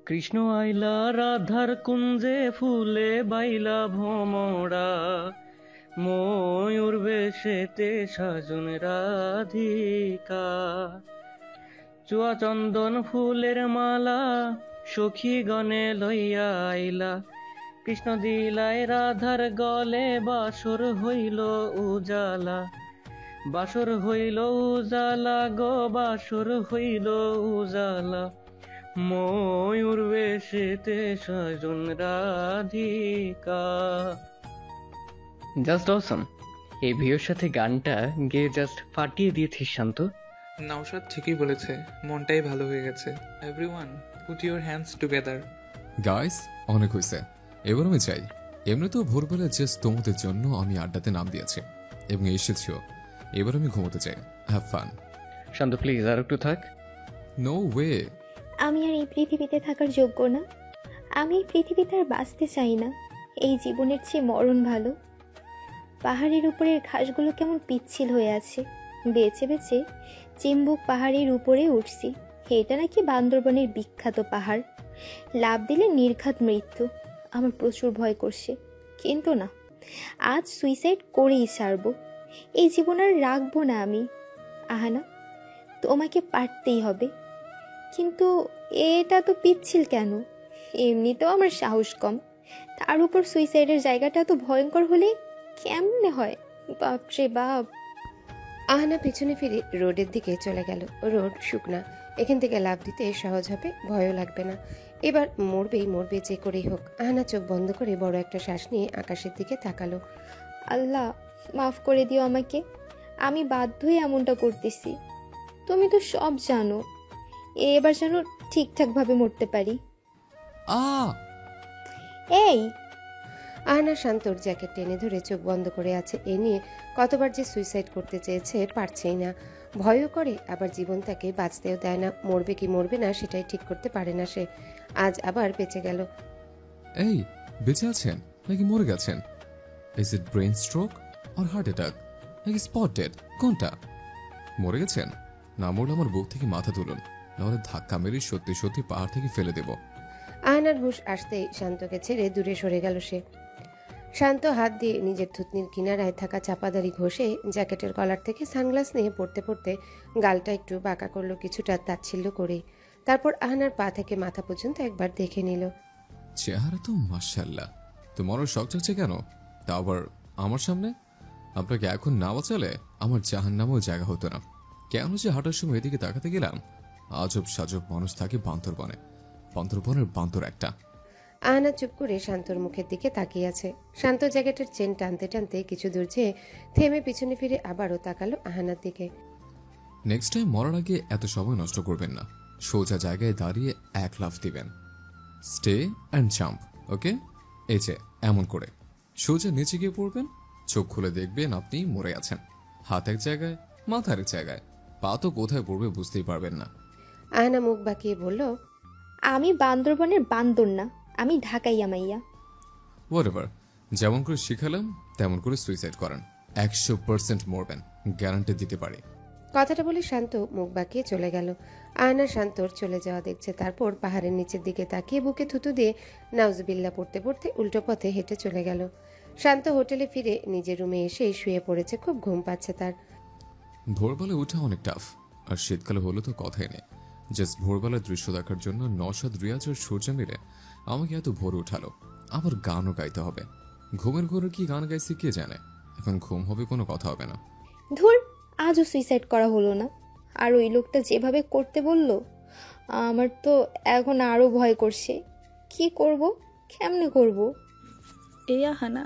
কৃষ্ণ আইলা রাধার কুঞ্জে ফুলে বাইলা ভোমরা, ময়ূর বেশেতে সাজন রাধিকা। চুয়া চন্দন ফুলের মালা সখী গণে লইয়া আইলা, কৃষ্ণ দিলাই রাধার গলে বাসর হইল উজালা। বাসর হইল উজালা গো, বাসর হইল উজালা, ময়ূর বেশেতে সাজন রাধিকা। জাস্ট অসম। এই ভিউর সাথে গানটা গেয়ে জাস্ট ফাটিয়ে দিয়েছিস শান্ত। নওশাদ ঠিকই বলেছে, মনটাই ভালো হয়ে গেছে। Everyone put your hands together. Guys, অনেক হয়েছে, এবার আমি চাই। এমনিতেও ভোরবেলা জাস্ট তোমাদের জন্য আমি আড্ডাতে নাম দিয়েছি এবং এসেছিও। এবার আমি ঘুমোতে চাই। Have fun. শান্ত প্লিজ আর একটু থাক। No way. আমি আর এই পৃথিবীতে থাকার যোগ্য না। আমি এই পৃথিবীতে আর বাঁচতে চাই না। এই জীবনের চেয়ে মরণ ভালো। পাহাড়ের উপরের ঘাসগুলো কেমন পিচ্ছিল হয়ে আছে। বেছে বেছে চিম্বুক পাহাড়ের উপরে উঠছি। এটা নাকি বান্দরবনের বিখ্যাত পাহাড়। লাফ দিলে নির্ঘাত মৃত্যু। আমার প্রচুর ভয় করছে, কিন্তু না, আজ সুইসাইড করেই ছাড়বো। এই জীবন আর রাখবো না আমি। আহানা, তোমাকে পারতেই হবে। কিন্তু এটা তো পিচ্ছিল কেন? এমনিতেও আমার সাহস কম, তার উপর সুইসাইডের জায়গাটা তো ভয়ঙ্কর হলে কেমনে হয়? বাপরে বাপ। আহানা পিছনে ফিরে রোডের দিকে চলে গেল। রোড শুকনা, এখান থেকে লাফ দিতে সহজ হবে, ভয়ও লাগবে না। এবার মরবেই মরবে যে করেই হোক। আহানা চোখ বন্ধ করে বড় একটা শ্বাস নিয়ে আকাশের দিকে তাকালো। আল্লাহ মাফ করে দিও আমাকে, আমি বাধ্যই এমনটা করতেছি। তুমি তো সব জানো। এবার যেন ঠিকঠাকভাবে মরতে পারি। এই আহানা শান্তর জ্যাকেট টেনে ধরে চোখ বন্ধ করে আছে। এ নিয়ে কতবার যে সুইসাইড করতে চেয়েছে, পারছেই না। ভয়ও করে, আবার জীবন তাকে বাঁচতেও দেয় না। মরবে কি মরবে না সেটাই ঠিক করতে পারে না সে। আজ আবার বেঁচে গেল। এই, বেঁচে আছেন নাকি মরে গেছেন? Is it brain stroke or heart attack নাকি স্পট ডেড? কোনটা? মরে গেছেন? না মরলে আমার বুক থেকে মাথা তুলুন, নাহলে ধাক্কা মেরে সত্যি সত্যি পাহাড় থেকে ফেলে দেব। আহানার হুঁশ আসতেই শান্তকে ছেড়ে দূরে সরে গেল সে। শান্ত হাত দিয়ে নিজের থুতনির কিনারায় থাকা চাপাদারি ঘষে জ্যাকেটের কলার থেকে সানগ্লাস নিয়ে পড়তে পড়তে গালটা একটু বাঁকা করলো, কিছুটা তাচ্ছিল্য করে। তারপর আহানার পা থেকে মাথা পর্যন্ত একবার দেখে নিল। চেহারা তো মাশাআল্লাহ। তোমারও শখ যাচ্ছে কেন? তা আবার আমার সামনে? আপনাকে এখন না বাঁচালে আমার জাহান্নামেও জায়গা হতো না। কেন যে হাঁটার সময় এদিকে তাকাতে গেলাম? আজব সাজব মানুষ থাকে বান্দরবনে। বান্দরবনের বান্দর একটা। আহানা চুপ করে শান্তর মুখের দিকে তাকিয়ে আছে। শান্ত জ্যাকেটের চেন টানতে টানতে কিছু দূর যেয়ে থেমে পিছনে ফিরে আবারও তাকালো আহানার দিকে। নেক্সট টাইম মরার আগে এত সময় নষ্ট করবেন না। সোজা জায়গায় দাঁড়িয়ে এক লাফ দিবেন। স্টে অ্যান্ড জাম্প, ওকে? এই যে এমন করে সোজা নিচে গিয়ে পড়বেন। চোখ খুলে দেখবেন আপনি মরে আছেন। হাত এক জায়গায়, মাথা এক জায়গায়, পা তো কোথায় পড়বে বুঝতেই পারবেন না। আহানা মুখ বাঁকিয়ে বলল, আমি বান্দরবনের বান্দর না, আমি ঢাকাইয়া মাইয়া। হোয়াটএভার, যেমন করে শিখালাম তেমন করে সুইসাইড করেন। 100% মরবেন, গ্যারান্টি দিতে পারি। কথাটা বলে শান্ত মুখ বাঁকিয়ে চলে গেল। আহানা শান্তর চলে যাওয়া দেখছে, তারপর পাহাড়ের নিচের দিকে তাকিয়ে বুকে থুতু দিয়ে নাউজুবিল্লাহ পড়তে পড়তে উল্টো পথে হেঁটে চলে গেল। শান্ত হোটেলে ফিরে নিজের রুমে এসে শুয়ে পড়েছে, খুব ঘুম পাচ্ছে তার। ভোরবেলা উঠা অনেক টাফ, আর শীতকালে হলো তো কথাই নেই। জাস্ট ভোরবেলার দৃশ্য দেখার জন্য নওশাদ, রিয়াজ আর সূর্য মিলে আমাকে এত ভোর উঠালো। আবার গানও গাইতে হবে। ঘুমের ঘরে কি গান গাইছি কে জানে। এখন ঘুম হবে, কোনো কথা হবে না। ধুর, আজও সুইসাইড করা হলো না। আর ওই লোকটা যেভাবে করতে বলল, আমার তো এখন আরো ভয় করছে। কি করব, কেমনে করব? এই আহানা,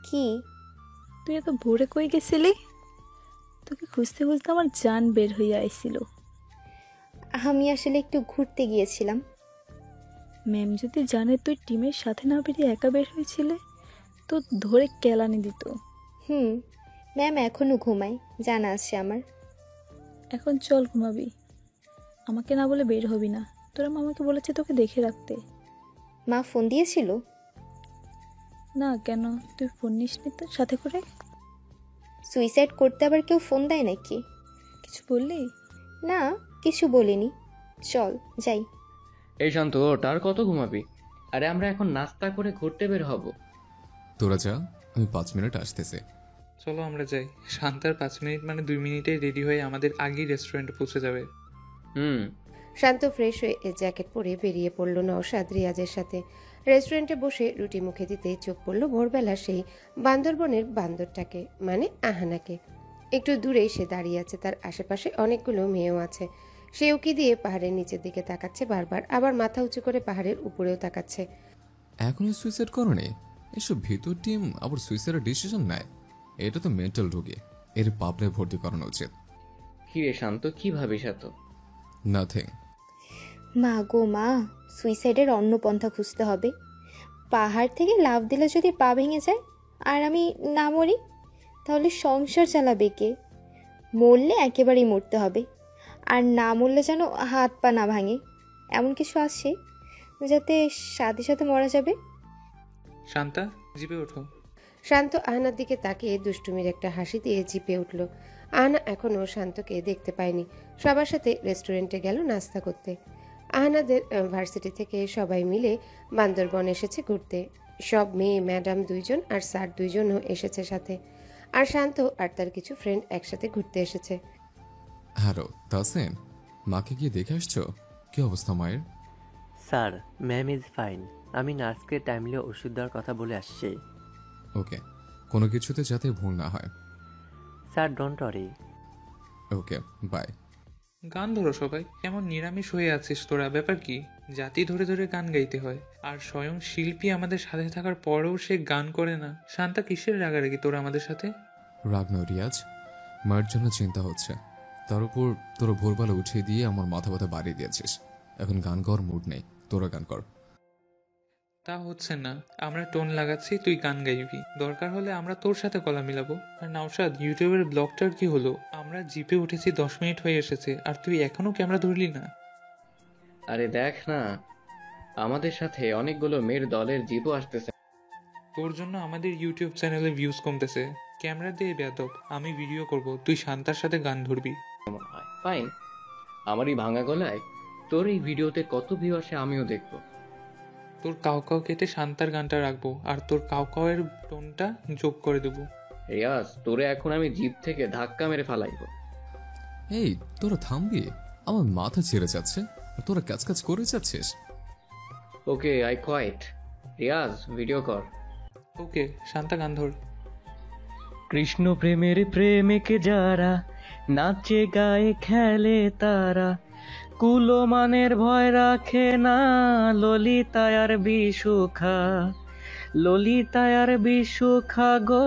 কি? তুই এত ভোরে কই গেছিলি? তোকে খুঁজতে খুঁজতে আমার জান বের হইয়া আইছিল। আমি আসলে একটু ঘুরতে গিয়েছিলাম। ম্যাম যদি জানে তুই টিমের সাথে না বেরিয়ে একা বের হয়েছিলে তো ধরে কেলানি দিত। ম্যাম এখনো ঘুমায়, জানা আছে আমার। এখন চল ঘুমাবি, আমাকে না বলে বের হবি না। তোরা মামাকে বলেছে তোকে দেখে রাখতে। মা ফোন দিয়েছিল? না, কেন? তুই ফোন নিস নি তোর সাথে করে? সুইসাইড করতে আবার কেউ ফোন দেয় নাকি? কিছু বললি? না, কিছু বলিনি। চল যাই। এই শান্ত ওঠ, আর কত ঘুমাবি? আরে আমরা এখন নাস্তা করে ঘুরতে বের হব। তোরা যা, আমি 5 মিনিট আসতেছি। চলো আমরা যাই। শান্তার 5 মিনিট মানে 2 মিনিটেই রেডি হয়ে আমাদের আগেই রেস্টুরেন্টে পৌঁছে যাবে। হুম। শান্ত ফ্রেশ হয়ে জ্যাকেট পরে বেরিয়ে পড়ল নওশাদ রিয়াজের সাথে। রেস্টুরেন্টে বসে রুটি মুখে দিতে চোখ পড়ল ভোরবেলা সেই বান্দরবনের বান্দরটাকে, মানে আহানাকে। একটু দূরেই সে দাঁড়িয়ে আছে, তার আশেপাশে অনেকগুলো মেয়েও আছে। সে উকি দিয়ে পাহাড়ের নিচের দিকে তাকাচ্ছে বারবার, আবার মাথা উঁচু করে পাহাড়ের উপরেও তাকাচ্ছে। এখনই সুইসাইড করনি? এসব ভিতর টিম আবার সুইসাইডের ডিসিশন নেয়? এটা তো মেন্টাল রোগী, এর পাবলায় ভর্তি করানো উচিত। কি রে শান্ত, কি ভাবিস এত? নাথিং। মা গো মা, সুইসাইডের অন্য পন্থা খুঁজতে হবে। পাহাড় থেকে লাফ দিলে যদি পা ভেঙে যায় আর আমি না মরি, তাহলে সংসার চালাবে কে? মরলে একেবারেই মরতে হবে, আর না মরলে যেন হাত পা না ভাঙে, এমন কিছু আছে যাতে সাথে সাথে মরা যাবে। শান্তা, জিপে ওঠো। শান্ত আহনার দিকে তাকিয়ে দুষ্টুমির একটা হাসি দিয়ে জিপে উঠল। আহনা এখনও শান্তকে দেখতে পায়নি। সবার সাথে রেস্টুরেন্টে গেল নাস্তা করতে। আহনাদের ভার্সিটি থেকে সবাই মিলে বান্দরবন এসেছে ঘুরতে। সব মেয়ে ম্যাডাম 2জন আর স্যার 2জনও এসেছে সাথে। আর শান্ত আর তার কিছু ফ্রেন্ড একসাথে ঘুরতে এসেছে। হ্যালো তাসিন, মাকে গিয়ে দেখে আসছো? কি অবস্থা মায়ের? Sir, ma'am is fine. আমি নার্সকে টাইমলি ওষুধ দেওয়ার কথা বলে আসছি। ওকে, কোনো কিছুতে যাতে ভুল না হয়। Sir, don't worry. Okay, bye. গান ধরো সবাই। কেমন নিরামিষ হয়ে আছিস তোরা? ব্যাপার কি? জাতি ধরে ধরে গান গাইতে হয়, আর স্বয়ং শিল্পী আমাদের সাথে থাকার পরেও সে গান করে না। শান্তা, কিসের রাগারাগি তোরা আমাদের সাথে? রাগ নয় রিয়াজ, মায়ের জন্য চিন্তা হচ্ছে। তার উপর তোরা ভোরবেলা উঠিয়ে দিয়ে আমার মাথা ব্যথা বাড়িয়ে দিয়েছিস। এখন গান গাওয়ার মুড নেই, তোরা গান কর। তা হচ্ছে না, আমরা টোন লাগাচ্ছি, তুই গান গাইবি। দরকার হলে আমরা তোর সাথে গলা মিলাবো। আর নওশাদ, ইউটিউবের ব্লগটার কি হলো? আমরা জিপে উঠেছি, 10 মিনিট হয়ে এসেছে, আর তুই এখনো ক্যামেরা ধরলি না। আরে দেখ না, আমাদের সাথে অনেকগুলো মেয়ের দলের জিপও আসতেছে। তোর জন্য আমাদের ইউটিউব চ্যানেলে ভিউজ কমতেছে। ক্যামেরা দিয়ে বেয়াদব, আমি ভিডিও করব, তুই শান্তার সাথে গান ধরবি। ফাইন, আমার এই ভাঙা গলায় তোর এই ভিডিওতে কত ভিউ আসে আমিও দেখবো। তোর কাউ কাউ কেটে শান্তার গানটা রাখবো, আর তোর কাউ কাউয়ের টোনটা যোগ করে দেবো। রিয়াজ, তোরে এখন আমি জিপ থেকে ধাক্কা মেরে ফালাইবো। এই তোরা থামবি? আমার মাথা ছেড়ে যাচ্ছে আর তোরা কাজ কাজ করে যাচ্ছিস। ওকে, আই কোয়াইট। রিয়াজ, ভিডিও কর। ওকে, শান্তা গান ধর। কৃষ্ণ প্রেমের প্রেমিক যারা, নাচে গায়ে খেলে তারা, কুলমানের ভয় রাখে না, ললিতায়ার বিশুখা, ললিতায়ার বিশুখা গো,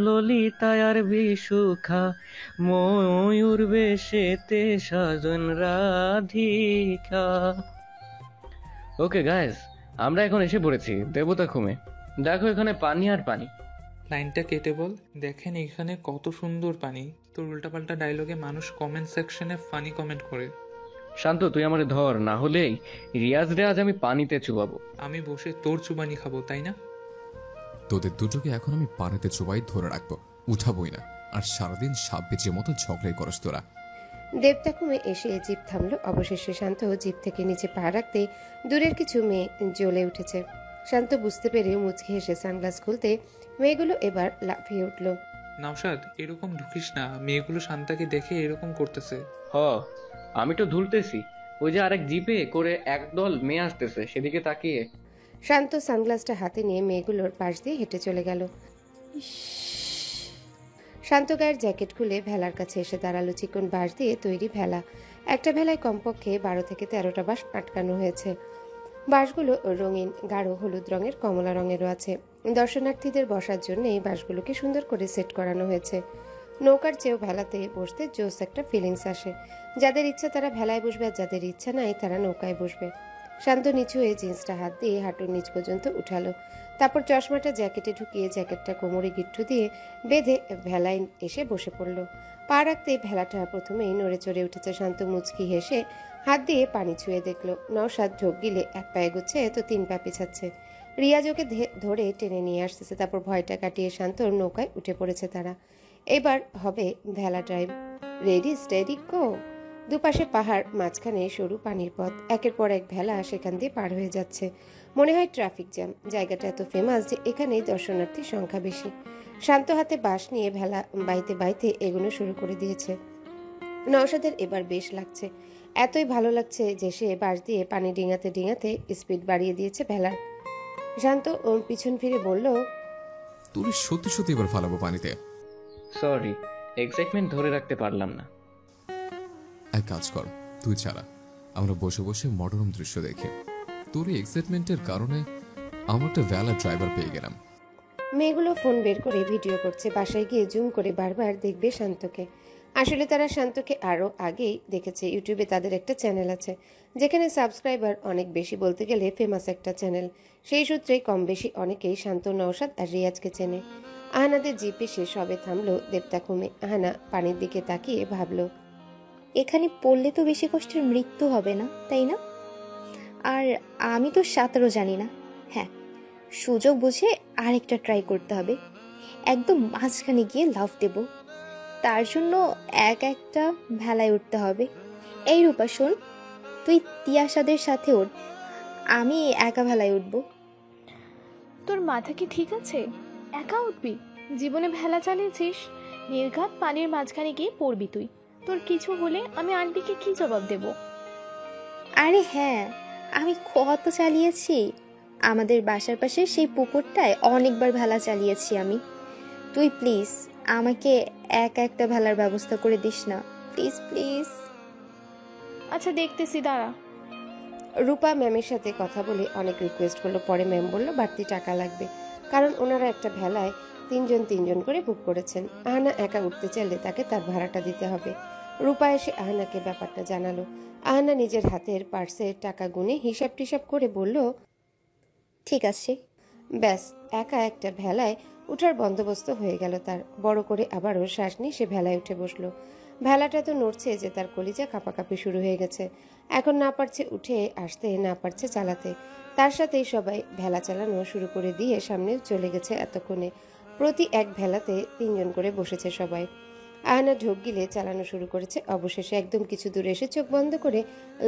ললিতায়ার বিশুখা, ময়ূর বেশেতে সাজন রাধিকা। ওকে গাইস, আমরা এখন এসে পড়েছি দেবতা খুমে। দেখো এখানে পানি আর পানি। লাইনটা কেটে বল। দেখেন এখানে কত সুন্দর পানি। তোর উল্টাপাল্টা ডায়লগে মানুষ কমেন্ট সেকশনে ফানি কমেন্ট করে। শান্ত, তুই আমারে ধর, না হলেই রিয়াজ আমি পানিতে চুবাবো। আমি বসে তোর চুবানি খাবো, তাই না? তোদের দুটোকে এখন আমি পানিতে চোবাই ধরে রাখবো, উঠাবই না। আর সারাদিন সাপ বেচের মতো ঝগড়াই করস তোরা। দেবতাকুমে এসে জিপ থামলো। অবশেষে শান্ত জিপ থেকে নিচে পা রাখতে দূরের কিছু মেয়ে জ্বলে উঠেছে। শান্ত বুঝতে পেরে মুচকি হেসে সানগ্লাস খুলতে মেয়েগুলো এবার লাফিয়ে উঠল। নওশাদ, এরকম ঢুকিস না, মেয়েগুলো শান্তাকে দেখে এরকম করতেছে। হ, আমি তো ধুলতেছি, ওই যে আরেক জিপে করে একদল মেয়ে আসতেছে, সেদিকে তাকিয়ে। শান্ত সানগ্লাসটা হাতে নিয়ে মেয়েগুলোর পাশ দিয়ে হেঁটে চলে গেল। শান্ত গায়ের জ্যাকেট খুলে ভেলার কাছে এসে দাঁড়ালো। চিকন বাঁশ দিয়ে তৈরি ভেলা। একটা ভেলায় কমপক্ষে 12 থেকে 13টা বাঁশ আটকানো হয়েছে। বাঁশগুলো রঙিন, গাঢ় হলুদ রঙের, কমলা রঙেরও আছে। দর্শনার্থীদের বসার জন্য এই বাঁশগুলোকে সুন্দর করে সেট করানো হয়েছে। নৌকার চেয়েও ভেলাতে বসতে জোস একটা ফিলিংস আসে। যাদের ইচ্ছা তারা ভেলায় বসবে, আর যাদের ইচ্ছা নাই তারা নৌকায় বসবে। শান্ত নিচু হয়ে জিন্সটা হাত দিয়ে হাঁটুর নিচ পর্যন্ত উঠালো। তারপর চশমাটা জ্যাকেটে ঢুকিয়ে জ্যাকেটটা কোমরে গিট্টু দিয়ে বেঁধে ভেলায় এসে বসে পড়ল। পা রাখতেই ভেলাটা প্রথমেই নড়ে চড়ে উঠেছে। শান্ত মুচকি হেসে হাত দিয়ে পানি ছুঁয়ে দেখলো। নওশাদ ঢোক গিলে এক পা এগোচ্ছে তো 3 পা পিছাচ্ছে। রিয়াজ ওকে ধরে টেনে নিয়ে আসতেছে। তারপর ভয়টা কাটিয়ে শান্তর নৌকায় উঠে পড়েছে তারা। এবার হবে ভেলা ড্রাইভ। Ready steady go. দুপাশে পাহাড়, মাঝখানে সরু পানির পথ, একের পর এক ভেলা সেখান দিয়ে পার হয়ে যাচ্ছে। মনে হয় ট্রাফিক জ্যাম। জায়গাটা এত ফেমাস যে এখানেই দর্শনার্থীর সংখ্যা বেশি। শান্ত হাতে বাঁশ নিয়ে ভেলা বাইতে বাইতে এগোনো শুরু করে দিয়েছে। নওশাদের এবার বেশ লাগছে, এতই ভালো লাগছে যে সে বাঁশ দিয়ে পানি ডিঙাতে ডিঙাতে স্পিড বাড়িয়ে দিয়েছে ভেলার। শান্ত পিছন ফিরে বলল, তোর সত্যি সত্যি এবার ফালাবো পানিতে। সরি, এক্সাইটমেন্ট ধরে রাখতে পারলাম না। এক কাজ কর, তুই ছাড়া আমরা বসে বসে মনোরম দৃশ্য দেখি। তোর এই এক্সাইটমেন্টের কারণে আমরা একটা ভ্যালা ড্রাইভার পেয়ে গেলাম। মেয়েগুলো ফোন বের করে ভিডিও করছে। বাসায় গিয়ে জুম করে বারবার দেখবে শান্তকে। আসলে তারা শান্তকে আরও আগেই দেখেছে। ইউটিউবে তাদের একটা চ্যানেল আছে যেখানে সাবস্ক্রাইবার অনেক বেশি, বলতে গেলে ফেমাস একটা চ্যানেল। সেই সূত্রেই কম বেশি অনেকেই শান্ত, নওশাদ আর রিয়াজকে চেনে। আহানাদের জিপে শেষ হবে থামলো দেবতাখুমে। আহানা পানির দিকে তাকিয়ে ভাবল, এখানে পড়লে তো বেশি কষ্টের মৃত্যু হবে না, তাই না? আর আমি তো সাঁতারও জানি না। হ্যাঁ, সুযোগ বুঝে আরেকটা ট্রাই করতে হবে। একদম মাঝখানে গিয়ে লাফ দেব। তার জন্য একটা ভেলায় উঠতে হবে। এই রূপা শোন, তুই তিয়াসাদের সাথে ওঠ, আমি একা ভেলায় উঠবো। তোর মাথা কি ঠিক আছে? একা উঠবি? জীবনে ভেলা চালিয়েছিস? নির্ঘাত পানির মাঝখানে গিয়ে পড়বি তুই। তোর কিছু হলে আমি আন্টিকে কি জবাব দেব? আরে হ্যাঁ, আমি কত চালিয়েছি। আমাদের বাসার পাশে সেই পুকুরটায় অনেকবার ভেলা চালিয়েছি আমি। তুই প্লিজ আমাকে একটা ভেলার ব্যবস্থা করে দিস না, প্লিজ প্লিজ। আচ্ছা দেখতেছি, দাঁড়া। রূপা ম্যামের সাথে কথা বলে অনেক রিকোয়েস্ট করলো। পরে ম্যাম বলল বাড়তি টাকা লাগবে, কারণ ওনারা একটা ভেলায় তিনজন করে বুক করেছেন। আহানা একা উঠতে চাইলে তাকে তার ভাড়াটা দিতে হবে। রূপা এসে আহানাকে ব্যাপারটা জানালো। আহানা নিজের হাতের পার্সে টাকা গুনে হিসাব টিসাব করে বলল, ঠিক আছে। ব্যাস, একা একটা ভেলায় উঠার বন্দোবস্ত হয়ে গেল তার। বড় করে আবারও শ্বাস নিয়ে সে ভেলায় উঠে বসলো। ভেলাটা তো নড়ছে যে তার কলিজা কাঁপাকাঁপি শুরু হয়ে গেছে। এখন না পারছে উঠে আসতে, না পারছে চালাতে। তার সাথেই সবাই ভেলা চালানো শুরু করে দিয়ে সামনেও চলে গেছে এতক্ষণে। প্রতি এক ভেলাতে তিনজন করে বসেছে সবাই। আহানা ঢোক গিলে চালানো শুরু করেছে। অবশেষে একদম কিছু দূরে এসে চোখ বন্ধ করে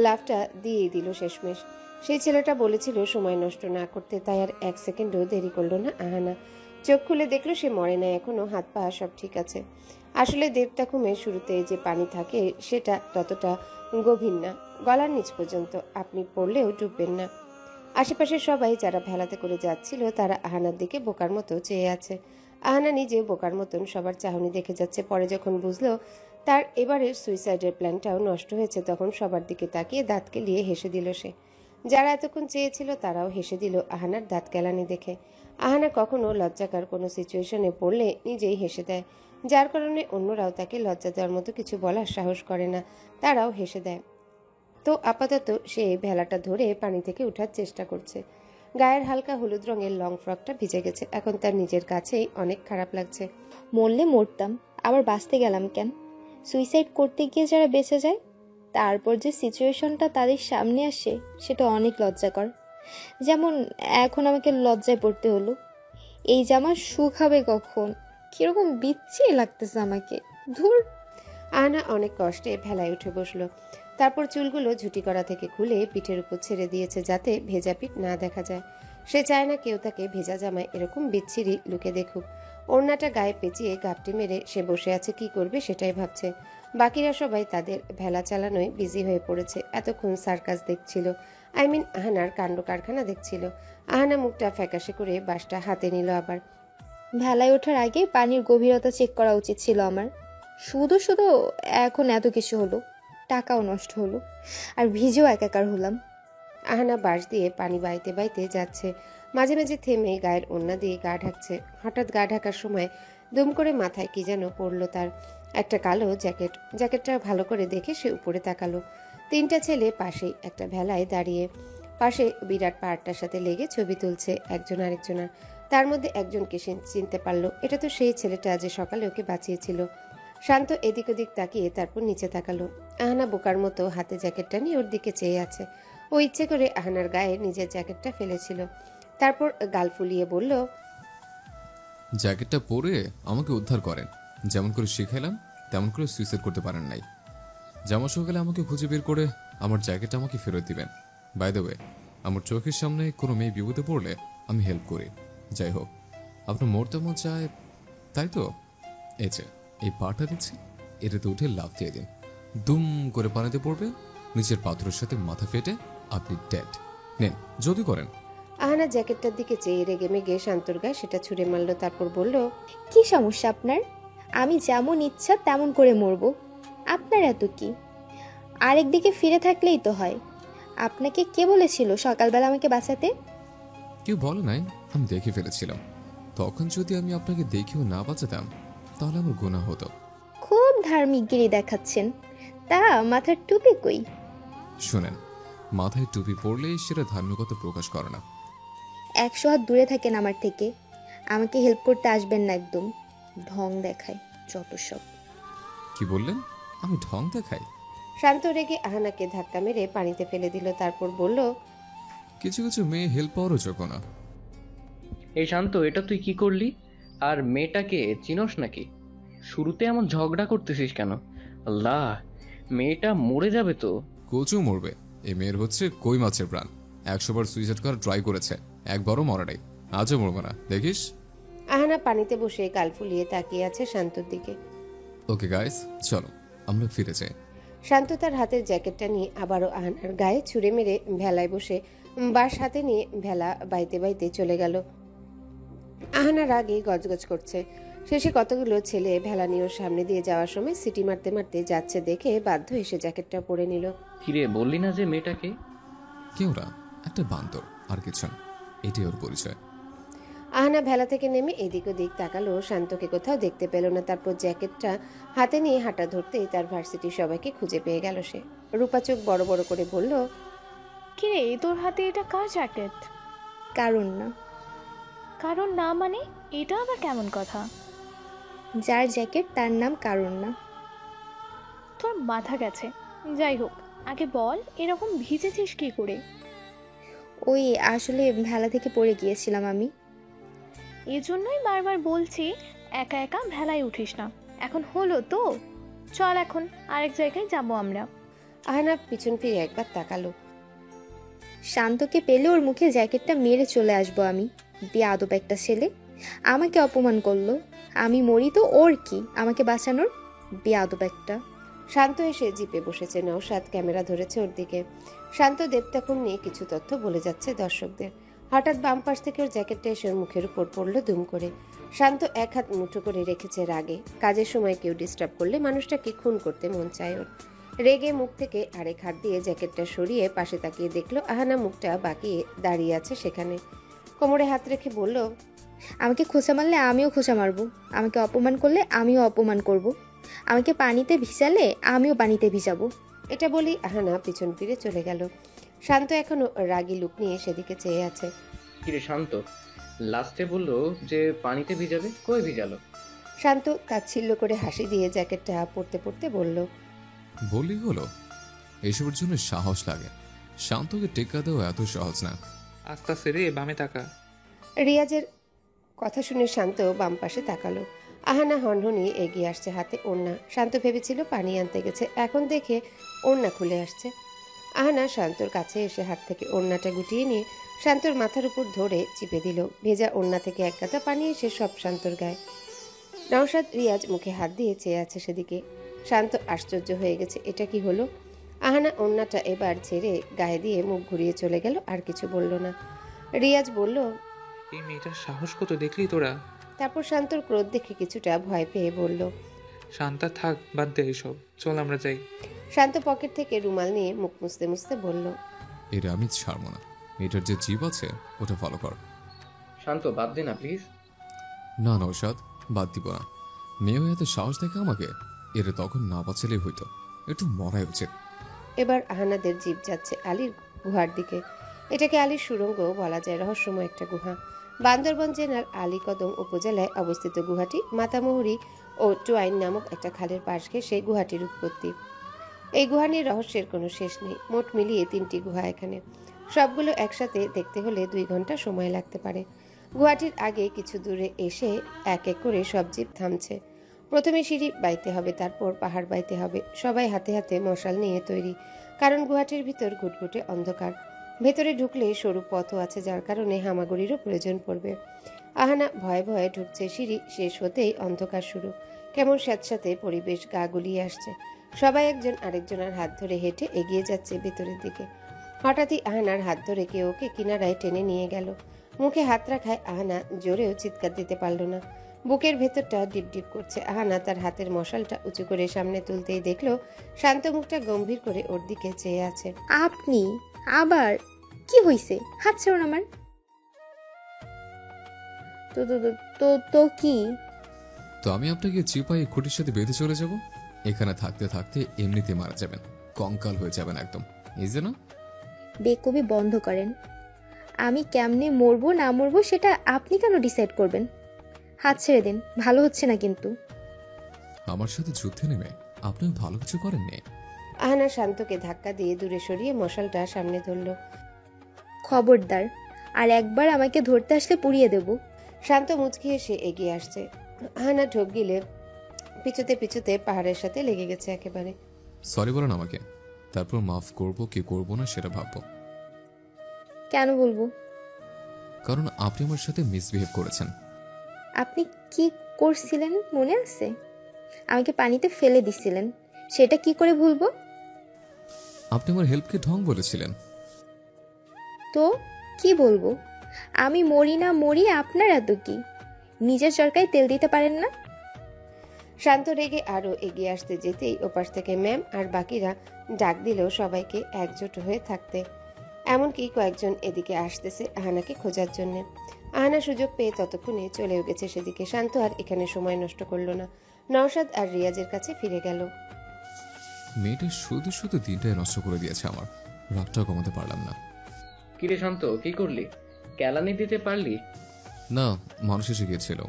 লাফটা দিয়েই দিল শেষমেশ। সেই ছেলেটা বলেছিল সময় নষ্ট না করতে, তাই আর এক সেকেন্ডও দেরি করলো না আহানা। চোখ খুলে দেখলো সে মরে নাই এখনো, হাত পা সব ঠিক আছে। আসলে দেবতাখুমের শুরুতে যে পানি থাকে সেটা ততটা গভীর না, গলার নিচ পর্যন্ত। আপনি পড়লেও ডুববেন না। আশেপাশের সবাই যারা ভেলাতে করে যাচ্ছিল তারা আহানার দিকে বোকার মতো চেয়ে আছে। আহানা নিজে বোকার মতন সবার চাহনি দেখে যাচ্ছে। পরে যখন বুঝলো তার এবারের সুইসাইডের প্ল্যানটাও নষ্ট হয়েছে, তখন সবার দিকে তাকিয়ে দাঁত কেলিয়ে হেসে দিল সে। যারা এতক্ষণ চেয়েছিল তারাও হেসে দিল আহানার দাঁত কেলানি দেখে। আহানা কখনো লজ্জাকর কোনো সিচুয়েশনে পড়লে নিজেই হেসে দেয়, যার কারণে অন্যরাও তাকে লজ্জা দেওয়ার মতো কিছু বলার সাহস করে না, তারাও হেসে দেয়। তো আপাতত সে ভেলাটা ধরে পানি থেকে ওঠার চেষ্টা করছে। গায়ের হালকা হলুদ রঙের লং ফ্রকটা ভিজে গেছে। এখন তার নিজের কাছেই অনেক খারাপ লাগছে। মরলে মরতাম, আবার বাঁচতে গেলাম কেন? সুইসাইড করতে গিয়ে যারা বেঁচে যায়, তারপর যে সিচুয়েশনটা তাদের সামনে আসে সেটা অনেক লজ্জাকর। যেমন এখন আমাকে লজ্জায় পড়তে হলো। এই যে আমার সুখ হবে কখন, কিরকম বিচ্ছিরি লাগতেছে আমাকে, ধুর। আহানা অনেক কষ্টে ভেলায় উঠে বসলো। তারপর চুলগুলো ঝুটি করা থেকে খুলে পিঠের উপর ছেড়ে দিয়েছে যাতে ভেজা পিঠ না দেখা যায়। সে চায় না কেউ তাকে ভেজা জামায় এরকম বিচ্ছিরি লুকে দেখুক। ওড়নাটা গায়ে পেঁচিয়ে গাপটি মেরে সে বসে আছে, কি করবে সেটাই ভাবছে। বাকিরা সবাই তাদের ভেলা চালানোয় বিজি হয়ে পড়েছে। এতক্ষণ সার্কাস দেখছিল, আহানার কাণ্ড কারখানা দেখছিল। আহানা মুখটা ফ্যাকাশে করে বাঁশটা হাতে নিল আবার। ভেলায় ওঠার আগে পানির গভীরতা চেক করা উচিত ছিল আমার। শুধু শুধু এখন এত কিছু হলো, টাকাও নষ্ট হলো, আর ভিজেও একাকার হলাম। আহানা বাঁশ দিয়ে পানি বাইতে বাইতে যাচ্ছে, মাঝে মাঝে থেমে গায়ের ওড়না দিয়ে গা ঢাকছে। হঠাৎ গা ঢাকার সময় দুম করে মাথায় কি যেন পড়লো তার, একটা কালো জ্যাকেট। জ্যাকেটটা ভালো করে দেখে সে উপরে তাকালো। তিনটা ছেলে পাশেই একটা ভেলায় দাঁড়িয়ে পাশে বিরাট পাহাড়টার সাথে লেগে ছবি তুলছে একজন আরেকজনের। তার মধ্যে একজনকে সে চিনতে পারলো, এটা তো সেই ছেলেটা যে সকালে ওকে বাঁচিয়েছিল। শান্ত এদিক ওদিক তাকিয়ে তারপর নিচে তাকালো। আহানা বোকার মতো হাতে জ্যাকেটটা নিয়ে ওর দিকে চেয়ে আছে। ও ইচ্ছে করে আহানার গায়ে নিজের জ্যাকেটটা ফেলেছিল। তারপর গাল ফুলিয়ে বলল, জ্যাকেটটা পরে আমাকে উদ্ধার করেন, যেমন করে শিখাইলাম তেমন করে সুইসাইড করতে পারেন নাই। জামা শুকালে আমাকে খুঁজে বের করে আমার জ্যাকেট আমাকে ফেরত দিবেন। বাই দ্য ওয়ে, আমার চোখের সামনে কোনো মেয়ে বিপদে পড়লে আমি হেল্প করি। যাই হোক, আপনার মরতে মন চায় তাই তো? এই যে এই পাটা দিচ্ছি, এটাতে উঠে লাফ দিয়ে দিন। দুম করে পানিতে পড়বে, নিচের পাথরের সাথে মাথা ফেটে আপনি ডেড। নেন, যদি করেন। আহানা জ্যাকেটটার দিকে চেয়ে রেগে মেগে শান্তর গায়ে সেটা ছুঁড়ে মারল, তারপর বলল, কি সমস্যা আপনার? আমি যেমন ইচ্ছা তেমন করে মরবো, আপনার এত কি? আরেকদিকে ফিরে থাকলেই তো হয়। আপনাকে কে বলেছিল সকালবেলা আমাকে বাঁচাতে? কেউ বলে নাই, আমি দেখে ফেলেছিলাম। তখন যদি আমি আপনাকে দেখেও না বাঁচাতাম তাহলে আমার গুনাহ হতো। খুব ধার্মিকগিরি দেখাচ্ছেন। তা মাথার টুপি কই? শুনেন, মাথায় টুপি পরলেই সেটা ধার্মিকতা প্রকাশ করে না। 100 হাত দূরে থাকেন আমার থেকে। আমাকে হেল্প করতে আসবেন না একদম। ঢং দেখায় যত সব। কি বললেন? আমি ঢং দেখাই? শান্ত রেগে আহানাকে ধাক্কা মেরে পানিতে ফেলে দিল, তারপর বলল, কিছু কিছু মেয়ে হেল্প পাওয়ারও যোগ্য না। এই শান্ত, এটা তুই কি করলি? আর মেয়েটাকে চিনস নাকি? শুরুতে এমন ঝগড়া করতেছিস কেন? আল্লাহ, মেয়েটা মরে যাবে তো। কোচও মরবে। এই মেয়ের হচ্ছে কই মাছের প্রাণ। 100 বার সুইসাইড করার ট্রাই করেছে, একবারও মরা নাই। আজও মরবে না, দেখিস। আহানা পানিতে বসে গাল ফুলিয়ে তাকিয়ে আছে শান্তর দিকে। ওকে গাইস, চলো আমরা ফিরে যাই। শান্ত তার হাতের জ্যাকেটটা নিয়ে আবারও আহানার গায়ে ছুঁড়ে মেরে ভেলায় বসে বাঁশ হাতে নিয়ে ভেলা বাইতে বাইতে চলে গেল। আহানা রাগে গজগজ করছে। শেষে কতগুলো ছেলে ভেলা নিয়ে ওর সামনে দিয়ে যাওয়ার সময় সিটি মারতে মারতে যাচ্ছে দেখে বাধ্য এসে জ্যাকেটটা পরে নিল। কিরে, বললি না যে মেয়েটাকে? কেউ না, একটা বান্দর, আর কিছু না। এটাই ওর পরিচয়। আহানা ভেলা থেকে নেমে এদিক ওদিক তাকালো, শান্তকে কোথাও দেখতে পেল না। তারপর জ্যাকেটটা হাতে নিয়ে হাঁটা ধরতেই তার ভার্সিটির সবাইকে খুঁজে পেয়ে গেল সে। রূপা চোখ বড় বড় করে বলল, কিরে, তোর হাতে এটা কার জ্যাকেট? কারণ না। কারণ না মানে? এটা আবার কেমন কথা? যার জ্যাকেট তার নাম কারণ না। তোর মাথা গেছে। যাই হোক, আগে বল এরকম ভিজেছিস কি করে? ওই আসলে ভেলা থেকে পড়ে গিয়েছিলাম আমি। এজন্যই বারবার বলছি একা একা ভেলায় উঠিস না। এখন হলো তো, চল এখন আরেক জায়গায় যাব আমরা। আহানা পিছন ফিরে একবার তাকালো। শান্তকে পেলে ওর মুখে জ্যাকেটটা মেরে চলে আসবো আমি। বেয়াদব একটা ছেলে, আমাকে অপমান করলো। আমি মরি তো ওর কি, আমাকে বাঁচানোর? বেয়াদব একটা। শান্ত এসে জিপে বসেছে, নওশাদ ক্যামেরা ধরেছে ওর দিকে। শান্ত দেবতাখুন নিয়ে কিছু তথ্য বলে যাচ্ছে দর্শকদের। হঠাৎ বাম পাশ থেকে ওর জ্যাকেটটা এসে ওর মুখের উপর পড়লো দুম করে। শান্ত এক হাত মুঠো করে রেখেছে রাগে। কাজের সময় কেউ ডিস্টার্ব করলে মানুষটাকে খুন করতে মন চায় ওর। রেগে মুখ থেকে আরেক হাত দিয়ে জ্যাকেটটা সরিয়ে পাশে তাকিয়ে দেখলো আহানা মুখটা বাঁকিয়ে দাঁড়িয়ে আছে সেখানে। কোমরে হাত রেখে বলল, আমাকে খোঁচা মারলে আমিও খোঁচা মারবো, আমাকে অপমান করলে আমিও অপমান করব, আমাকে পানিতে ভিজালে আমিও পানিতে ভিজাবো। এটা বলেই আহানা পিছন ফিরে চলে গেল। শান্ত এখনো রাগী লুক নিয়ে সেদিকে চেয়ে আছে। কিরে শান্ত, লাস্টে বললো যে পানিতে ভিজাবে, কই ভিজালো? শান্ত তাচ্ছিল্য করে হাসি দিয়ে জ্যাকেটটা পরতে পরতে বলল, বললি হলো, এসবের জন্য সাহস লাগে। শান্তকে টেক্কা দেওয়া এত সহজ না। আস্তে আস্তে রে, বামে তাকা। রিয়াজের কথা শুনে শান্ত বাম পাশে তাকালো। আহানা হনহনিয়ে এগিয়ে আসছে, হাতে ওড়না। শান্ত ভেবেছিল পানি আনতে গেছে, এখন দেখে ওড়না খুলে আসছে। আহানা শান্তর কাছে এসে হাত থেকে ওড়নাটা গুটিয়ে নিয়ে শান্তর মাথার উপর ধরে চিপে দিল। ভেজা ওড়না থেকে এক গাদা পানি এসে সব শান্তর গায়ে। নওশাদ রিয়াজ মুখে হাত দিয়ে চেয়ে আছে সেদিকে। শান্ত আশ্চর্য হয়ে গেছে, এটা কি হলো? আহানা ওড়নাটা এবার ছেড়ে গায়ে দিয়ে মুখ ঘুরিয়ে চলে গেল, আর কিছু বলল না। রিয়াজ বলল, এই মেয়েটার সাহস কত দেখলি তোরা? তারপর শান্তর ক্রোধ দেখে কিছুটা ভয় পেয়ে বলল, শান্তা থাক, বাদ দে এসব, চল আমরা যাই। শান্ত পকেট থেকে রুমাল নিয়ে মুখ মুছতে মুছতে বলল, এটা আমি ছাড়বো না। এটার যে জীব আছে ওটা ফলো কর। শান্ত, বাদ দে না প্লিজ। না নৌশাদ, বাদ দিব না। মেয়ে হয়ে এত সাহস দেখে আমাকে, এরা তখন না বাঁচালেই হইতো। একটু মরাই উচিত। এবার আহানাদের জিপ যাচ্ছে আলীর গুহার দিকে। এটাকে আলীর সুড়ঙ্গ বলা যায়, রহস্যময় একটা গুহা। বান্দরবন জেলার আলীকদম উপজেলায় অবস্থিত গুহাটি মাতামুহুরী ও টোয়াইন নামক একটা খালের পাশ ঘেঁষে গুহাটির উৎপত্তি। এই গুহা নিয়ে রহস্যের কোনো শেষ নেই। মোট মিলিয়ে 3টি গুহা এখানে। সবগুলো একসাথে দেখতে হলে 2 ঘন্টা সময় লাগতে পারে। গুহাটির আগে কিছু দূরে এসে এক এক করে সব জিপ থামছে। প্রথমে সিঁড়ি বাইতে হবে, তারপর পাহাড় বাইতে হবে। সবাই হাতে হাতে মশাল নিয়ে তৈরি, কারণ গুহাটির ভিতর ঘুটঘুটে অন্ধকার। ভেতরে ঢুকলে সরু পথও আছে, যার কারণে হামাগুড়িরও প্রয়োজন পড়বে। আহানা ভয়ে ভয়ে ঢুকছে। সিঁড়ি শেষ হতেই অন্ধকার শুরু। কেমন স্যাঁতস্যাঁতে পরিবেশ, গা গুলিয়ে আসছে। সবাই একজন আরেকজনের হাত ধরে হেঁটে এগিয়ে যাচ্ছে ভেতরের দিকে। হঠাৎই আহানার হাত ধরে কেউ ওকে কিনারায় টেনে নিয়ে গেল। মুখে হাত রাখায় আহানা জোরেও চিৎকার দিতে পারল না। বুকের ভেতরটা ডিপ ডিপ করছে। আহানা তার হাতের মশালটা উঁচু করে সামনে তুলতেই দেখলো শান্ত মুখটা গম্ভীর করে ওর দিকে চেয়ে আছে। আপনি আবার কি হইছে? হাত ছাড়ুন আমার। তো তো তো- তো তো কি? তো আমি আপনাকে চিপাই খুঁটির সাথে বেঁধে চলে যাব। এখানে থাকতে থাকতে এমনিতে মারা যাবেন, কঙ্কাল হয়ে যাবেন একদম। এই যে না, বেকুবি বন্ধ করেন। আমি কেমনে মরবো না মরবো সেটা আপনি কেন ডিসাইড করবেন? হাত ছেড়ে দিন, ভালো হচ্ছে না কিন্তু। আমার সাথে যুদ্ধে নেমে আপনিও ভালো কিছু করেননি। আহানা শান্তকে ধাক্কা দিয়ে দূরে সরিয়ে মশালটা সামনে ধরল। খবরদার, আর একবার আমাকে ধরতে আসলে পুড়িয়ে দেব। শান্ত মুচকি এসে এগিয়ে আসছে। আহানা ঢোক গিলে পিছুতে পিছুতে পাহাড়ের সাথে লেগে গেছে একেবারে। সরি বলেন আমাকে, তারপর মাফ করব কি করব না সেটা ভাববো। কেন বলবো? কারণ আপনি আমার সাথে মিসবিহেভ করেছেন। আপনি কি করছিলেন মনে আছে? আমাকে পানিতে ফেলে দিছিলেন, সেটা কি করে ভুলবো? আপনি আমার হেল্পকে ঢং বলেছিলেন। তো কি বলবো? আমি মরি না মরি আপনার এত কি? নিজের চরকায় তেল দিতে পারেন না? শান্ত রেগে আরো এগিয়ে আসতে যেতেই ওপাশ থেকে ম্যাম আর বাকিরা ডাক দিল সবাইকে একজোট হয়ে থাকতে। এমনকি কয়েকজন এদিকে আসতেছে আহানাকে খোঁজার জন্য। আহানা সুযোগ পেয়ে ততক্ষণে চলেও গেছে সেদিকে। শান্ত আর এখানে সময় নষ্ট করলো না, নওশাদ আর রিয়াজের কাছে ফিরে গেল। মেয়েটা শুধু শুধু দিনটাই নষ্ট করে দিয়েছে আমার। রাগটা কমাতে পারলাম না। কিরে শান্ত, কি করলি? কেলানি দিতে পারলি? না, মানুষ এসে গিয়েছিল।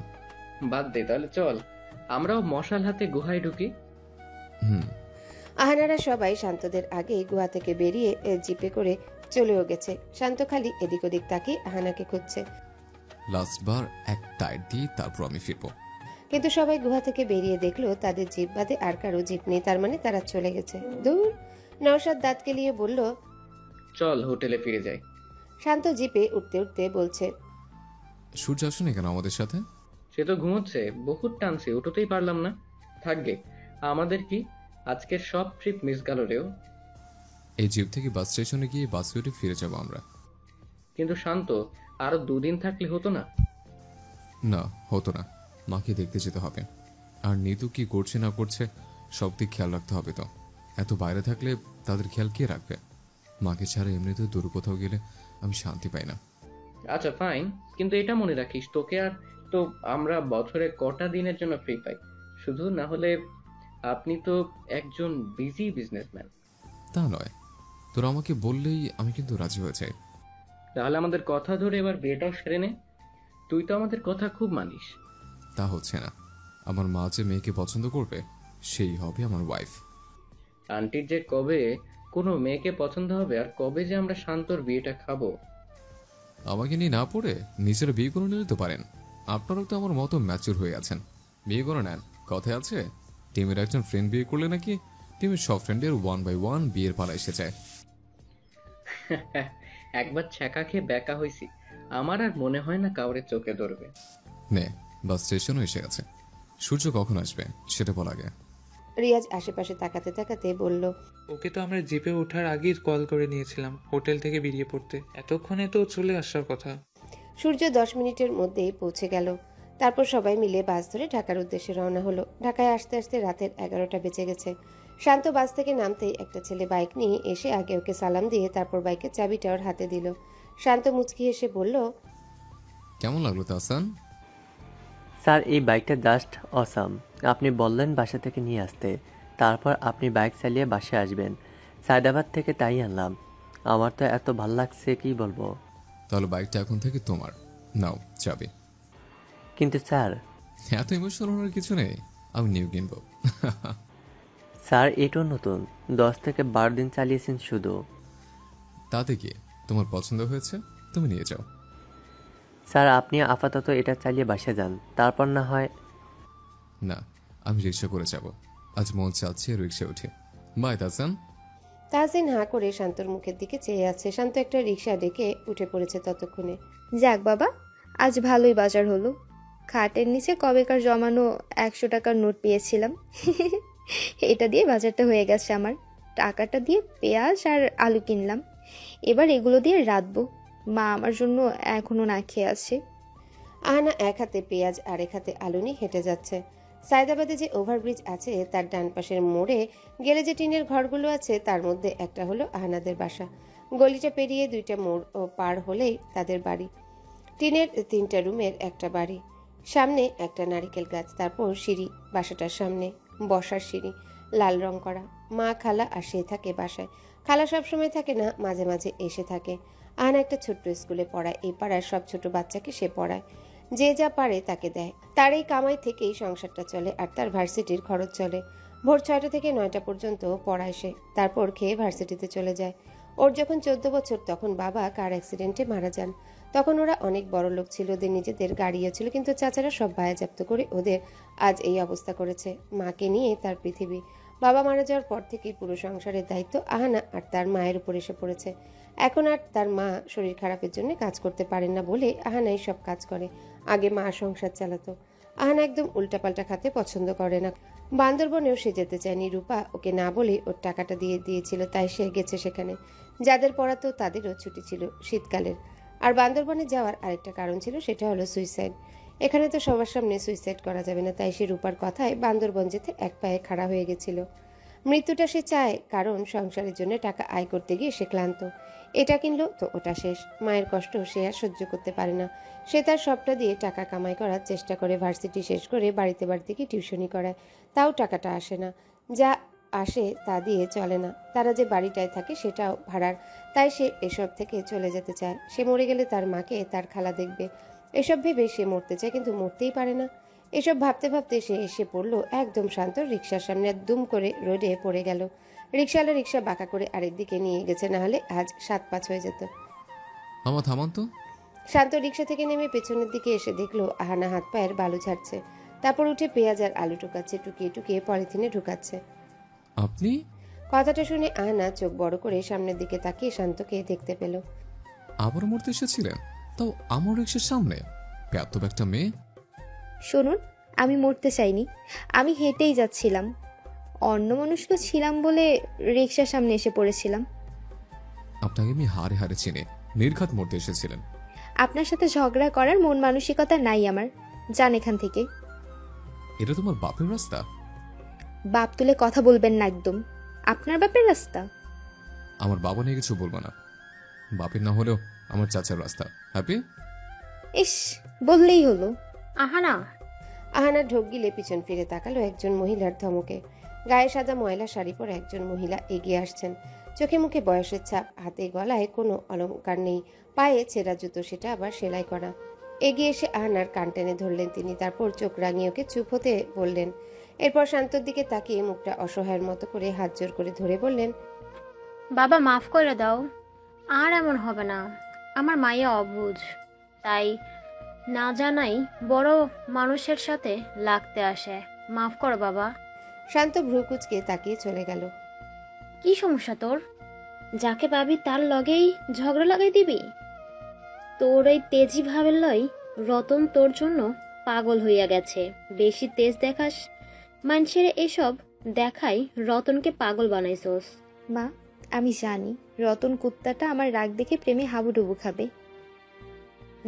বাদ দে, তাহলে চল আমরাও মশাল হাতে গুহায় ঢুকি। হুম। আহানারা সবাই শান্তদের আগেই গুহা থেকে বেরিয়ে জিপে করে চলেও গেছে। শান্ত খালি এদিক ওদিক তাকিয়ে আহানাকে খুঁজছে। লাস্ট বার এক টাইট দিয়ে তারপর আমি ফিরবো। কিন্তু সবাই গুহা থেকে বেরিয়ে দেখলো তাদের জিপ বাদে আর কারো জিপ নেই। তার মানে তারা চলে গেছে দূর। নওশাদ দাঁত কেলিয়ে বলল, চল হোটেলে ফিরে যাই। শান্ত জিপে উঠতে উঠতে বলছে, সূর্য আসুন কেন আমাদের সাথে? সে তো ঘুমোচ্ছে, বহুত টানছে, উঠোতেই পারলাম না। থাকবে, আমাদের কি আজকের সব ট্রিপ মিস গেল রেও। এই জিপ থেকে বাস স্টেশনে গিয়ে বাসে উঠে ফিরে যাবো আমরা। কিন্তু শান্ত, আরো 2 দিন থাকলে হতো না? না, হতো না। মাকে দেখতে যেতে হবে। আর নিতু কি করছে না করছে সব দিক খেয়াল রাখতে হবে। তো এত বাইরে থাকলে তাদের খেয়াল কে রাখবে? মাকে ছাড়া এমনিতেও দূর কোথাও গেলে আমি শান্তি পাই না। আচ্ছা ফাইন, কিন্তু এটা মনে রাখিস তোকে আর তো আমরা বছরে কটা দিনের জন্য ফ্রি পাই। শুধু না হলে আপনি তো একজন বিজি বিজনেসম্যান। তা নয়, তোরা আমাকে বললেই আমি কিন্তু রাজি হয়ে যাই। তাহলে আমাদের কথা ধরে এবার বিয়েটাও সেরে নে। তুই তো আমাদের কথা খুব মানিস। তা হচ্ছে না। আমার মা যে মেয়েকে পছন্দ করবে সেই হবে আমার ওয়াইফ। আন্টির যে কবে কোনো মেয়েকে পছন্দ হবে আর কবে যে আমরা শান্তর বিয়েটা খাবো। আমাকে নিয়ে না পড়ে নিজেরা বিয়ে করে নিতে পারেন। আপনারাও তো আমার মতো ম্যাচুর হয়ে আছেন, বিয়ে করে নেন। কথায় আছে, টিমের একজন ফ্রেন্ড বিয়ে করলে নাকি টিমের সব ফ্রেন্ডের 1 by 1 বিয়ের পালা এসে যায়। একবার ছ্যাঁকা খেয়ে ব্যাকা হয়েছি, আমার আর মনে হয় না কাউরে চোখে ধরবে। নে, বাস স্টেশনও এসে গেছে। সূর্য কখন আসবে সেটা বলা আগে। রিয়াজ আশেপাশে তাকাতে তাকাতে বলল, ওকে তো আমরা জিপে ওঠার আগেই কল করে নিয়েছিলাম হোটেল থেকে বেরিয়ে পড়তে। এতক্ষণে তো চলে আসার কথা। সূর্য 10 মিনিটের মধ্যেই পৌঁছে গেল। তারপর সবাই মিলে বাস ধরে ঢাকার উদ্দেশ্যে রওনা হলো। ঢাকায় আসতে আসতে রাতের 11টা বেজে গেছে। শান্ত বাস থেকে নামতেই একটা ছেলে বাইক নিয়ে এসে আগে ওকে সালাম দিয়ে তারপর বাইকের চাবিটা ওর হাতে দিল। শান্ত মুচকি এসে বলল, কেমন লাগলো তাহসান? স্যার, এই বাইকটা জাস্ট অসাম। আপনি বললেন বাসা থেকে নিয়ে আসতে, তারপর আপনি বাইক চালিয়ে বাসায় আসবেন। সায়দাবাদ থেকে তাই আনলাম। আমার তো এত ভাল লাগছে কি বলবো। তাহলে বাইকটা এখন থেকে তোমার। নাও চাবি। কিন্তু স্যার। এত ইমোশনাল হওয়ার কিছু নেই, আমি নিউ কিনবো। স্যার, এটাও নতুন, 10 থেকে 12 দিন চালিয়েছেন শুধু। তাতে কি তোমার পছন্দ হয়েছে? তুমি নিয়ে যাও। স্যার, আপনি আপাতত এটা চালিয়ে বাসে যান, তারপর না হয়। না, আমি রিক্সা করে যাব। আজ মন চাচ্ছে রিক্সা উঠে। বাই তাহসান। তাহসিন হাঁ করে শান্তর মুখের দিকে চেয়ে আছে। শান্ত একটা রিক্সা ডেকে উঠে পড়েছে ততক্ষণে। যাক বাবা, আজ ভালোই বাজার হলো। খাটের নিচে কবেকার জমানো 100 টাকার নোট পেয়েছিলাম। এটা দিয়ে বাজারটা হয়ে গেছে আমার। টাকাটা দিয়ে পেঁয়াজ আর আলু কিনলাম। এবার এগুলো দিয়ে রাঁধবো। মা আমার জন্য এখনো না খেয়ে আছে। আহানা এক হাতে পেঁয়াজ আর এক হাতে আলু নিয়ে হেঁটে যাচ্ছে। সায়দাবাদে যে ওভারব্রিজ আছে তার ডান পাশের মোড়ে গেলে যে টিনের ঘরগুলো আছে তার মধ্যে একটা হলো আহানাদের বাসা। গলিটা পেরিয়ে 2টা মোড় পার হলেই তাদের বাড়ি। টিনের 3টা রুমের একটা বাড়ি, সামনে একটা নারিকেল গাছ, তারপর সিঁড়ি, বাসাটার সামনে বসার সিঁড়ি লাল রং করা। মা খালা আর সে থাকে বাসায়। খালা সবসময় থাকে না, মাঝে মাঝে এসে থাকে। আহানা একটা ছোট্ট স্কুলে পড়ায়। এই পাড়ার সব ছোট বাচ্চাকে সে পড়ায়, যে যা পারে তাকে দেয়। তার এই কামাই থেকেই সংসারটা চলে আর তার ভার্সিটির খরচ চলে। ভোর 6টা থেকে 9টা পর্যন্ত পড়ায় সে, তারপর খেয়ে ভার্সিটিতে চলে যায়। ওর যখন 14 বছর তখন বাবা কার অ্যাক্সিডেন্টে মারা যান। তখন ওরা অনেক বড় লোক ছিল, ওদের নিজেদের গাড়িও ছিল, কিন্তু চাচারা সব বায়াজাপ্ত করে ওদের আজ এই অবস্থা করেছে। মাকে নিয়ে তার পৃথিবী। বাবা মারা যাওয়ার পর থেকেই পুরো সংসারের দায়িত্ব আহানা আর তার মায়ের উপর এসে পড়েছে। এখন আর তার মা শরীর খারাপের জন্য কাজ করতে পারেন না বলে আহানাই সব কাজ করে। আগে মা সংসার চালাতো। আহানা একদম উল্টাপাল্টা খাতে পছন্দ করে না। বান্দরবনেও সে যেতে চায়নি। রূপা ওকে না বলে ওর টাকাটা দিয়ে দিয়েছিল, তাই সে গেছে সেখানে। যাদের পড়াতো তাদেরও ছুটি ছিল শীতকালের। আর বান্দরবনে যাওয়ার আরেকটা কারণ ছিল, সেটা হলো সুইসাইড। এখানে তো সবার সামনে সুইসাইড করা যাবে না, তাই সে রূপার কথায় বান্দরবন যেতে এক পায়ে খাড়া হয়ে গেছিল। মৃত্যুটা সে চায়, কারণ সংসারের জন্য টাকা আয় করতে গিয়ে সে ক্লান্ত। এটা কিনলো তো ওটা শেষ। মায়ের কষ্ট সে আর সহ্য করতে পারে না। সে তার সবটা দিয়ে টাকা কামাই করার চেষ্টা করে। ভার্সিটি শেষ করে বাড়িতে বাড়িতে গিয়ে টিউশনি করায়, তাও টাকাটা আসে না। যা আসে তা দিয়ে চলে না। তারা যে বাড়িটায় থাকে সেটাও ভাড়ার, তাই সে এসব থেকে চলে যেতে চায়। সে মরে গেলে তার মাকে তার খালা দেখবে, এসব ভেবে সে মরতে চায়, কিন্তু মরতেই পারে না। এসব ভাবতে ভাবতে সে এসে পড়লো একদম শান্ত রিক্সার সামনে। দুম করে রোডে পড়ে গেল। রিক্সাওয়ালা রিক্সা বাঁকা করে আরেক দিকে নিয়ে গেছে, না হলে আজ 7-5 হয়ে যেত। আমার থামান তো। শান্ত রিক্সা থেকে নেমে পেছনের দিকে এসে দেখলো আহানা হাত পায়ের বালু ঝাড়ছে, তারপর উঠে পেঁয়াজ আর আলু টুকাচ্ছে, টুকিয়ে টুকিয়ে পলিথিনে ঢুকাচ্ছে। আপনি? কথাটা শুনে আহানা চোখ বড় করে সামনের দিকে তাকিয়ে শান্তকে দেখতে পেল। আবার মরতে এসেছিলেন, তাও আমার রিক্সার সামনে? বেয়াদব একটা মেয়ে। শুনুন, আমি মরতে চাইনি। আমি হেঁটেই যাচ্ছিলাম। অন্যমনস্ক ছিলাম বলে রিক্সার সামনে এসে পড়েছিলাম। আপনাকে আমি হারে হারে চিনি। নির্ঘাত মরতে এসেছিলেন। আপনার সাথে ঝগড়া করার মন মানসিকতা নাই আমার। যান এখান থেকে। এটা তোমার বাপের রাস্তা? বাপ তুলে কথা বলবেন না একদম। আপনার বাপের রাস্তা? আমার বাবা নিয়ে কিছু বলবো না। বাপের না হলেও আমার চাচার রাস্তা। হ্যাপি? ইস, বললেই হলো। আহানা, আহানা ঢোক গিলে পিছন ফিরে তাকালো একজন মহিলার ধমকে। গায়ে সাদা ময়লা শাড়ি পরে একজন মহিলা এগিয়ে আসছেন। চোখে মুখে বয়সের ছাপ, হাতে গলায় কোনো অলংকার নেই, পায়ে ছেঁড়া জুতো, সেটা আবার সেলাই করা। এগিয়ে এসে আহানার কান টেনে ধরলেন তিনি, তারপর চোখ রাঙিয়ে ওকে চুপ হতে বললেন। এরপর শান্তর দিকে তাকিয়ে মুখটা অসহায়ের মতো করে হাত জোর করে ধরে বললেন, বাবা মাফ করে দাও, আর এমন হবে না। আমার মাইয়া অবুঝ, তাই না জানাই বড় মানুষের সাথে লাগতে আসে। মাফ করো বাবা। শান্ত ভ্রুকুচকে তাকিয়ে চলে গেল। কি সমস্যা তোর? যাকে পাবি তার লগেই ঝগড়া লাগাই দিবি? তোর এই তেজি ভাবের লই রতন তোর জন্য পাগল হইয়া গেছে। বেশি তেজ দেখাস, মানুষের এসব দেখাই রতনকে পাগল বানাইছস। মা, আমি জানি রতন কুত্তাটা আমার রাগ দেখে প্রেমে হাবুডুবু খাবে।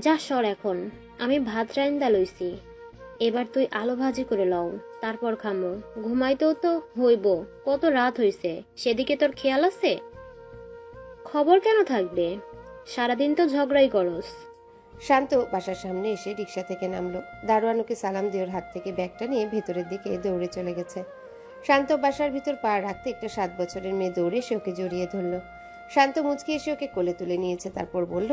যা সর এখন, আমি ভাত রাইন্দা লইছি। এবার তুই আলো ভাজি করে লও, তারপর খামো। ঘুমাইতেও তো হইব, কত রাত হইছে, সেদিকে তোর খেয়াল আছে? খবর কেন থাকবে, সারাদিন তো ঝগড়াই করস। শান্ত বাসার সামনে এসে রিক্সা থেকে নামলো। দারোয়ানুকে সালাম দিয়ে ওর হাত থেকে ব্যাগটা নিয়ে ভেতরের দিকে দৌড়ে চলে গেছে। শান্ত বাসার ভিতর পা রাখতে একটা 7 বছরের মেয়ে দৌড়ে এসে ওকে জড়িয়ে ধরলো। শান্ত মুচকি এসে ওকে কোলে তুলে নিয়েছে, তারপর বলল,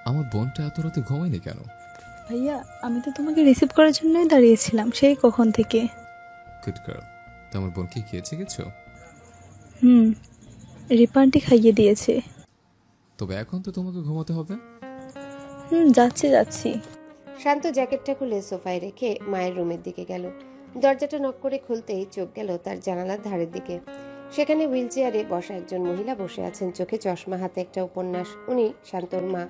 আমার বোনটা এত রাতে ঘুমায়নি কেন? ভাইয়া, আমি তো তোমাকে রিসিভ করার জন্যই দাঁড়িয়েছিলাম সেই কখন থেকে। Good girl. তো আমার বোন কি খেয়েছে কিছু? রিপান্টি খাইয়ে দিয়েছে। তবে এখন তো তোমাকে ঘুমাতে হবে। যাচ্ছি। শান্ত জ্যাকেটটা খুলে সোফায় রেখে মায়ের রুমের দিকে গেল। দরজাটা নক করে খুলতেই চোখ গেল তার জানালার ধারের দিকে। সেখানে হুইল চেয়ারে বসা একজন মহিলা বসে আছেন, চোখে চশমা, হাতে একটা উপন্যাস। উনি শান্তর মা।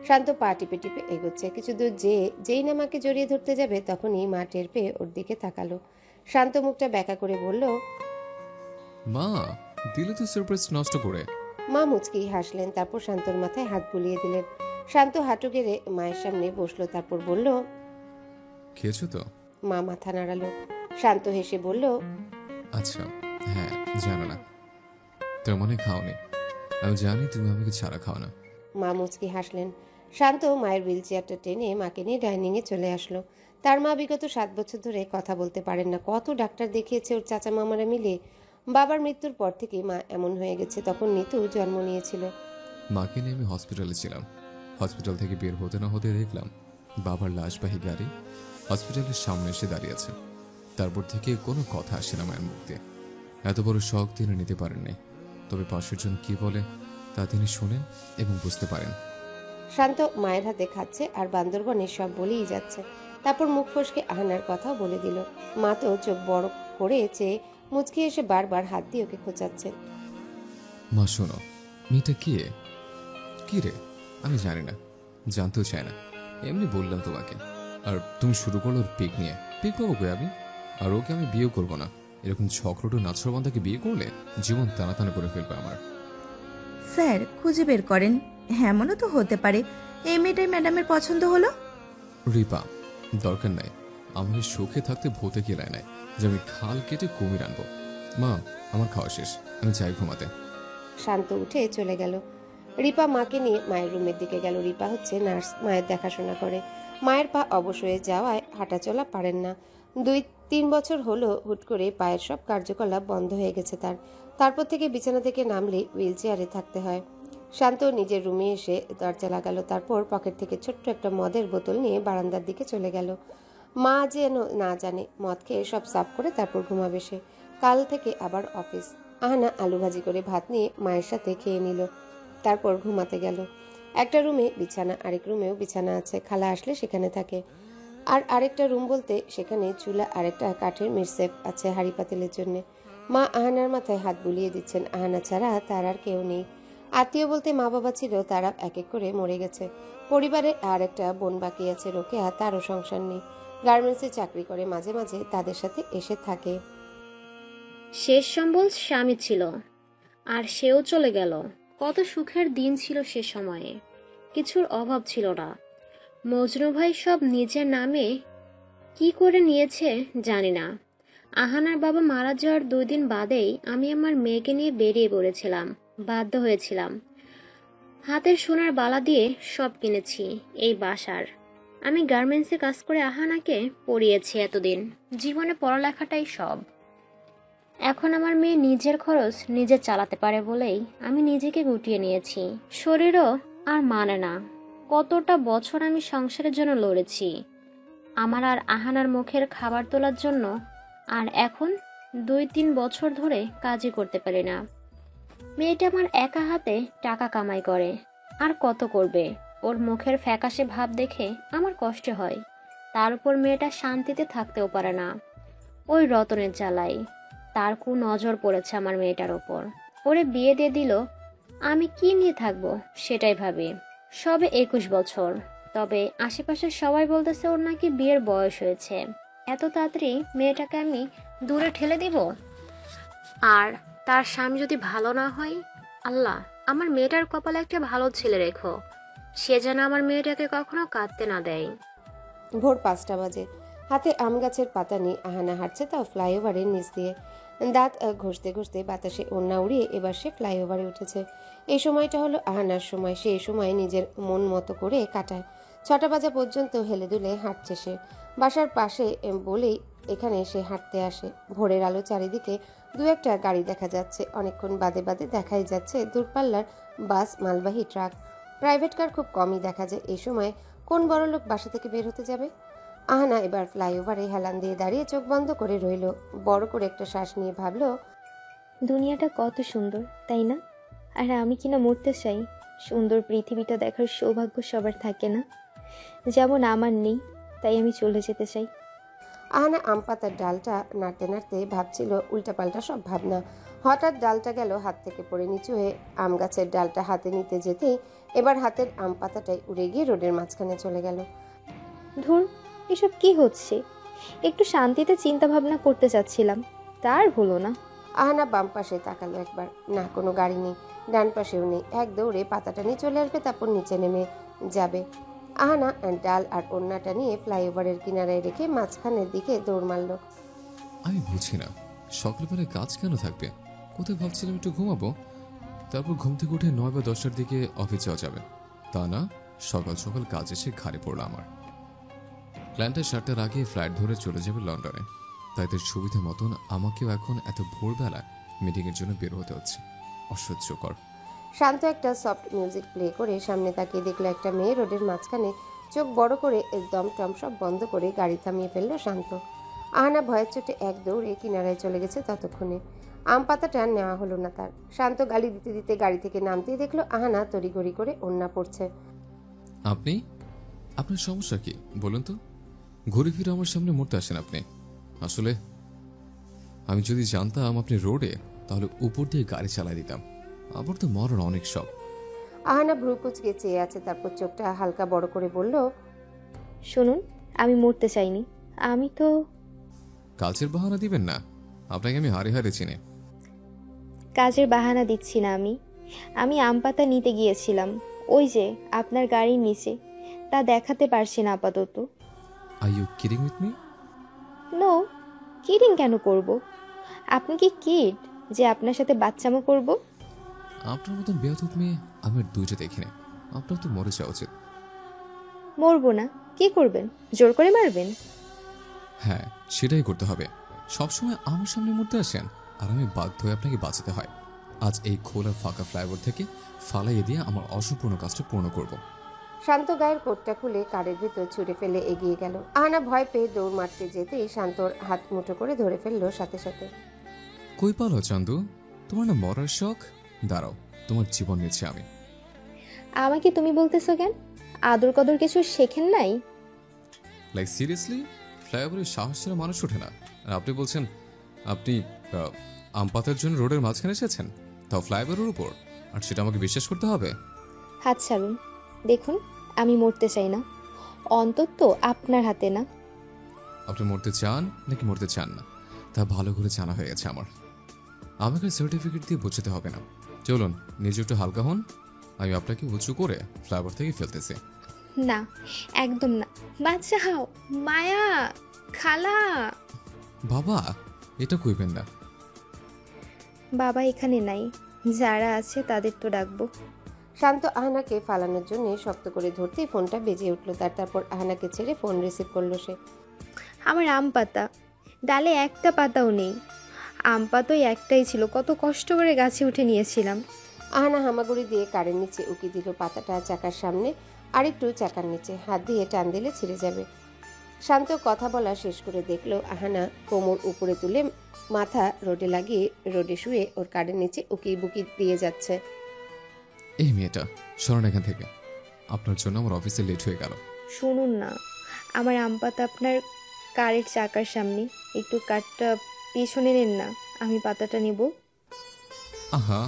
শান্ত পা টিপে টিপে এগোচ্ছে। কিছু দূর যেই না মাকে জড়িয়ে ধরতে যাবে তখনই মা টের পেয়ে ওর দিকে তাকালো। শান্ত মুখটা ব্যাকা করে বলল, মা, দিলে তো সারপ্রাইজ নষ্ট করে। মা মুচকি হাসলেন, তারপর শান্তর মাথায় হাত বুলিয়ে দিলেন। শান্ত হাঁটু গেড়ে মায়ের সামনে বসলো, তারপর বলল, খেয়েছো তো? মা মাথা নাড়ালো। শান্ত হেসে বলল, আচ্ছা, হ্যাঁ, জানো না, তার মানে খাওনি। আমি জানি তুমি আমাকে ছাড়া খাও না। মা মুচকি হাসলেন। শান্ত মায়ের হুইল চেয়ারটা টেনে মাকে নিয়ে ডাইনিংয়ে চলে আসলো। তার মা বিগত 7 বছর ধরে কথা বলতে পারেন না। কত ডাক্তার দেখিয়েছে ওর চাচা মামারা মিলে। বাবার মৃত্যুর পর থেকে মা এমন হয়ে গেছে। তখন নিতু জন্ম নিয়েছিল। মাকে নিয়ে আমি হসপিটালে ছিলাম। হসপিটাল থেকে বের হতে না হতে দেখলাম বাবার লাশবাহী গাড়ি হসপিটালের সামনে এসে দাঁড়িয়েছে। তারপর থেকে কোনো কথা আসে না মায়ের মুখ দিয়ে। এত বড় শখ তিনি নিতে পারেননি, তবে পাশের জন কি বলে তা তিনি শোনেন এবং বুঝতে পারেন। শান্ত মায়ের হাতে খাচ্ছে আর বান্দরবনে সব বলেই যাচ্ছে। তারপর মুখ ফসকে আহানার কথাও বলে দিল। মা তো চোখ বড় করে চেয়ে মুচকি এসে বারবার হাত দিয়ে ওকে খোঁচাচ্ছে। মা শোনো, মেয়েটা কে? কি রে? আমি জানি না, জানতেও চাই না, এমনি বললাম তোমাকে। আর তুমি শুরু করলো ওর পিক নিয়ে। পিক পাবো কই আমি? আর ওকে আমি বিয়ে করবো না। এরকম ছকরটো নাছরবান্ধাকে বিয়ে করলে জীবন টানা টানা করে ফেলবে আমার। স্যার, খুঁজে বের করেন, এমনও তো হতে পারে এই মেয়েটাই ম্যাডামের পছন্দ হলো। রিপা, দরকার নাই, আমাকে সুখে থাকতে ভূতে কেলায় নাই যে আমি খাল কেটে কুমির আনবো। মা, আমার খাওয়া শেষ, আমি যাই ঘুমাতে। শান্ত উঠে চলে গেল। রিপা মাকে নিয়ে মায়ের রুমের দিকে গেল। রিপা হচ্ছে নার্স, মায়ের দেখাশোনা করে। মায়ের পা অবশ হয়ে যাওয়ায় হাঁটাচলা পারেন না। 2-3 বছর হলো হুট করে পায়ের সব কার্যকলাপ বন্ধ হয়ে গেছে তার। তারপর থেকে বিছানা থেকে নামলে হুইল চেয়ারে থাকতে হয়। শান্ত নিজের রুমে এসে দরজা লাগালো, তারপর পকেট থেকে ছোট্ট একটা মদের বোতল নিয়ে বারান্দার দিকে চলে গেল। মা যেন না জানে, মদ খেয়ে সব সাফ করে তারপর ঘুমাবে সে। কাল থেকে আবার অফিস। আহানা আলু ভাজি করে ভাত নিয়ে মায়ের সাথে খেয়ে নিল, তারপর ঘুমাতে গেল। একটা রুমে বিছানা, আরেক রুমেও বিছানা আছে, খালা আসলে সেখানে থাকে। আর আরেকটা রুম বলতে সেখানে চুলা আর একটা কাঠের মিরসেফ আছে হাঁড়ি পাতিলের জন্য। মা আহানার মাথায় হাত বুলিয়ে দিচ্ছেন। আহানা ছাড়া তার আর কেউ নেই। আত্মীয় বলতে মা বাবা ছিল, তারা এক এক করে মরে গেছে। পরিবারে আর একটা বোন বাকি আছে, রোকেয়া, তারও সংসার নেই। গার্মেন্টসে চাকরি করে, মাঝে মাঝে তাদের সাথে এসে থাকে। শেষ সম্বল স্বামী ছিল, আর সেও চলে গেল। কত সুখের দিন ছিল সে সময়ে, কিছুর অভাব ছিল না। মজনু ভাই সব নিজের নামে কি করে নিয়েছে জানি না। আহানার বাবা মারা যাওয়ার 2 দিন বাদেই আমি আমার মেয়েকে নিয়ে বেরিয়ে পড়েছিলাম, বাধ্য হয়েছিলাম। হাতের সোনার বালা দিয়ে সব কিনেছি এই বাসার। আমি গার্মেন্টসে কাজ করে আহানাকে পড়িয়েছি এতদিন। জীবনে পড়ালেখাটাই সব। এখন আমার মেয়ে নিজের খরচ নিজে চালাতে পারে বলেই আমি নিজেকে গুটিয়ে নিয়েছি। শরীরও আর মানে না। কতটা বছর আমি সংসারের জন্য লড়েছি, আমার আর আহানার মুখের খাবার তোলার জন্য। আর এখন 2-3 বছর ধরে কাজই করতে পারি না। মেয়েটা আমার একা হাতে টাকা কামাই করে, আর কত করবে। ওর মুখের ফ্যাকাশে ভাব দেখে আমার কষ্ট হয়। তার উপর মেয়েটা শান্তিতে থাকতেও পারে না ওই রতনের জ্বালাই। তার নজর পড়েছে আমার মেয়েটার ওপর। ওরে বিয়ে দিয়ে দিল, আমি কি নিয়ে থাকবো সেটাই ভাবি। সবে 21 বছর, তবে আশেপাশের সবাই বলতেছে ওর নাকি বিয়ের বয়স হয়েছে। এত তাড়াতাড়ি মেয়েটাকে আমি দূরে ঠেলে দিব? আর তার স্বামী যদি ভালো না হয়, আল্লাহ আমার মেয়েটার কপালে একটা ভালো ছেলে রেখো, সে যেন আমার মেয়েটাকে কখনো কাঁদতে না দেয়। ভোর 5টা বাজে। হাতে আম গাছের পাতা নিয়ে আহানা হাঁটছে, তাও ফ্লাইওভারের নিচ দিয়ে। দাঁত ঘষতে ঘষতে বাতাসে ওড়না উড়িয়ে এবার সে ফ্লাইওভারে উঠেছে। এই সময়টা হলো আহানার সময়। সে এই সময় নিজের মন মতো করে কাটায়। 6টা বাজা পর্যন্ত হেলে দুলে হাঁটছে সে। বাসার পাশে বলেই এখানে সে হাঁটতে আসে। ভোরের আলো চারিদিকে 2-একটা গাড়ি দেখা যাচ্ছে। অনেকক্ষণ বাদে বাদে দেখাই যাচ্ছে দূরপাল্লার বাস, মালবাহী ট্রাক। প্রাইভেট কার খুব কমই দেখা যায় এই সময়। কোন বড়লোক বাসা থেকে বের হতে যাবে? আহানা এবার ফ্লাইওভারে হেলান দিয়ে দাঁড়িয়ে চোখ বন্ধ করে রইল। বড় করে একটা শ্বাস নিয়ে ভাবলো, দুনিয়াটা কত সুন্দর, তাই না? আর আমি কিনা মরতে চাই। সুন্দর পৃথিবীটা দেখার সৌভাগ্য সবার থাকে না, যেমন আমার নেই, তাই আমি চলে যেতে চাই। আহানা আম পাতার ডালটা নাড়তে নাড়তে ভাবছিল উল্টাপাল্টা সব ভাবনা। হঠাৎ ডালটা গেল হাত থেকে পড়ে নিচু হয়ে আম গাছের ডালটা হাতে নিতে যেতেই এবার হাতের আম পাতাটাই উড়ে গিয়ে রোডের মাঝখানে চলে গেল। ধুর, এসব কি হচ্ছে? একটু শান্তিতে চিন্তা ভাবনা করতে চাচ্ছিলাম, তার হলো না। আহানা বাম পাশে তাকালো একবার, না কোনো গাড়ি নেই, ডান পাশেও নেই। এক দৌড়ে পাতাটা নিয়ে চলে আসবে, তারপর নিচে নেমে যাবে। আহানা ডাল আর ওড়নাটা নিয়ে ফ্লাইওভারের কিনারায় রেখে মাঝখানের দিকে দৌড় মারল। আমি বুঝি না সকালবেলায় কাজ কেন থাকবে। কোথায় ভাবছিলাম একটু ঘুমাবো, তারপর ঘুম থেকে উঠে 9 বা 10টার দিকে অফিস যাওয়া যাবে। তা না, সকাল সকাল কাজ এসে ঘাড়ে পড়লো আমার। প্ল্যানটা 7টার আগে ফ্লাইট ধরে চলে যাবে লন্ডনে। তাই তার সুবিধা মতন আমাকেও এখন এত ভোরবেলা মিটিংয়ের জন্য বের হতে হচ্ছে। অসহ্যকর। শান্ত একটা সফট মিউজিক প্লে করে সামনে তাকিয়ে দেখলো একটা মেয়ে রোডের মাঝখানে চোখ বড় করে একদম টম সব বন্ধ করে গাড়ি থামিয়ে ফেললো শান্ত। আহানা ভয়ের চোটে এক দৌড়ে কিনারায় চলে গেছে। ততক্ষণে আম পাতাটা নেওয়া হলো না তার। শান্ত গালি দিতে দিতে গাড়ি থেকে নামতেই দেখলো আহানা তড়িঘড়ি করে ওড়না পড়ছে। আপনি, আপনার সমস্যা কি বলুন তো? ঘুরে ফিরে আমার সামনে মরতে আসেন আপনি। আসলে আমি যদি জানতাম আপনি রোডে, তাহলে উপর দিয়ে গাড়ি চালাই দিতাম। আবার তো মরণ অনেক সব। আহানা ভ্রু কুচকে চেয়ে আছে, তারপর চোখটা হালকা বড় করে বলল, শুনুন, আমি মরতে চাইনি। আমি তো কাজের বাহানা দিবেন না, আপনাকে আমি হারে হারে চিনি। কাজের বাহানা দিচ্ছি না। আমি আম পাতা নিতে গিয়েছিলাম, ওই যে আপনার গাড়ির নিচে। তা দেখাতে পারছি না আপাতত। Are you kidding with me? No, kidding কেন করব? আপনি কি কিড যে আপনার সাথে বাচ্চামো করব? আপনার মতন বেয়াদব মেয়ে আমি আর দুইটা দেখিনি। আপনার তো মরে যাওয়া উচিত। মরবো না, কি করবেন? জোর করে মারবেন? হ্যাঁ, সেটাই করতে হবে। সবসময় আমার সামনে মরতে আসেন, আর আমি বাধ্য হয়ে আপনাকে বাঁচাতে হয়। আজ এই খোলা ফাঁকা ফ্লাইওভার থেকে ফালাইয়ে দিয়ে আমার অসম্পূর্ণ কাজটা পূর্ণ করব। শান্ত গায়ের কোটটা খুলে কারের ভিতর ছুঁড়ে ফেলে এগিয়ে গেল। আহানা ভয় পেয়ে দৌড় মারতে যেতেই শান্তর হাত মুঠো করে ধরে ফেললো সাথে সাথে। কই পালো চান্দু, তোমার না মরার শখ? দাঁড়াও, তোমার জীবন নিচ্ছে আমি। আমাকে তুমি বলতেছো কেন? আদর কদর কিছু শেখেন নাই? লাইক সিরিয়াসলি, ফ্লাইওভারে সাহস ছাড়া মানুষ ওঠে না, আর আপনি বলছেন আপনি আম পাতার জন্য রোডের মাঝখানে এসেছেন, তাও ফ্লাইওভারের উপর, আর সেটা আমাকে বিশ্বাস করতে হবে? হাত ছাড়ুন। দেখুন, আমি মরতে চাই না, অন্তত আপনার হাতে না। আপনি মরতে চান নাকি মরতে চান না তা ভালো করে জানা হয়ে গেছে আমার। আমাকে সার্টিফিকেট দিয়ে বোঝাতে হবে না। চলুন, নিজে একটু হালকা হন, আমি আপনাকে উঁচু করে ফ্লাইওভার থেকে ফেলতেছি। না, একদম না। বাঁচাও, মায়া, খালা। বাবা, এটা কইবেন না। বাবা এখানে নাই, যারা আছে তাদের তো ডাকবো। শান্ত আহানাকে ফালানোর জন্য শক্ত করে ধরতেই ফোনটা বেজে উঠল তার। তারপর আহানাকে ছেড়ে ফোন রিসিভ করলো সে। আমার আম পাতা, ডালে একটা পাতাও নেই। আম পাতাই একটাই ছিল, কত কষ্ট করে গাছে উঠে নিয়েছিলাম। আহানা হামাগুড়ি দিয়ে কারের নিচে উকি দিল পাতাটা চাকার সামনে, আরেকটু চাকার নিচে হাত দিয়ে টান দিলে ছিঁড়ে যাবে। শান্ত কথা বলা শেষ করে দেখলো আহানা কোমর উপরে তুলে মাথা রোডে লাগিয়ে রোডে শুয়ে ওর কারের নিচে উকি বুকি দিয়ে যাচ্ছে। এই মেয়েটা সরেন এখান থেকে, আপনার জন্য আমার অফিসে লেট হয়ে গেল। শুনুন না, আমার আম পাতা আপনার কারের চাকার সামনে, একটু কারটা পিছনে নেন না, আমি পাতাটা নেব। আহা,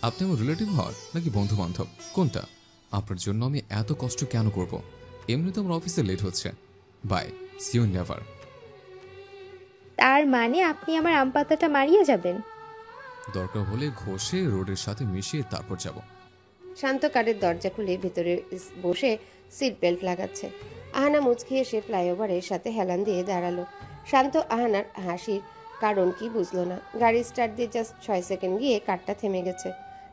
আপনি আমার রিলেটিভ হন নাকি বন্ধু বান্ধব, কোনটা? আপনার জন্য আমি এত কষ্ট কেন করব? এমনিতে আমার অফিসে লেট হচ্ছে। Bye, see you never. তার মানে আপনি আমার আম পাতাটা মারিয়ে যাবেন? দরকার হলে ঘষে রোডের সাথে মিশিয়ে তারপর যাব। শান্ত কারের দরজা খুলে ভেতরে বসে সিট বেল্ট লাগাচ্ছে। আহানা মুচকি এসে ফ্লাইওভারের সাথে হেলান দিয়ে দাঁড়ালো। শান্ত আহানার হাসির কারণ কি বুঝলো না। গাড়ি স্টার্ট দিয়ে জাস্ট 6 সেকেন্ড গিয়ে কারটা থেমে গেছে।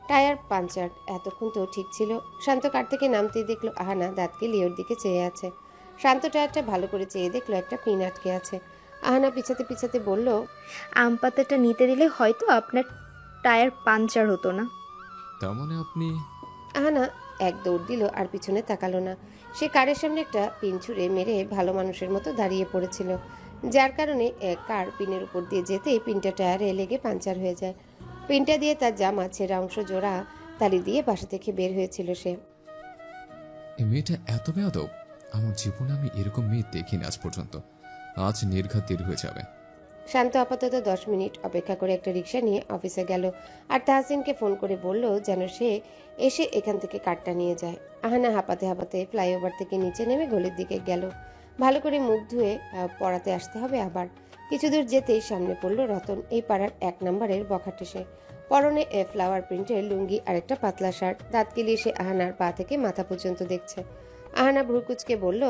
টায়ার পাঞ্চার, এতক্ষণ তো ঠিক ছিল। শান্ত কার থেকে নামতেই দেখলো আহানা দাঁতকে লিওর দিকে চেয়ে আছে। শান্ত টায়ারটা ভালো করে চেয়ে দেখলো একটা পিন আটকে আছে। আহানা পিছাতে পিছাতে বলল, আম পাতাটা নিতে দিলে হয়তো আপনার টায়ার পাঞ্চার হতো না। তার মানে আপনি? আহানা এক দৌড় দিল আর পিছনে তাকালো না। সে কারের সামনে একটা পিন ছুঁড়ে মেরে ভালো মানুষের মতো দাঁড়িয়ে পড়েছিল, যার কারণে কার পিনের উপর দিয়ে যেতেই পিনটা টায়ারে লেগে পাঞ্চার হয়ে যায়। পিনটা দিয়ে তার জামা ছেঁড়া অংশ জোড়া তালি দিয়ে বাসা থেকে বের হয়েছিল সে। এই মেয়েটা এত বেয়াদব, আমার জীবনে আমি এরকম মেয়ে দেখিনি আজ পর্যন্ত। আজ নির্ঘাত দেরি হয়ে যাবে। শান্ত আপাতত 10 মিনিট অপেক্ষা করে একটা রিক্সা নিয়ে অফিসে গেল আর তাহসিনকে ফোন করে বলল যেন সে এসে এখান থেকে কার্ডটা নিয়ে যায়। আহানা হাঁপাতে হাঁপাতে ফ্লাইওভার থেকে নিচে নেমে গলির দিকে গেল। ভালো করে মুখ ধুয়ে পড়াতে আসতে হবে আবার। কিছু দূর যেতেই সামনে পড়ল রতন, এই পাড়ার 1 নম্বরের বখাটে সে। পরনে ফ্লাওয়ার প্রিন্টের লুঙ্গি আর একটা পাতলা শার্ট। দাঁত কেলিয়ে সে আহানার পা থেকে মাথা পর্যন্ত দেখছে। আহানা ভ্রুকুচকে বলল,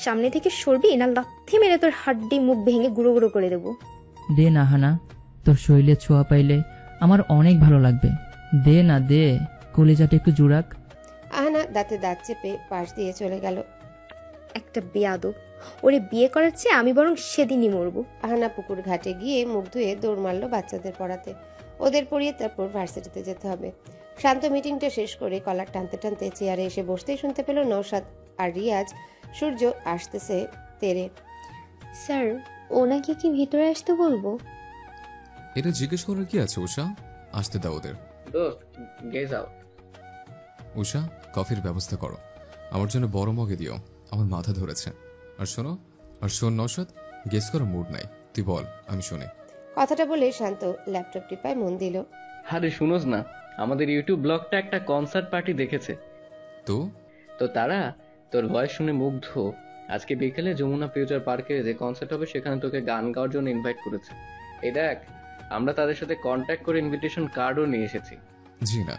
সামনে থেকে সরবি না লাথি মেরে তোর হাড্ডি মুখ ভেঙে গুঁড়ো গুঁড়ো করে দেবো। দে না হানা, তোর শরীরে ছোঁয়া পাইলে আমার অনেক ভালো লাগবে। দে না দে, কলিজাটা একটু জুড়াক। আহানা দাঁতে দাঁত চেপে পাশ দিয়ে চলে গেল। একটা বেয়াদব, ওরে বিয়ে করার চেয়ে আমি বরং সেদিনই মরবো। আহানা পুকুর ঘাটে গিয়ে মুখ ধুয়ে দৌড় মারল বাচ্চাদের পড়াতে। ওদের পড়িয়ে তারপর ভার্সিটিতে যেতে হবে। শান্ত মিটিংটা শেষ করে কলার টানতে টানতে চেয়ারে এসে বসতেই শুনতে পেল নওশাদ আর রিয়াজ। সূর্য আসতেছে তেরে। স্যার, ওনাকে কি ভিতরে আসতে বলবো? এটা জিজ্ঞেস করার কি আছে উষা? আসতে দাও ওদের। দোস্ত, গেজ আউট। উষা, কফির ব্যবস্থা করো, আমার জন্য বড় মগে দিও, আমার মাথা ধরেছে। আর শোন নওশাদ, গেস করার মুড নাই, তুই বল, আমি শুনি। কথাটা বলে শান্ত ল্যাপটপ টিপায় মন দিল। আরে শুনোস না, আমাদের ইউটিউব ব্লগটা একটা কনসার্ট পার্টি দেখেছে। তো তারা তোর ভয়েস শুনে মুগ্ধ। আজকে বিকেলে যমুনা ফিউচার পার্কে যে কনসার্ট হবে সেখানে তোকে গান গাওয়ার জন্য ইনভাইট করেছে। এই দেখ, আমরা তাদের সাথে কন্ট্যাক্ট করে ইনভিটেশন কার্ডও নিয়ে এসেছি। জি না,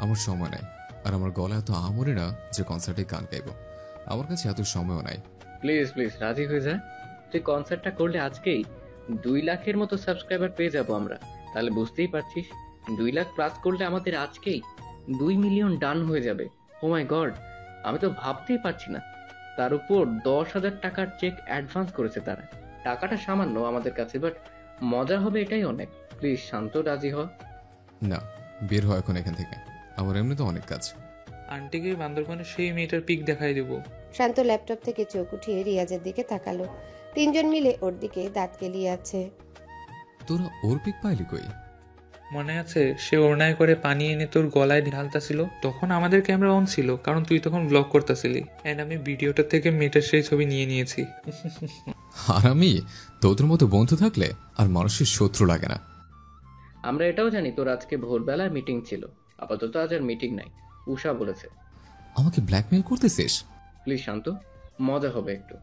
আমার সময় নাই, আর আমার গলা এত আমরে না যে কনসার্টে গান গাইব। আমার কাছে এত সময়ও নাই। প্লিজ প্লিজ রাজি হয়ে যা। তুই কনসার্টটা করলে আজকেই 2 লাখের মতো সাবস্ক্রাইবার পেয়ে যাবো আমরা। তাহলে বুঝতেই পারছিস, 2 লাখ প্লাস করলে আমাদের আজকেই 2 মিলিয়ন ডান হয়ে যাবে। ও মাই গড, আমি তো ভাবতেই পারছি না। তার উপর 10,000 টাকার চেক অ্যাডভান্স করেছে তারা। টাকাটা সামান্য আমাদের কাছে, বাট মজা হবে এটাই অনেক। প্লিজ শান্ত, রাজি হ। না, বের হয় এখন এখান থেকে, আমার এমনি তো অনেক কাজ। আন্টিকে বান্দরবানের সেই মেয়েটার পিক দেখাই দেবো। শান্ত ল্যাপটপ থেকে চোখ উঠিয়ে রিয়াজের দিকে তাকালো। 3 জন মিলে ওর দিকে দাঁত কেলিয়ে আছে। তোরা ওর পিক পাইলি কই? মনে আছে, সে ওড়নায় করে পানি এনে তোর গলায় ঢালতাছিল, তখন আমাদের ক্যামেরা অন ছিল, কারণ তুই তখন ব্লগ করতেছিলি। এন্ড আমি ভিডিওটা থেকে মেয়েটার সেই ছবি নিয়ে নিয়েছি। আর আমি তোদের মতো বন্ধু থাকলে আর মানুষের শত্রু লাগে না। আমরা এটাও জানি তোর আজকে ভোরবেলায় মিটিং ছিল। আপাতত আজ আর মিটিং নাই, উষা বলেছে। আমাকে ব্ল্যাকমেইল করতেছিস? প্লিজ শান্ত, মজা হবে একটু।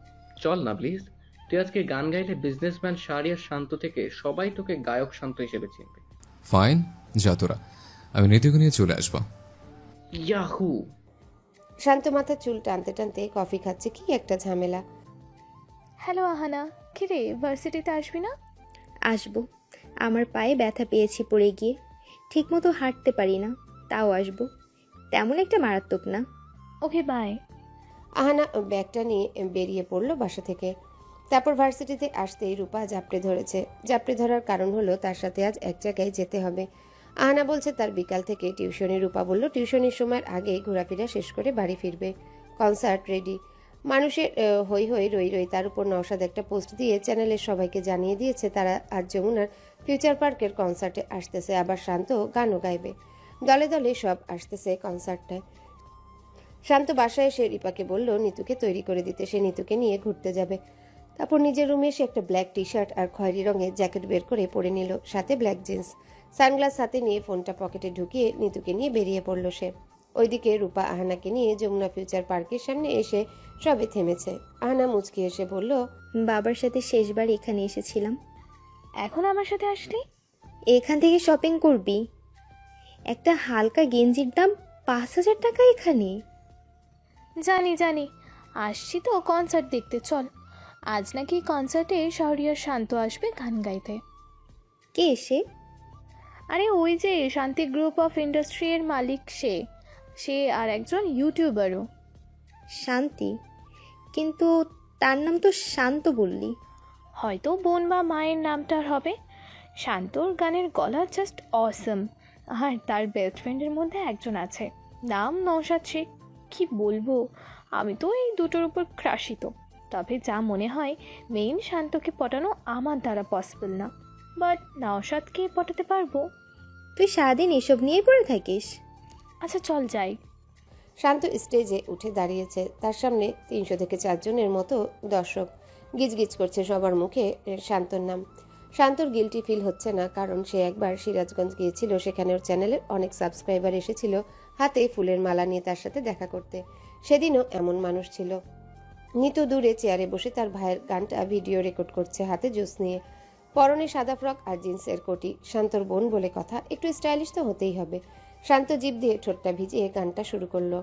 চল না প্লিজ। তুই আজকে গান গাইলে বিজনেসম্যান শাহরিয়ার শান্ত থেকে সবাই তোকে গায়ক শান্ত হিসেবে চিনবে। ফাইন, যা তোরা, আমি নীতিকে নিয়ে চলে আসবো। ইয়াহু! শান্ত মাথা চুল টানতে টানতে কফি খাচ্ছে। কি একটা ঝামেলা। হ্যালো আহানা, কিরে ভার্সিটিতে আসবি না? আসবো। আমার পায়ে ব্যথা পেয়েছি পড়ে গিয়ে, ঠিকমতো হাঁটতে পারি না, তাও আসবো। তেমন একটা মারাত্মক না। Okay bye. আহানা ব্যাগটা নিয়ে বেরিয়ে পড়লো বাসা থেকে। তারপর ভার্সিটিতে আসতেই রূপা জাপটে ধরেছে। জাপটে ধরার কারণ হলো তার সাথে আজ এক জায়গায় যেতে হবে। আহানা বলছে তার বিকাল থেকে টিউশনি। রূপা বলল টিউশনির সময়ের আগে ঘোরাফেরা শেষ করে বাড়ি ফিরবে। Concert ready. মানুষের হই হই রই রই। তার উপর নওশাদ একটা পোস্ট দিয়ে চ্যানেলের সবাইকে জানিয়ে দিয়েছে তারা আজ যমুনার ফিউচার পার্কের কনসার্টে আসতেছে। আবার শান্ত গানও গাইবে। দলে দলে সব আসতেছে কনসার্টটায়। শান্ত বাসায় এসে রিপাকে বলল নিতুকে তৈরি করে দিতে। সে নিতুকে নিয়ে ঘুরতে যাবে। তারপর নিজের রুমে এসে একটা ব্ল্যাক টি শার্ট আর খয়েরি রঙের জ্যাকেট বের করে পরে নিল, সাথে ব্ল্যাক জিন্স। সানগ্লাস হাতে নিয়ে ফোনটা পকেটে ঢুকিয়ে নিতুকে নিয়ে বেরিয়ে পড়ল সে। ওইদিকে রূপা আহানাকে নিয়ে যমুনা ফিউচার পার্কের সামনে এসে সবে থেমেছে। আহানা মুচকি এসে বলল, বাবার সাথে শেষবার এখানে এসেছিলাম। এখন আমার সাথে আসলি? এখান থেকে শপিং করবি? একটা হালকা গেঞ্জির দাম 5,000 টাকা এখানে। জানি জানি, আসছি তো কনসার্ট দেখতে। চল, আজ নাকি কনসার্টে শাহরিয়ার শান্ত আসবে গান গাইতে। কে এসে? আরে ওই যে শান্তি গ্রুপ অফ ইন্ডাস্ট্রি এর মালিক সে আর একজন ইউটিউবারও। শান্তি? কিন্তু তার নাম তো শান্ত বললি। হয়তো বোন বা মায়ের নামটার হবে। শান্তর গানের গলা জাস্ট অসম। আর তার বেস্ট ফ্রেন্ডের মধ্যে একজন আছে, নাম নওশাদ শেখ। কি বলবো, আমি তো এই দুটোর উপর ক্রাশিত। তবে যা মনে হয় মেইন শান্তকে পটানো আমার দ্বারা পসিবল না, বাট নওশাদকে পটাতে পারবো। তুই সারাদিন এসব নিয়ে পড়ে থাকিস। আচ্ছা চল যাই। শান্ত স্টেজে উঠে দাঁড়িয়েছে। তার সামনে 300 থেকে 4 জনের মতো দর্শক। গিজগিজ করছে সবার মুখে শান্তর নাম। শান্তর গিলটি ফিল হচ্ছে না, কারণ সে একবার সিরাজগঞ্জ গিয়েছিল, সেখানে ওর চ্যানেলের অনেক সাবস্ক্রাইবার এসেছিল হাতে ফুলের মালা নিয়ে তার সাথে দেখা করতে। সেদিনও এমন মানুষ ছিল। নিতু দূরে চেয়ারে বসে তার ভাইয়ের গানটা ভিডিও রেকর্ড করছে হাতে জুস নিয়ে। পরনে সাদা ফ্রক আর জিন্সের কোটি। শান্তর বোন বলে কথা, একটু স্টাইলিশ তো হতেই হবে। শান্ত জিভ দিয়ে ঠোঁটটা ভিজিয়ে গানটা শুরু করলো।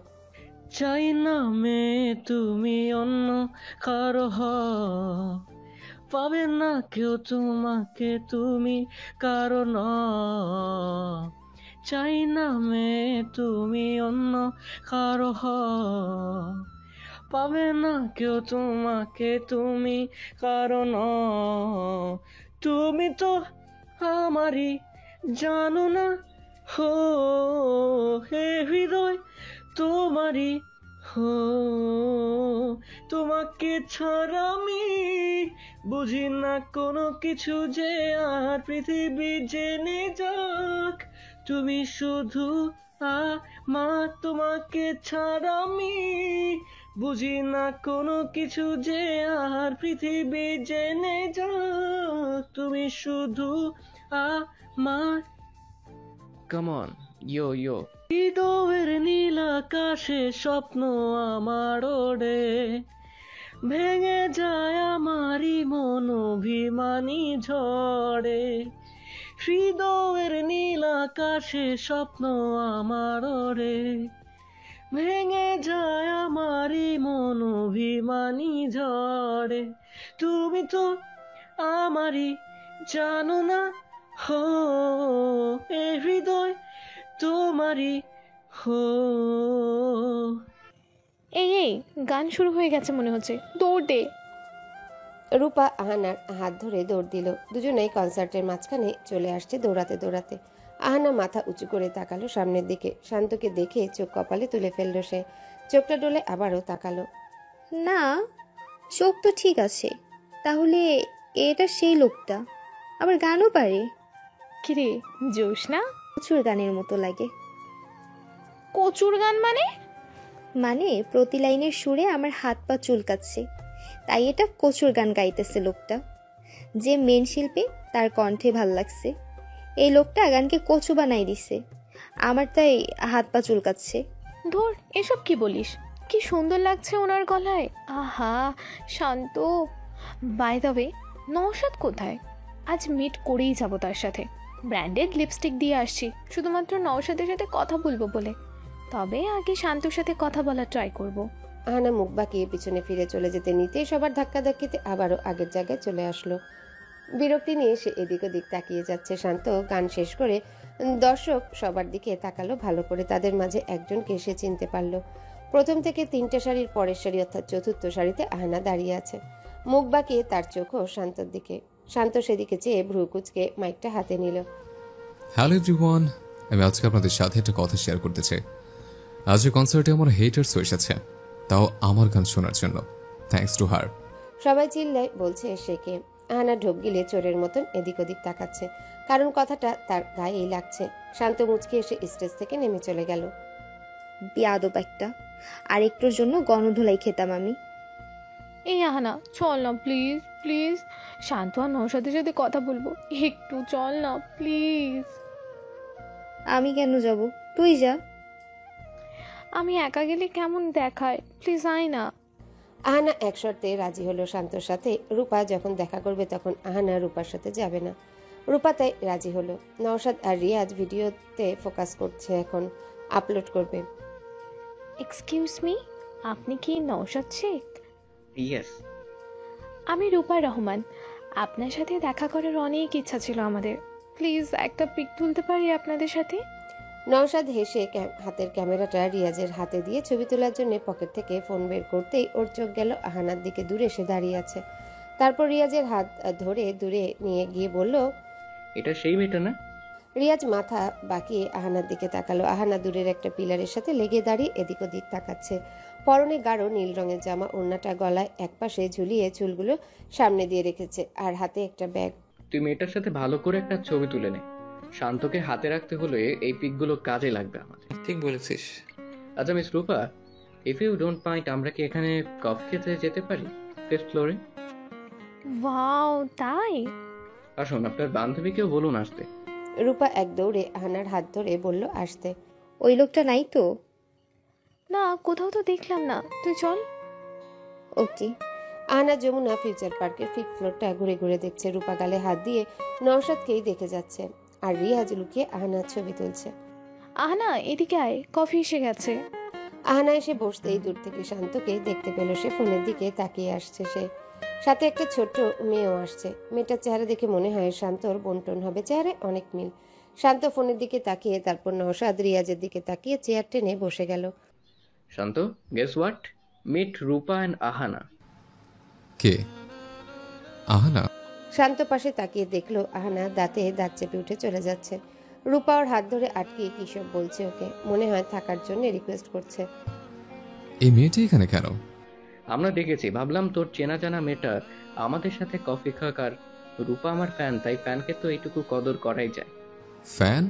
চাই না মেয়ে তুমি অন্য কারো পাবে না কেউ তোমাকে তুমি কারো ন। চাই না মেয়ে তুমি অন্য কারো পাবে না কেউ তোমাকে তুমি কারো ন। তুমি তো আমারই জানো না হো হে হৃদয় তোমারই হো। তোমাকে ছাড়া আমি বুঝি না কোনো কিছু যে আর পৃথিবী জেনে যাক তুমি শুধু আমার। তোমাকে ছাড়া আমি বুঝি না কোনো কিছু যে আর পৃথিবী জেনে যাক তুমি শুধু আমার। কাম অন ইয়ো ইয়ো। হৃদয়ের নীল আকাশে স্বপ্ন আমার ওড়ে, ভেঙে যায় আমারই মন অভিমানী ঝড়ে। হৃদয়ের নীল আকাশে স্বপ্ন আমার ওড়ে, ভেঙে যায় আমারই মন অভিমানী ঝড়ে। তুমি তো আমারই জানো না হো এ হৃদয় তোমারই হো। এই গান শুরু হয়ে গেছে মনে হচ্ছে, দৌড় দে। রূপা আহানার হাত ধরে দৌড় দিল। দুজনেই কনসার্টের মাঝখানে চলে আসছে দৌড়াতে দৌড়াতে। আহানা মাথা উঁচু করে তাকালো সামনের দিকে। শান্তকে দেখে চোখ কপালে তুলে ফেললো সে। চোখটা ডলে আবারও তাকালো। না, চোখ তো ঠিক আছে। তাহলে এটা সেই লোকটা, আবার গানও পারে। কিরে জোশ না? প্রচুর গানের মতো লাগে। কচুর গান মানে? মানে প্রতি লাইনের সুরে আমার হাত পা চুলকাচ্ছে, তাই এটা কচুর গান গাইতেছে লোকটা। যে মেন শিল্পী তার কণ্ঠে ভাল লাগছে, এই লোকটা গানকে কচু বানাই দিছে, আমার তাই হাত পা চুলকাচ্ছে। ধর এসব কি বলিস? কি সুন্দর লাগছে ওনার গলায়, আহা শান্ত। বাই দ্য ওয়ে, নওশাদ কোথায়? আজ মিট করেই যাবো তার সাথে। ব্র্যান্ডেড লিপস্টিক দিয়ে আসছি শুধুমাত্র নওশাদের সাথে কথা বলবো বলে। তবে আগে শান্তর সাথে কথা বলা ট্রাই করব। আহানা মুখ বাঁকিয়ে পিছনে ফিরে চলে যেতে নিতেই সবার ধাক্কাধাক্কিতে আবারও আগের জায়গায় চলে আসলো। বিরক্তি নিয়ে সে এদিক ওদিক তাকিয়ে যাচ্ছে। শান্ত গান শেষ করে দর্শক সবার দিকে তাকালো ভালো করে। তাদের মাঝে একজনকে সে চিনতে পারলো। প্রথম থেকে 3টে সারির পরের সারি অর্থাৎ চতুর্থ সারিতে আহানা দাঁড়িয়ে আছে। মুখ বাঁকিয়ে তার চোখও শান্তর দিকে। শান্ত সেদিকে চেয়ে ভ্রু কুচকে মাইকটা হাতে নিল। হ্যালো এভরিওয়ান, আমি আজকে আপনাদের সাথে একটা কথা শেয়ার করতে চাই। আজকে কনসার্টে আমার হেটার্স এসেছে, তাও আমার গান শোনার জন্য। Thanks to her. সবাই চিল্লায় বলছে সে কে। আহানা ঢোক গিলে চোরের মতন এদিক ওদিক তাকাচ্ছে, কারণ কথাটা তার গায়েই লাগছে। শান্ত মুচকি এসে স্টেজ থেকে নেমে চলে গেল। বেয়াদব একটা, আর একটুর জন্য গণধোলাই খেতাম আমি। এই আহানা চল না প্লিজ প্লিজ, শান্ত আর নওশাদের সাথে কথা বলবো, একটু চল না প্লিজ। আমি কেন যাব? তুই যা। আমি একা গেলে কেমন দেখায়, প্লিজ আয় না। আহানা এক শর্তে রাজি হলো শান্তর সাথে। রূপা যখন দেখা করবে তখন আহানা রূপার সাথে যাবে না। রূপা তাই রাজি হলো। নওশাদ আর রিয়াজ ভিডিওতে ফোকাস করছে, এখন আপলোড করবে। এক্সকিউজ মি, আপনি কি নওশাদ শেখ? ইয়েস। আমি রূপা রহমান, আপনার সাথে দেখা করার অনেক ইচ্ছা ছিল আমাদের। প্লিজ একটা পিক তুলতে পারি আপনাদের সাথে? নওশাদ হেসে হাতের ক্যামেরাটা রিয়াজের হাতে দিয়ে ছবি তোলার জন্য পকেট থেকে ফোন বের করতেই ওর চোখ গেল আহানার দিকে। দূরে সে দাঁড়িয়ে আছে। তারপর রিয়াজের হাত ধরে দূরে নিয়ে গিয়ে বলল, এটা সেই মেয়েটা না? রিয়াজ মাথা বাঁকিয়ে আহানার দিকে তাকালো। আহানা দূরের একটা পিলারের সাথে লেগে দাঁড়িয়ে এদিক ওদিক তাকাচ্ছে। পরনে গাঢ় নীল রঙের জামা, ওড়নাটা গলায় একপাশে ঝুলিয়ে চুলগুলো সামনে দিয়ে রেখেছে, আর হাতে একটা ব্যাগ। তুই মেয়েটার সাথে ভালো করে একটা ছবি তুলে নে। শান্তকে হাতে রাখতে হলে এই পিকগুলো কাজে লাগবে আমাদের। ঠিক বলেছিস। আচ্ছা miss Rupa, if you don't mind আমরা কি এখানে কফি খেতে যেতে পারি 5th ফ্লোরে? ওয়াও, তাই? আসুন, আপনার বান্ধবীকেও বলুন আসতে। রূপা এক দৌড়ে আহানার হাত ধরে বলল আসতে। ওই লোকটা নাই তো? না, কোথাও তো দেখলাম না, তুই চল। ওকে। আহানা যমুনা ফিউচার পার্কের 5th ফ্লোরটা ঘুরে ঘুরে দেখছে। রূপা গালে হাত দিয়ে নওশাদকেই দেখে যাচ্ছে, আর রিয়াজ লুকিয়ে আহানার ছবি তুলছে। আহনা, এদিকে আয়, কফি এসে গেছে। আহানা এসে বসতেই দূর থেকে শান্তকে দেখতে পেল। সে ফোনের দিকে তাকিয়ে আসছে। সে সাথে একটা ছোট্ট মেয়েও আসছে। মেয়েটার চেহারা দেখে মনে হয় শান্তর বন্টন হবে, চেহারায় অনেক মিল। শান্ত ফোনের দিকে তাকিয়ে তারপর নওশাদ রিয়াজের দিকে তাকিয়ে চেয়ার টেনে বসে গেল। Shanto, guess what? Meet Rupa and Ahana. কে? আহানা? শান্ত পাশে তাকিয়ে দেখলো আহানা দাঁতে দাঁত চেপে উঠে চলে যাচ্ছে। রূপা ওর হাত ধরে আটকে কি সব বলছে ওকে, মনে হয় থাকার জন্য রিকোয়েস্ট করছে। এই মেয়েটি এখানে কেন? আমরা দেখেছি, ভাবলাম তোর চেনা জানা মেয়েটা আমাদের সাথে কফি খাক, আর রূপা আমার ফ্যান, তাই ফ্যানকে তো এইটুকু কদর করাই যায়। ফ্যান?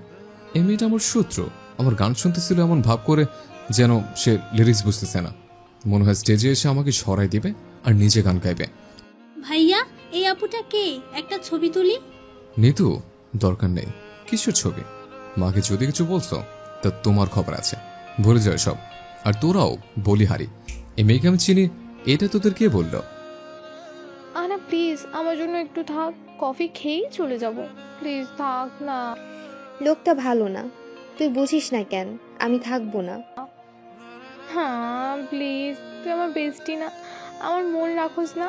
এই মেয়েটা আমার শত্রু। আমার গান শুনতেছিল এমন ভাব করে যেন সে লিরিক্স বুঝতেছে না। মনে হয় স্টেজে এসে আমাকে সরাই দিবে আর নিজে গান গাইবে। ভাইয়া, এই আপুটা কে? একটা ছবি তুলি। নিতু, দরকার নেই কিসের ছবি। মাকে যদি কিছু বলছো তা তোমার খবর আছে, ভুলে যায় সব। আর তোরাও বলিহারি। এই মেয়েকে আমি চিনি, এটা তোদের কে বললো? আহনা প্লিজ, আমার জন্য একটু থাক, কফি খেয়েই চলে যাব। প্লিজ থাক না। লোকটা ভালো না, তুই বুঝিস না কেন? আমি থাকবো না। হ্যাঁ প্লিজ, তুই আমার বেস্টি না, আমার মন রাখোস না।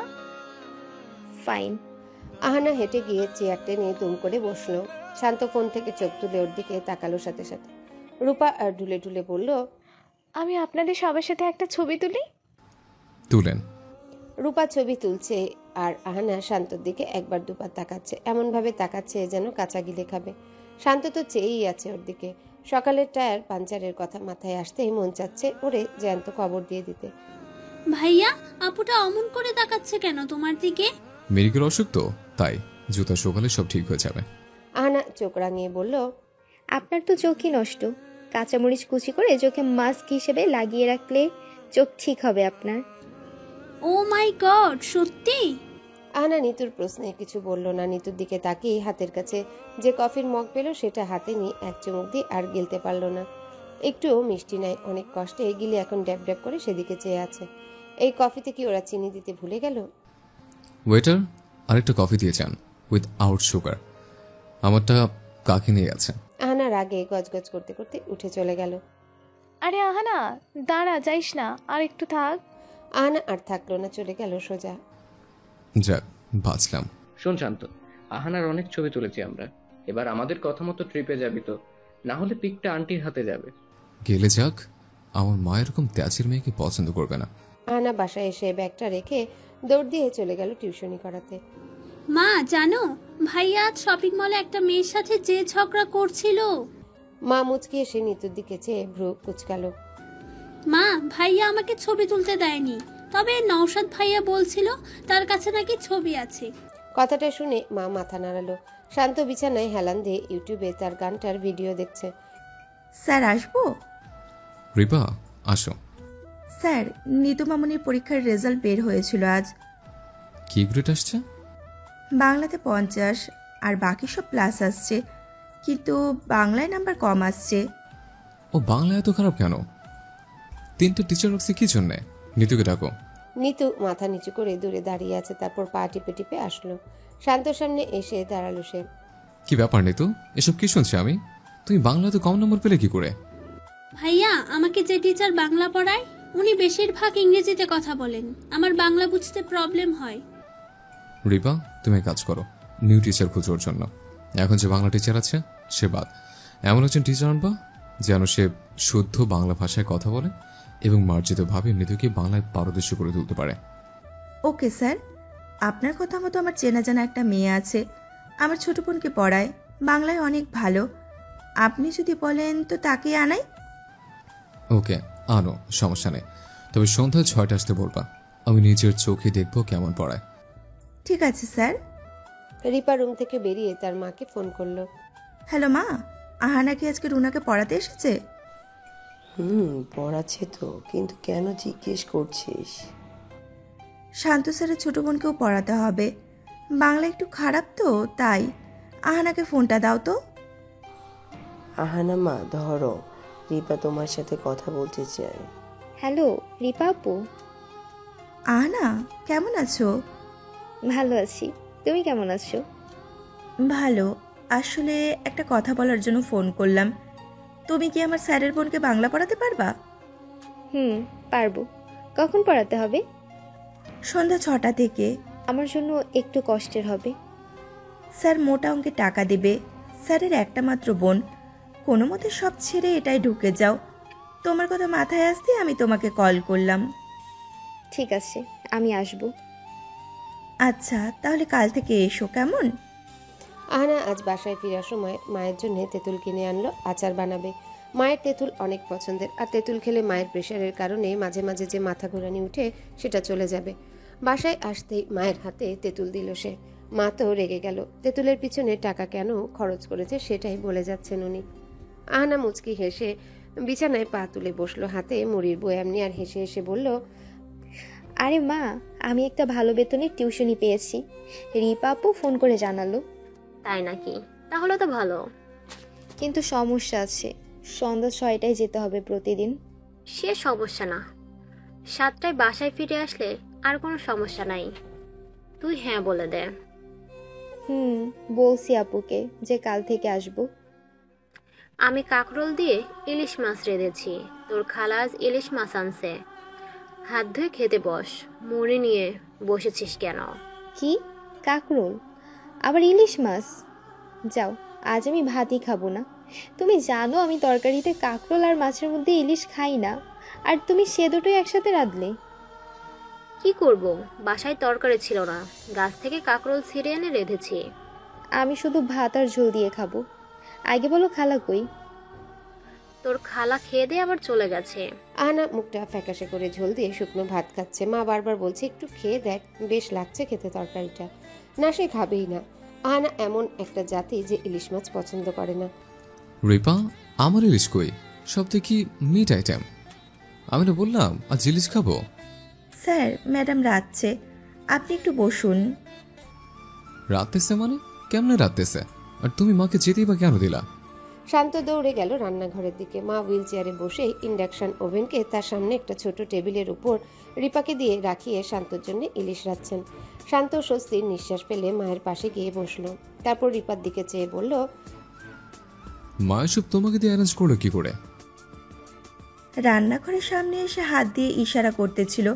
ফাইন। আহানা হেঁটে গিয়ে চেয়ার টেনে দুম করে বসলো। শান্ত ফোন থেকে চোখ তুলে ওর দিকে তাকালো সাথে সাথে। রূপা আর ঢুলে ঢুলে বলল, আমি আপনাদের সবার সাথে একটা ছবি তুলি। তুলেন। রূপা ছবি তুলছে আর আহানা শান্তর দিকে একবার দুবার তাকাচ্ছে, এমন ভাবে তাকাচ্ছে যেন কাঁচা গিলে খাবে। শান্ত তো চেয়েই আছে ওর দিকে। সকালের টায়ার পাঞ্চারের কথা মাথায় আসতেই মন চাচ্ছে ওরে জ্যান্ত কবর দিয়ে দিতে। ভাইয়া, আপুটা অমন করে তাকাচ্ছে কেন তোমার দিকে? মেরিকের অসুখ তো, তাই জুতা সকালে সব ঠিক হয়ে যাবে। আহানা চোখ রাঙিয়ে বলল, আপনার তো চোখই নষ্ট। কাঁচামরিচ কুচি করে চোখে মাস্ক হিসেবে লাগিয়ে রাখলে চোখ ঠিক হবে আপনার। ও মাই গড, সত্যি? আহানা নিতুর প্রশ্নে কিছু বলল না। নিতুর দিকে তাকিয়ে হাতের কাছে যে কফির মগ পেল সেটা হাতে নিয়ে এক চুমুক দিয়ে আর গিলতে পারল না। একটুও মিষ্টি নাই, অনেক কষ্টে গিলে এখন ড্যাব ড্যাব করে সেদিকে চেয়ে আছে। এই কফিতে কি ওরা চিনি দিতে ভুলে গেল? ওয়েটার, আরেকটা কফি দিয়ে যান উইথ আউট সুগার। আমারটা কাকে নিয়ে আছে। আহানা রাগে গজগজ করতে করতে উঠে চলে গেল। আরে আহানা, দাঁড়া, যাইস না, আর একটু থাক। আহানা আর থাকলো না, চলে গেল সোজা। যাক, বাঁচলাম। শোন শান্ত, আহানার অনেক ছবি তুলেছি আমরা, এবার আমাদের কথা মতো ট্রিপে যাবি তো? না হলে পিকটা আন্টির হাতে যাবে। গেলে যাক, আমার মা এরকম ত্যাচের মেয়েকে পছন্দ করবে না। আহানা বাসায় এসে ব্যাগটা রেখে দৌড় দিয়ে চলে গেল টিউশনি করাতে। মা জানো, ভাইয়া আজ শপিং মলে একটা মেয়ের সাথে যে ঝগড়া করছিল। মা মুচকি এসে নিতুর দিকে চেয়ে ভ্রু কুচকালো। মা, ভাইয়া আমাকে ছবি তুলতে দেয়নি, তবে নওশাদ ভাইয়া বলছিল তার কাছে নাকি ছবি আছে। কথাটা শুনে মা মাথা নাড়ালো। শান্ত বিছানায় হেলান দিয়ে ইউটিউবে তার গানটার ভিডিও দেখছে। স্যার আসবো? রিপা, আসো। স্যার, নিতু মামুনির পরীক্ষার রেজাল্ট বের হয়েছিল আজ। কি গ্রেড আসছে? বাংলাতে 50 আর বাকি সব প্লাস আসছে, কিন্তু বাংলায় নাম্বার কম আসছে। ও বাংলা এত খারাপ কেন? 3টে টিচার রাখছে কি জন্যে? নিতুকে ডাকো। নিতু মাথা নিচু করে দূরে দাঁড়িয়ে আছে, তারপর পা টিপে টিপে আসলো। শান্তর সামনে এসে দাঁড়ালো সে। কি ব্যাপার নিতু, এসব কি শুনছি আমি? তুমি বাংলাতে কম নম্বর পেলে কি করে? ভাইয়া, আমাকে যে টিচার বাংলা পড়ায় উনি বেশিরভাগ ইংরেজিতে কথা বলেন, আমার বাংলা বুঝতে প্রবলেম হয়। রিপা, তুমি কাজ করো, নিউ টিচার খোঁজোর জন্য। এখন যে বাংলা টিচার আছে সে বাদ, এমন একজন টিচার আনবা যেন সে শুদ্ধ বাংলা ভাষায় কথা বলে এবং মার্জিতভাবে মৃদুকে বাংলায় পারদর্শী করে তুলতে পারে। ওকে স্যার, আপনার কথা মতো আমার চেনা জানা একটা মেয়ে আছে, আমার ছোট বোনকে পড়ায়, বাংলায় অনেক ভালো। আপনি যদি বলেন তো তাকে আনাই। ওকে, আনো, সমস্যা নেই। তবে সন্ধ্যায় 6টা আসতে বলবা, আমি নিজের চোখে দেখবো কেমন পড়ায়। ঠিক আছে স্যার। রিপা রুম থেকে বেরিয়ে তার মাকে ফোন করলো। হ্যালো মা, আহানা কি আজকে রুনাকে পড়াতে এসেছে? পড়াচ্ছে তো, কিন্তু কেন জিজ্ঞেস করছিস? শান্ত স্যারের ছোট বোনকেও পড়াতে হবে, বাংলা একটু খারাপ তো তাই। আহানাকে ফোনটা দাও তো। আহানা মা ধরো, রিপা তোমার সাথে কথা বলতে চায়। হ্যালো রিপা আপু। আহানা কেমন আছো? ভালো আছি, তুমি কেমন আছো? ভালো। আসলে একটা কথা বলার জন্য ফোন করলাম। তুমি কি আমার স্যারের বোনকে বাংলা পড়াতে পারবা? পারবো। কখন পড়াতে হবে? সন্ধ্যা 6টা থেকে। আমার জন্য একটু কষ্টের হবে। স্যার মোটা অঙ্কের টাকা দেবে। স্যারের একটা মাত্র বোন, কোনো মতে সব ছেড়ে এটাই ঢুকে যাও। তোমার কথা মাথায় আসতে আমি তোমাকে কল করলাম। ঠিক আছে, আমি আসবো। আচ্ছা তাহলে কাল থেকে এসো কেমন? আহানা আজ বাসায় ফেরার সময় মায়ের জন্য তেঁতুল কিনে আনলো, আচার বানাবে। মায়ের তেঁতুল অনেক পছন্দের, আর তেঁতুল খেলে মায়ের প্রেশারের কারণে মাঝে মাঝে যে মাথা ঘোরানি উঠে সেটা চলে যাবে। বাসায় আসতেই মায়ের হাতে তেঁতুল দিল সে। মা তো রেগে গেল, তেঁতুলের পিছনে টাকা কেন খরচ করেছে সেটাই বলে যাচ্ছেন উনি। আহানা মুচকি হেসে বিছানায় পা তুলে বসলো, হাতে মুড়ির বয়াম নিয়ে, আর হেসে হেসে বলল, আরে মা, আমি একটা ভালো বেতনের টিউশনি পেয়েছি। রিপা আপু ফোন করে জানালো। তাই নাকি? তাহলে তো ভালো। কিন্তু সমস্যা আছে, সন্ধ্যা 6টায় যেতে হবে প্রতিদিন। সে সমস্যা না, 7টায় বাসায় ফিরে আসলে আর কোনো সমস্যা নাই। তুই হ্যাঁ বলে দে। বলছি আপুকে যে কাল থেকে আসবো। আমি কাকরোল দিয়ে ইলিশ মাছ রেঁধেছি, তোর খালা আজ ইলিশ মাছ আনছে। হাত ধুয়ে খেতে বস, মুড়ি নিয়ে বসেছিস কেন? কি কাকরোল? আবার ইলিশ মাছ? যাও, আজ আমি ভাতই খাবো না। তুমি জানো আমি তরকারিতে কাকরোল আর মাছের মধ্যে ইলিশ খাই না, আর তুমি সে দুটোই একসাথে রাঁধলে। কি করব, বাসায় তরকারি ছিল না, গাছ থেকে কাকরোল ছিঁড়ে এনে রেঁধেছি। আমি শুধু ভাত আর ঝোল দিয়ে খাবো। আগে বলো খালা কই? তোর খালা খেয়ে দিয়ে আবার চলে গেছে। আহানা মুখটা ফ্যাকাশে করে ঝোল দিয়ে শুকনো ভাত খাচ্ছে। মা বারবার বলছে একটু খেয়ে দেখ, বেশ লাগছে খেতে তরকারিটা। না, সে খাবেই না। আহানা এমন একটা জাতি যে ইলিশ মাছ পছন্দ করে না। রিপা, আমার ইলিশ কই? সব দেখি মিট আইটেম। আমি না বললাম আজ ইলিশ খাবো। স্যার ম্যাডাম রাতছে, আপনি একটু বসুন। রাততেছে মানে? কেমনে রাততেছে? আর তুমি মাকে যেতেই বা কেন দিলা? শান্ত দৌড়ে গেল রান্নাঘরের দিকে। মা হুইল চেয়ারে বসে ইন্ডাকশন ওভেনকে তার সামনে একটা ছোট টেবিলের উপর রিপাকে দিয়ে রাখিয়ে শান্তর জন্য ইলিশ রাখছেন। শান্ত স্বস্তির নিঃশ্বাস ফেলে মায়ের পাশে গিয়ে বসলো। তারপর রিপার দিকে চেয়ে বলল, মা এসব তোমাকে দিয়ে অ্যারেঞ্জ করলো কি করে? রান্নাঘরের সামনে এসে হাত দিয়ে ইশারা করতেছিল,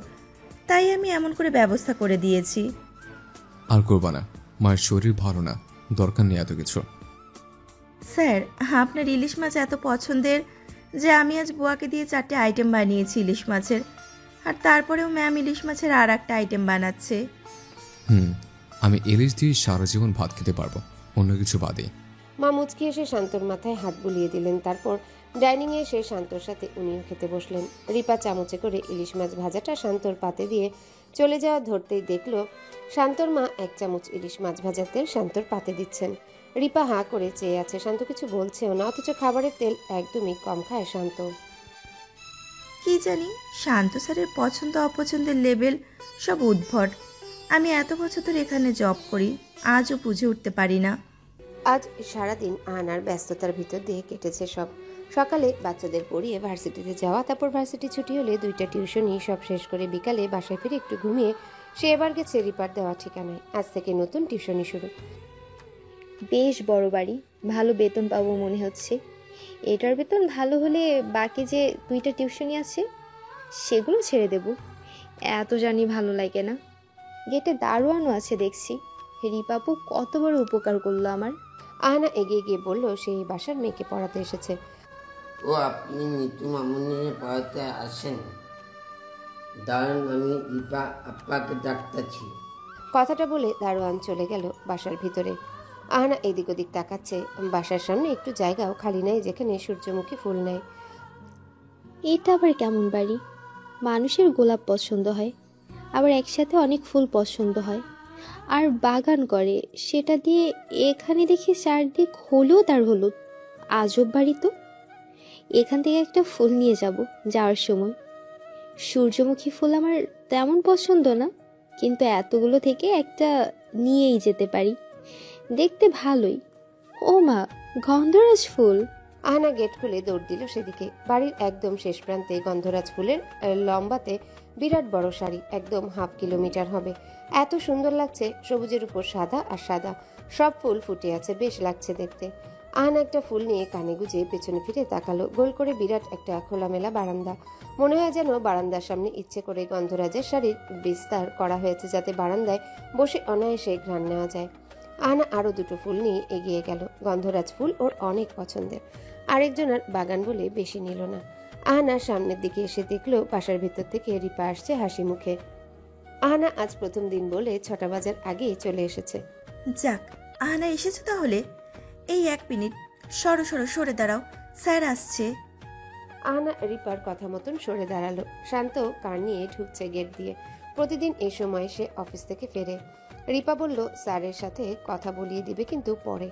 তাই আমি এমন করে ব্যবস্থা করে দিয়েছি। আর করবা না, মায়ের শরীর ভালো না, দরকার নেই এত কিছু। স্যার আপনার ইলিশ মাছ এত পছন্দের যে আমি আজ বুয়াকে দিয়ে 4টে আইটেম বানিয়েছি ইলিশ মাছের, আর তারপরেও ম্যাম ইলিশ মাছের আর একটা আইটেম বানাচ্ছে। আমি ইলিশ দিয়ে সারা জীবন ভাত খেতে পারবো, অন্য কিছু বাদে। মা মুচকি এসে শান্তর মাথায় হাত বুলিয়ে দিলেন। তারপর ডাইনিং এ এসে শান্তর সাথে উনিও খেতে বসলেন। রিপা চামচে করে ইলিশ মাছ ভাজাটা শান্তর পাতে দিয়ে চলে যাওয়া ধরতেই দেখলো শান্তর মা 1 চামচ ইলিশ মাছ ভাজার তেল শান্তর পাতে দিচ্ছেন। রিপা হাঁ করে চেয়ে আছে, শান্ত কিছু বলছেও না, অথচ খাবারের তেল একদমই কম খায় শান্ত। কি জানি শান্ত স্যারের পছন্দ অপছন্দের লেভেল সব উদ্ভট। আমি এত বছর ধরে এখানে জব করি, আজও বুঝে উঠতে পারি না। আজ সারাদিন আহানার ব্যস্ততার ভিতর দিয়ে কেটেছে সব। সকালে বাচ্চাদের পড়িয়ে ভার্সিটিতে যাওয়া, তারপর ভার্সিটি ছুটি হলে 2টা টিউশনি সব শেষ করে বিকালে বাসায় ফিরে একটু ঘুমিয়ে সে এবার গেছে রিপার দেওয়া ঠিকানায়। আজ থেকে নতুন টিউশনি শুরু। বেশ বড় বাড়ি, ভালো বেতন পাবো মনে হচ্ছে। এটার বেতন ভালো হলে বাকি যে 2টা টিউশনি আছে সেগুলো ছেড়ে দেব। এত জানি ভালো লাগে না। গেটে দারোয়ানও আছে দেখছি। রিপাপু কত বড় উপকার করলো আমার। আহানা এগিয়ে গিয়ে বলল সে এই বাসার মেয়েকে পড়াতে এসেছে। ও আপনি নিতু মামুনির পড়াতে আসেন? দাঁড়ান, আমি রিপা আপ্পাকে ডাকতেছি। কথাটা বলে দারোয়ান চলে গেল বাসার ভিতরে। আহানা এদিক ওদিক তাকাচ্ছে। বাসার সামনে একটু জায়গাও খালি নাই যেখানে সূর্যমুখী ফুল নেয়। এটা আবার কেমন বাড়ি? মানুষের গোলাপ পছন্দ হয়, আবার একসাথে অনেক ফুল পছন্দ হয়, আর বাগান করে, সেটা দিয়ে এখানে দেখি চারদিক হলুদ আর হলুদ। আজব বাড়ি তো। এখান থেকে একটা ফুল নিয়ে যাব যাওয়ার সময়। সূর্যমুখী ফুল আমার তেমন পছন্দ না, কিন্তু এতগুলো থেকে একটা নিয়েই যেতে পারি। দেখতে ভালোই। ও মা, গন্ধরাজ ফুল! আহানা গেট খুলে দৌড় দিল সেদিকে। বাড়ির একদম শেষ প্রান্তে গন্ধরাজ ফুলের লম্বাতে বিরাট বড় সারি, একদম 1/2 কিলোমিটার হবে। এত সুন্দর লাগছে, সবুজের উপর সাদা আর সাদা, সব ফুল ফুটে আছে, বেশ লাগছে দেখতে। আহানা একটা ফুল নিয়ে কানে গুজে পেছনে ফিরে তাকালো। গোল করে বিরাট একটা খোলামেলা বারান্দা। মনে হয় যেন বারান্দার সামনে ইচ্ছে করে গন্ধরাজের শাড়ির বিস্তার করা হয়েছে, যাতে বারান্দায় বসে অনায়াসে ঘ্রাণ নেওয়া যায়। আহানা আরো 2টো ফুল নিয়ে এগিয়ে গেল। গন্ধরাজ ফুল ওর অনেক পছন্দের, আরেকজনের বাগান বলে বেশি নিল না। আহানার সামনের দিকে এসে দেখলো বাসার ভেতর থেকে রিপা আসছে হাসি মুখে। আহানা আজ প্রথম দিন বলে 6টা বাজার আগেই চলে এসেছে। যাক, আহানা এসেছো তাহলে। এই 1 মিনিট, সরো সরো, সরে দাঁড়াও, স্যার আসছে। আহানা রিপার কথা মতন সরে দাঁড়ালো। শান্ত কার নিয়ে ঢুকছে গেট দিয়ে। প্রতিদিন এই সময় সে অফিস থেকে ফেরে। রিপা বলল স্যারের সাথে কথা বলিয়ে দিবে, কিন্তু পরে।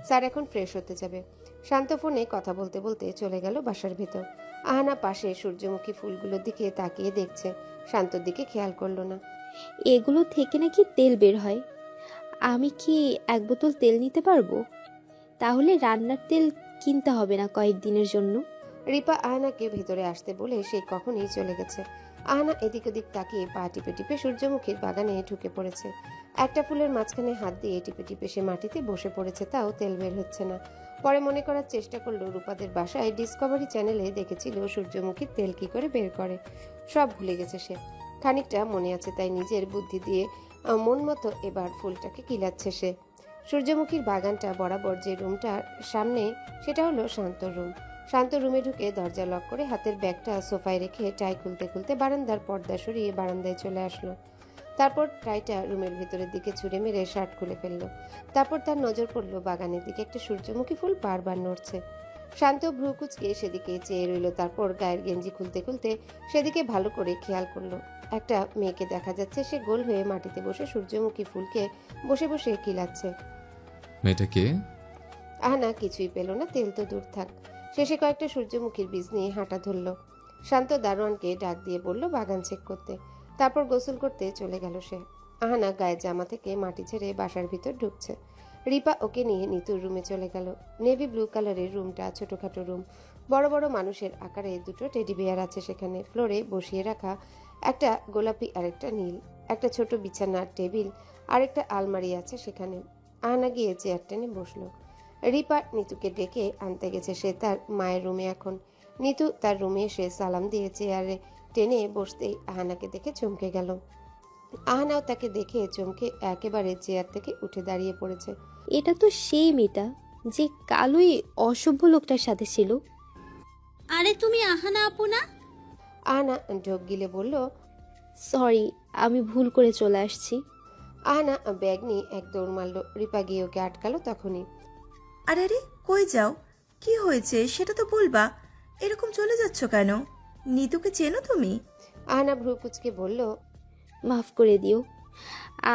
স্যার এখন ফ্রেশ হতে যাবে। শান্ত ফোনে কথা বলতে বলতে চলে গেল বাসার ভেতর। আহানা পাশে সূর্যমুখী ফুলগুলোর দিকে তাকিয়ে দেখছে, শান্তর দিকে খেয়াল করলো না। এগুলো থেকে নাকি তেল বের হয়। আমি কি 1 বোতল তেল নিতে পারবো? তাহলে রান্নার তেল কিনতে হবে না কয়েকদিনের জন্য। রিপা আহানাকে ভেতরে আসতে বলে সেই কখনই চলে গেছে। আহানা এদিক ওদিক তাকিয়ে পা টিপে টিপে সূর্যমুখীর বাগানে ঢুকে পড়েছে। একটা ফুলের মাঝখানে হাত দিয়ে টিপে টিপে সে মাটিতে বসে পড়েছে, তাও তেল বের হচ্ছে না। পরে মনে করার চেষ্টা করলো রূপাদের বাসায় ডিসকভারি চ্যানেলে দেখেছিল সূর্যমুখীর তেল কি করে বের করে। সব ভুলে গেছে সে। খানিকটা মনে আছে, তাই নিজের বুদ্ধি দিয়ে মন মতো এবার ফুলটাকে কিলাচ্ছে সে। সূর্যমুখীর বাগানটা বরাবর যে রুমটার সামনে, সেটা হলো শান্তর রুম। শান্ত রুমে ঢুকে দরজা লক করে হাতের ব্যাগটা সোফায় রেখে টাই খুলতে খুলতে বারান্দার পর্দা সরিয়ে বারান্দায় চলে আসলো। তারপর টাইটা রুমের ভেতরের দিকে ছুঁড়ে মেরে শার্ট খুলে ফেললো। তারপর তার নজর পড়লো বাগানের দিকে। একটা সূর্যমুখী ফুল বারবার নড়ছে। শান্ত ভ্রু কুচকে সেদিকে চেয়ে রইল। তারপর গায়ের গেঞ্জি খুলতে খুলতে সেদিকে ভালো করে খেয়াল করলো। একটা মেয়েকে দেখা যাচ্ছে, সে গোল হয়ে মাটিতে বসে সূর্যমুখী ফুলকে বসে বসে কিলাচ্ছে। মেয়েটা কে? আহানা কিছুই পেল না, তেল তো দূর থাক। শেষে কয়েকটা সূর্যমুখীর বীজ নিয়ে হাঁটা ধরল। শান্ত দারোয়ানকে ডাক দিয়ে বলল বাগান চেক করতে। তারপর গোসল করতে চলে গেল সে। আহানা গায়ের জামা থেকে মাটি ছেড়ে বাসার ভিতর ঢুকছে। রিপা ওকে নিয়ে নিতুর রুমে চলে গেল। নেভি ব্লু কালারের রুমটা ছোটখাটো রুম। বড় বড় মানুষের আকারে 2টো টেডি বিয়ার আছে সেখানে। ফ্লোরে বসিয়ে রাখা একটা গোলাপি আর একটা নীল। একটা ছোট বিছানার টেবিল আর একটা আলমারি আছে সেখানে। আহানা গিয়ে চেয়ার টেনে বসলো। রিপা নিতুকে ডেকে আনতে গেছে। সে তার মায়ের রুমে এখন। নিতু তার রুমে এসে সালাম দিয়ে চেয়ারে টেনে বসতেই আহানাকে দেখে চমকে গেল। আহানাও তাকে দেখে চমকে একেবারে চেয়ার থেকে উঠে দাঁড়িয়ে পড়েছে। এটা তো সেই মেয়েটা যে কালোই অসভ্য লোকটার সাথে ছিল। আরে তুমি আহানা আপু না? আহানা ঢোক গিলে বলল, সরি, আমি ভুল করে চলে আসছি। আহানা ব্যাগ নিয়ে এক দৌড় মারল। রিপা গিয়ে ওকে আটকালো তখনই। আরে আরে, কই যাও? কি হয়েছে সেটা তো বলবা। এরকম চলে যাচ্ছ কেন? নিতুকে চেনো তুমি? আহানা ভ্রু কুচকে বলল, মাফ করে দিও,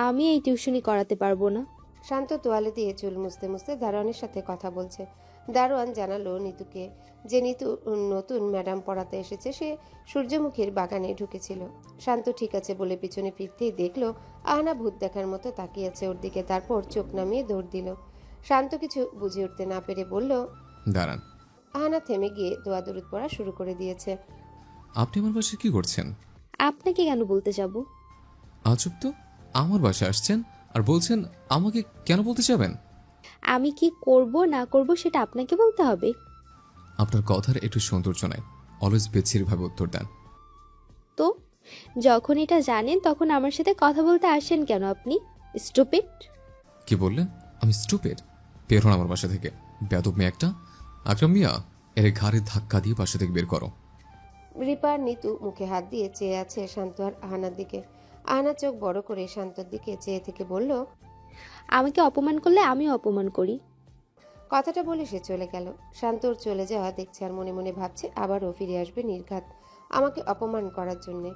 আমি এই টিউশনি করাতে পারবো না। শান্ত তোয়ালে দিয়ে চুল মুছতে মুছতে দারোয়ানের সাথে কথা বলছে। দারোয়ান জানালো নিতুকে যে নিতু নতুন ম্যাডাম পড়াতে এসেছে, সে সূর্যমুখীর বাগানে ঢুকেছিল। শান্ত ঠিক আছে বলে পিছনে ফিরতেই দেখলো আহানা ভূত দেখার মতো তাকিয়ে আছে ওর দিকে। তারপর চোখ নামিয়ে দৌড় দিল। শান্ত কিছু বুঝে উঠতে না পেরে বলল, দাঁড়ান। আহানা থেমে গিয়ে দোয়া দরুদ পড়া শুরু করে দিয়েছে। আপনি আমার বাসায় কি করছেন? আপনাকে কেন বলতে যাব? আজব তো, আমার বাসায় আসছেন আর বলছেন আমাকে কেন বলতে যাবেন? আমি কি করব না করব সেটা আপনাকে বলতে হবে। আপনার কথার একটু সৌন্দর্য নাই, অলওয়েজ বেছির ভাবে উত্তর দেন। তো যখন এটা জানেন তখন আমার সাথে কথা বলতে আসেন কেন আপনি? স্টুপিড! কি বললেন? আমি স্টুপিড? বের হন আমার বাসা থেকে, বেয়াদব মেয়ে একটা। আকরাম মিয়া, এর ঘাড়ে ধাক্কা দিয়ে বাসা থেকে বের করো। রিপার নিতু মুখে হাত দিয়ে চেয়ে আছে শান্ত আর আহানার দিকে। আহানা চোখ বড় করে শান্তর দিকে চেয়ে থেকে বলল, আমাকে অপমান করলে আমিও অপমান করি। কথাটা বলে সে চলে গেল। শান্তর চলে যাওয়া দেখছে আর মনে মনে ভাবছে আবারও ফিরে আসবে নির্ঘাত আমাকে অপমান করার জন্যে।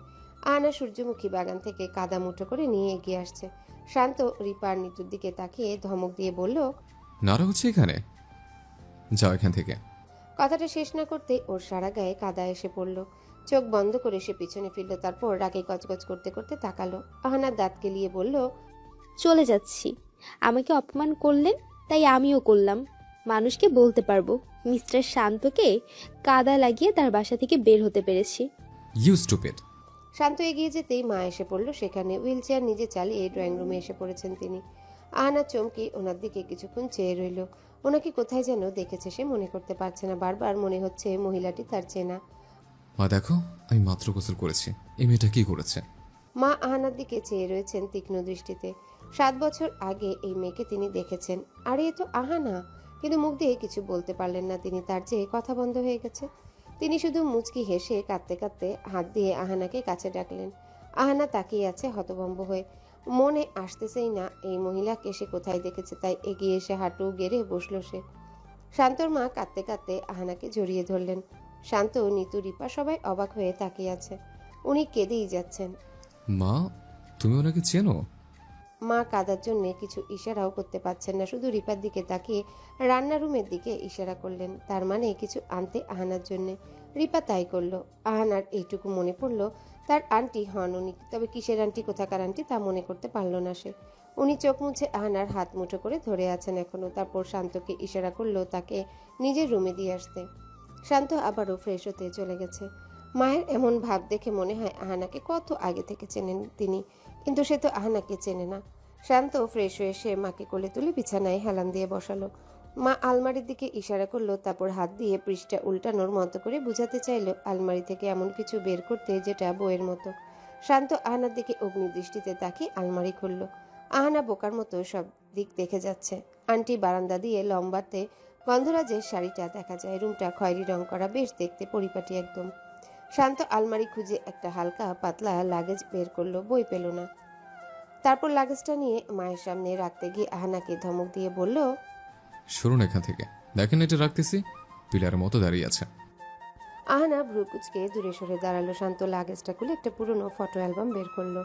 আহানা সূর্যমুখী বাগান থেকে কাদা মুঠো করে নিয়ে এগিয়ে আসছে। শান্ত রিপার নিতুর দিকে তাকিয়ে ধমক দিয়ে বলল, নারা হচ্ছে এখানে, যাও এখান থেকে। কথাটা শেষ না করতেই ওর সারা গায়ে কাদা এসে পড়ল। চোখ বন্ধ করে সে পিছনে ফিরল, তারপর রাগে গজগজ করতে করতে তাকালো। আহানা দাঁত কেলিয়ে বলল, চলে যাচ্ছি। আমাকে অপমান করলেন, তাই আমিও করলাম। মানুষকে বলতে পারবো মিস্টার শান্তকে কাদা লাগিয়ে তার বাসা থেকে বের হতে পেরেছি। You stupid. শান্ত এগিয়ে যেতেই মা এসে পড়ল সেখানে। হুইল চেয়ার নিজে চালিয়ে ড্রয়িং রুমে এসে পড়েছেন তিনি। আহানা চমকে ওনার দিকে কিছুক্ষণ চেয়ে রইল। ওনাকে কোথায় যেন দেখেছে, সে মনে করতে পারছে না। বারবার মনে হচ্ছে মহিলাটি তার চেনা। মা দেখো, আমি মাত্র গোসল করেছি। এই মেয়েটা কি করেছে? মা আহানার দিকে চেয়ে রয়েছেন তীক্ষ্ণ দৃষ্টিতে। 7 বছর আগে এই মেয়েকে তিনি দেখেছেন। আরে এ তো আহানা। কিন্তু মুখ দিয়ে কিছু বলতে পারলেন না তিনি। তার চেয়ে কথা বন্ধ হয়ে গেছে। তিনি শুধু মুচকি হেসে কাঁদতে কাঁদতে হাত দিয়ে আহানাকে কাছে ডাকলেন। আহানা তাকিয়ে আছে হতভম্ব হয়ে। মনে আসতেছেই না এই মহিলাকে সে কোথায় দেখেছে, তাই এগিয়ে এসে হাঁটু গেড়ে বসল সে। শান্তর মা কাঁদতে কাঁদতে আহানাকে জড়িয়ে ধরলেন। শান্ত, নিতু, রিপা সবাই অবাক হয়ে তাকিয়ে আছে। উনি কেঁদেই যাচ্ছেন। মা, তুমি ওনাকে চেনো? মা কাদার জন্য কিছু ইশারাও করতে পারছেন না, শুধু রিপার দিকে তাকিয়ে রান্নার রুমের দিকে ইশারা করলেন, তার মানে কিছু আনতে আহানার জন্য। রিপা তাই করলো। আহানার এইটুকু মনে পড়লো তার আন্টি হন উনি, তবে কিসের আন্টি, কোথাকার আন্টি তা মনে করতে পারল না সে। উনি চোখ মুছে আহানার হাত মুঠো করে ধরে আছেন এখনো। তারপর শান্তকে ইশারা করলো তাকে নিজের রুমে দিয়ে আসতে। শান্ত আবারও ফ্রেশ হতে চলে গেছে। মায়ের এমন ভাব দেখে মনে হয় আহানাকে কত আগে থেকে চেনেন তিনি, কিন্তু সে তো আহানাকে চেনে না। শান্ত ফ্রেশ হয়ে সে মাকে কোলে তুলে বিছানায় হেলান দিয়ে বসালো। মা আলমারির দিকে ইশারা করলো, তারপর হাত দিয়ে পৃষ্ঠা উল্টানোর মতো করে বুঝাতে চাইলো আলমারি থেকে এমন কিছু বের করতে যেটা বইয়ের মতো। শান্ত আহানার দিকে অগ্নিদৃষ্টিতে তাকিয়ে আলমারি খুলল। আহানা বোকার মতো সব দিক দেখে যাচ্ছে। আন্টি বারান্দা দিয়ে লম্বাতে গন্ধরাজের শাড়িটা দেখা যায়। রুমটা খয়েরি রং করা, বেশ দেখতে পরিপাটি একদম। শান্ত আলমারি খুঁজে একটা হালকা পাতলা লাগেজ বের করলো, বই পেল না। তারপর লাগেজটা নিয়ে মায়ের সামনে রাখতে গিয়ে আহানাকে ধমক দিয়ে বলল, সরুন এখান থেকে, দেখেন এটা রাখতেছি, পিলারের মতো দাঁড়িয়ে আছে। আহানা ভ্রু কুচকে দূরে সরে দাঁড়ালো। শান্ত লাগেজটা খুলে একটা পুরনো ফটো অ্যালবাম বের করলো।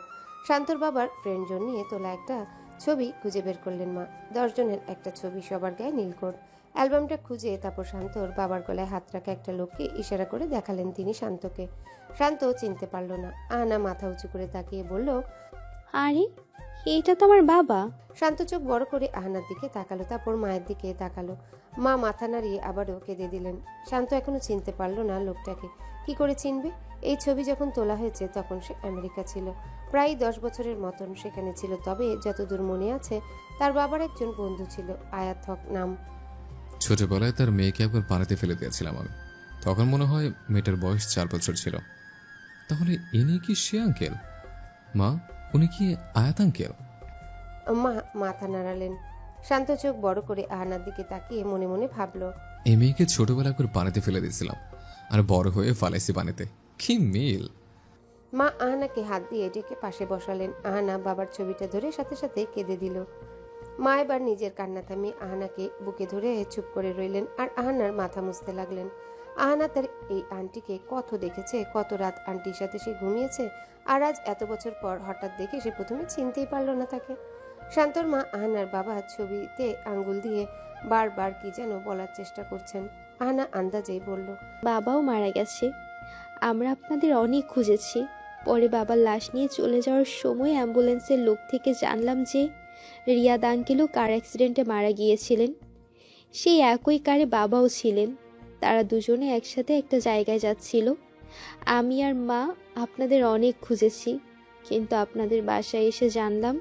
শান্তর বাবার ফ্রেন্ড জোন নিয়ে তোলা একটা ছবি খুঁজে বের করলেন মা। 10 জনের একটা ছবি, সবার গায়ে নীলকোট। অ্যালবামটা খুঁজে তারপর শান্তর বাবার গলায় হাত রাখা একটা লোককে ইশারা করে দেখালেন তিনি শান্তকে। শান্ত চিনতে পারল না। আহানা মাথা উঁচু করে তাকিয়ে বলল, আরে এইটা তো আমার বাবা। শান্ত চোখ বড় করে আহানার দিকে তাকালো, তারপর মায়ের দিকে তাকালো। মা মাথা নাড়িয়ে আবারও কেঁদে দিলেন। শান্ত এখনো চিনতে পারল না লোকটাকে। কি করে চিনবে? এই ছবি যখন তোলা হয়েছে তখন সে আমেরিকা ছিল, প্রায় 10 বছরের মতন সেখানে ছিল। তবে যতদূর মনে আছে তার বাবার একজন বন্ধু ছিল, আয়াত হক নাম। ছোটবেলায় তার মেয়েকে একবার পানিতে ফেলে দিয়েছিলাম আমি, তখন মনে হয় মেয়েটার বয়স 4 বছর ছিল। তাহলে ইনি কি সে আঙ্কেল? মা, উনি কি আয়াত আঙ্কেল? মা মাথা নাড়ালেন। শান্ত চোখ বড় করে আহানার দিকে তাকিয়ে মনে মনে ভাবলো, এই মেয়েকে ছোটবেলা একবার পানিতে ফেলে দিয়েছিলাম, আর বড় হয়ে ফালাইছি পানিতে। কি মিল! মা আহানাকে হাত দিয়ে ডেকে পাশে বসালেন। আহানা বাবার ছবিটা ধরে সাথে সাথে কেঁদে দিল। মা এবার নিজের কান্না থামিয়ে আহানাকে বুকে ধরে চুপ করে রইলেন আর আহানার মাথা মুছতে লাগলেন। আহানা তার এই আন্টিকে কত দেখেছে, কত রাত আন্টির সাথে সে ঘুমিয়েছে, আর আজ এত বছর পর হঠাৎ দেখে সে প্রথমে চিনতেই পারল না তাকে। শান্তর মা আহানার বাবা ছবিতে আঙ্গুল দিয়ে বারবার কি যেন বলার চেষ্টা করছেন। আহানা আন্দাজেই বলল, বাবাও মারা গেছে। আমরা আপনাদের অনেক খুঁজেছি। পরে বাবার লাশ নিয়ে চলে যাওয়ার সময় অ্যাম্বুলেন্সের লোক থেকে জানলাম যে রিয়াদ আঙ্কেলও কার অ্যাক্সিডেন্টে মারা গিয়েছিলেন। সেই একই কারে বাবাও ছিলেন। তারা দুজনে একসাথে একটা জায়গায় যাচ্ছিল। আমি আর মা আপনাদের অনেক খুঁজেছি, কিন্তু আপনাদের বাসায় এসে জানলাম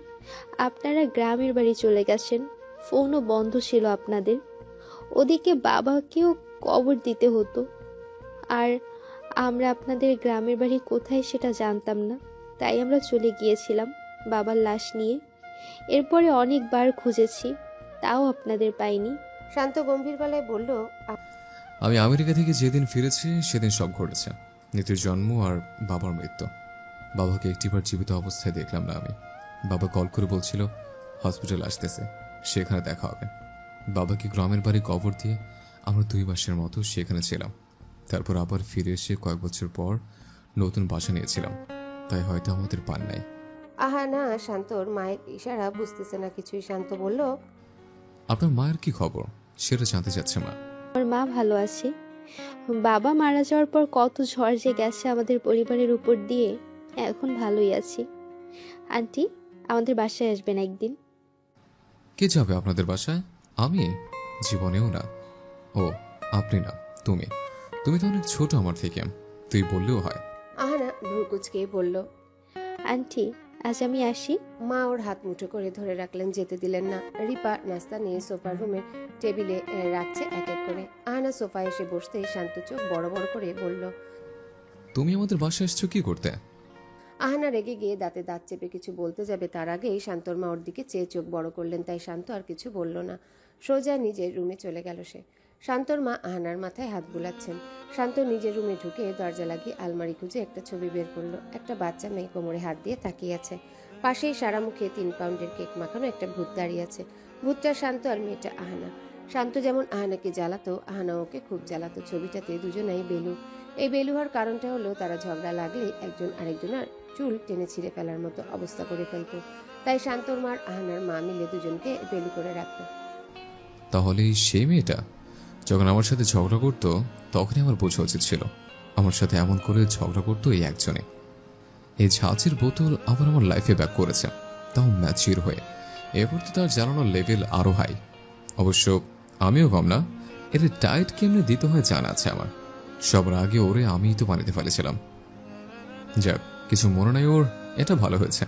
আপনারা গ্রামের বাড়ি চলে গেছেন। ফোনও বন্ধ ছিল আপনাদের। ওদিকে বাবাকেও কবর দিতে হতো, আর আমরা আপনাদের গ্রামের বাড়ি কোথায় সেটা জানতাম না, তাই আমরা চলে গিয়েছিলাম বাবার লাশ নিয়ে। এরপরে অনেকবার খুঁজেছি, তাও আপনাদের পাইনি। শান্ত গম্ভীর গলায় বলল, আমি আমেরিকা থেকে যেদিন ফিরেছি সেদিন সব ঘটেছে। নীতির জন্ম আর বাবার মৃত্যু। বাবাকে একটিবার জীবিত অবস্থায় দেখলাম না আমি। বাবা কল করে বলছিল হসপিটাল আসতেছে, সেখানে দেখা হবে। বাবাকে গ্রামের বাড়ি কবর দিয়ে আমরা 2 মাসের মতো সেখানে ছিলাম। তারপর আবার ফিরে এসে কয়েক বছর পর নতুন বাসা নিয়েছিলাম, তাই হয়তো আমাদের পান নাই। আহানা শান্তর মায়ের ইশারা বুঝতেছে না কিছুই। শান্ত বলল, আপনার মায়ের কি খবর সেটা জানতে চাচ্ছে মা। আমার মা ভালো আছে, বাবা মারা যাওয়ার পর কত ঝড় যে গেছে আমাদের পরিবারের উপর দিয়ে, এখন ভালোই আছি। আন্টি, আমাদের বাসায় আসবেন একদিন। কে যাবে আপনাদের বাসায়? আমি? জীবনেও না। ও, আপনি না, তুমি তুমি তো অনেক ছোট আমার থেকে, তুই বললেও হয়। আহানা ভ্রু কুচকে বলল, আন্টি, আজ আমি আসি। মা ওর হাত মুঠো করে ধরে রাখলেন, যেতে দিলেন না। রিপা নাস্তা নিয়ে সোফার রুমের টেবিলে রাখছে এক এক করে। আহানা সোফায় এসে বসতেই শান্ত চোখ বড় বড় করে বলল, তুমি আমাদের বাসায় এসছো কি করতে? আহানা রেগে গিয়ে দাঁতে দাঁত চেপে কিছু বলতে যাবে, তার আগেই শান্তর মা ওর দিকে চেয়ে চোখ বড় করলেন। তাই শান্ত আর কিছু বলল না, সোজা নিজের রুমে চলে গেল সে। শান্তর মা আহানার মাথায় হাত বুলাচ্ছেন। শান্ত নিজের রুমে ঢুকে দরজা লাগিয়ে আলমারি খুঁজে একটা ছবি বের করলো। একটা বাচ্চা মেয়ে কোমরে হাত দিয়ে তাকিয়ে আছে। পাশেই সারা মুখে 3 পাউন্ডের কেক মাখানো একটা ভূত দাঁড়িয়ে আছে। ভূতটা শান্ত আর মেয়েটা আহানা। শান্ত যেমন আহানাকে জ্বালাতো, আহানা ওকে খুব জ্বালাতো। ছবিটাতে দুজনেই বেলু। এই বেলু হওয়ার কারণটা হলো তারা ঝগড়া লাগলে একজন আরেকজনের চুল টেনে ছিঁড়ে ফেলার মতো অবস্থা করে ফেলতো। তাই শান্তর মার আহানার মা মিলে দুজনকে বেলু করে রাখতো। তাহলে সেই মেয়েটা যখন আমার সাথে ঝগড়া করতো তখনই আমার বোঝা উচিত ছিল আমার সাথে এমন করে ঝগড়া করতো এই একজনে। এই ঝাঁচের বোতল আবার আমার লাইফে ব্যাক করেছে, তাও ম্যাচিউর হয়ে। এরপর তো তার জ্বালানোর লেভেল আরো হাই। অবশ্য আমিও কম না, এর টাইট কেমনে দিতে হয় জানা আছে আমার। সবার আগে ওরে আমিই তো পানিতে ফেলেছিলাম। যাক, কিছু মনে নাই ওর, এটা ভালো হয়েছে,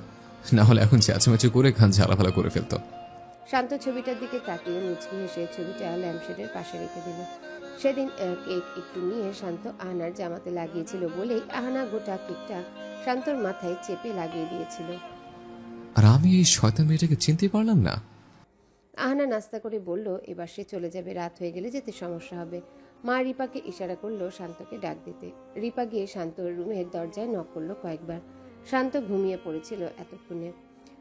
না হলে এখন চেঁচামেচি করে খান ঝালাফালা করে ফেলতো। শান্ত ছবিটার দিকে তাকিয়ে মুচকি হেসে ছবিটা ল্যাম্পশেডের পাশে রেখে দিল। সেদিন কেক একটু নিয়ে শান্ত আহানার জামাতে লাগিয়েছিল বলেই আহানা গোটা কেকটা শান্তর মাথায় চেপে লাগিয়ে দিয়েছিল। আর আমি এই শয়তান মেয়েটাকে চিনতে পারলাম না। আহানা নাস্তা করে বলল এবার সে চলে যাবে, রাত হয়ে গেলে যেতে সমস্যা হবে। মা রিপাকে ইশারা করলো শান্তকে ডাক দিতে। রিপা গিয়ে শান্তর রুমের দরজায় নক করলো কয়েকবার। শান্ত ঘুমিয়ে পড়েছিল এতক্ষণে।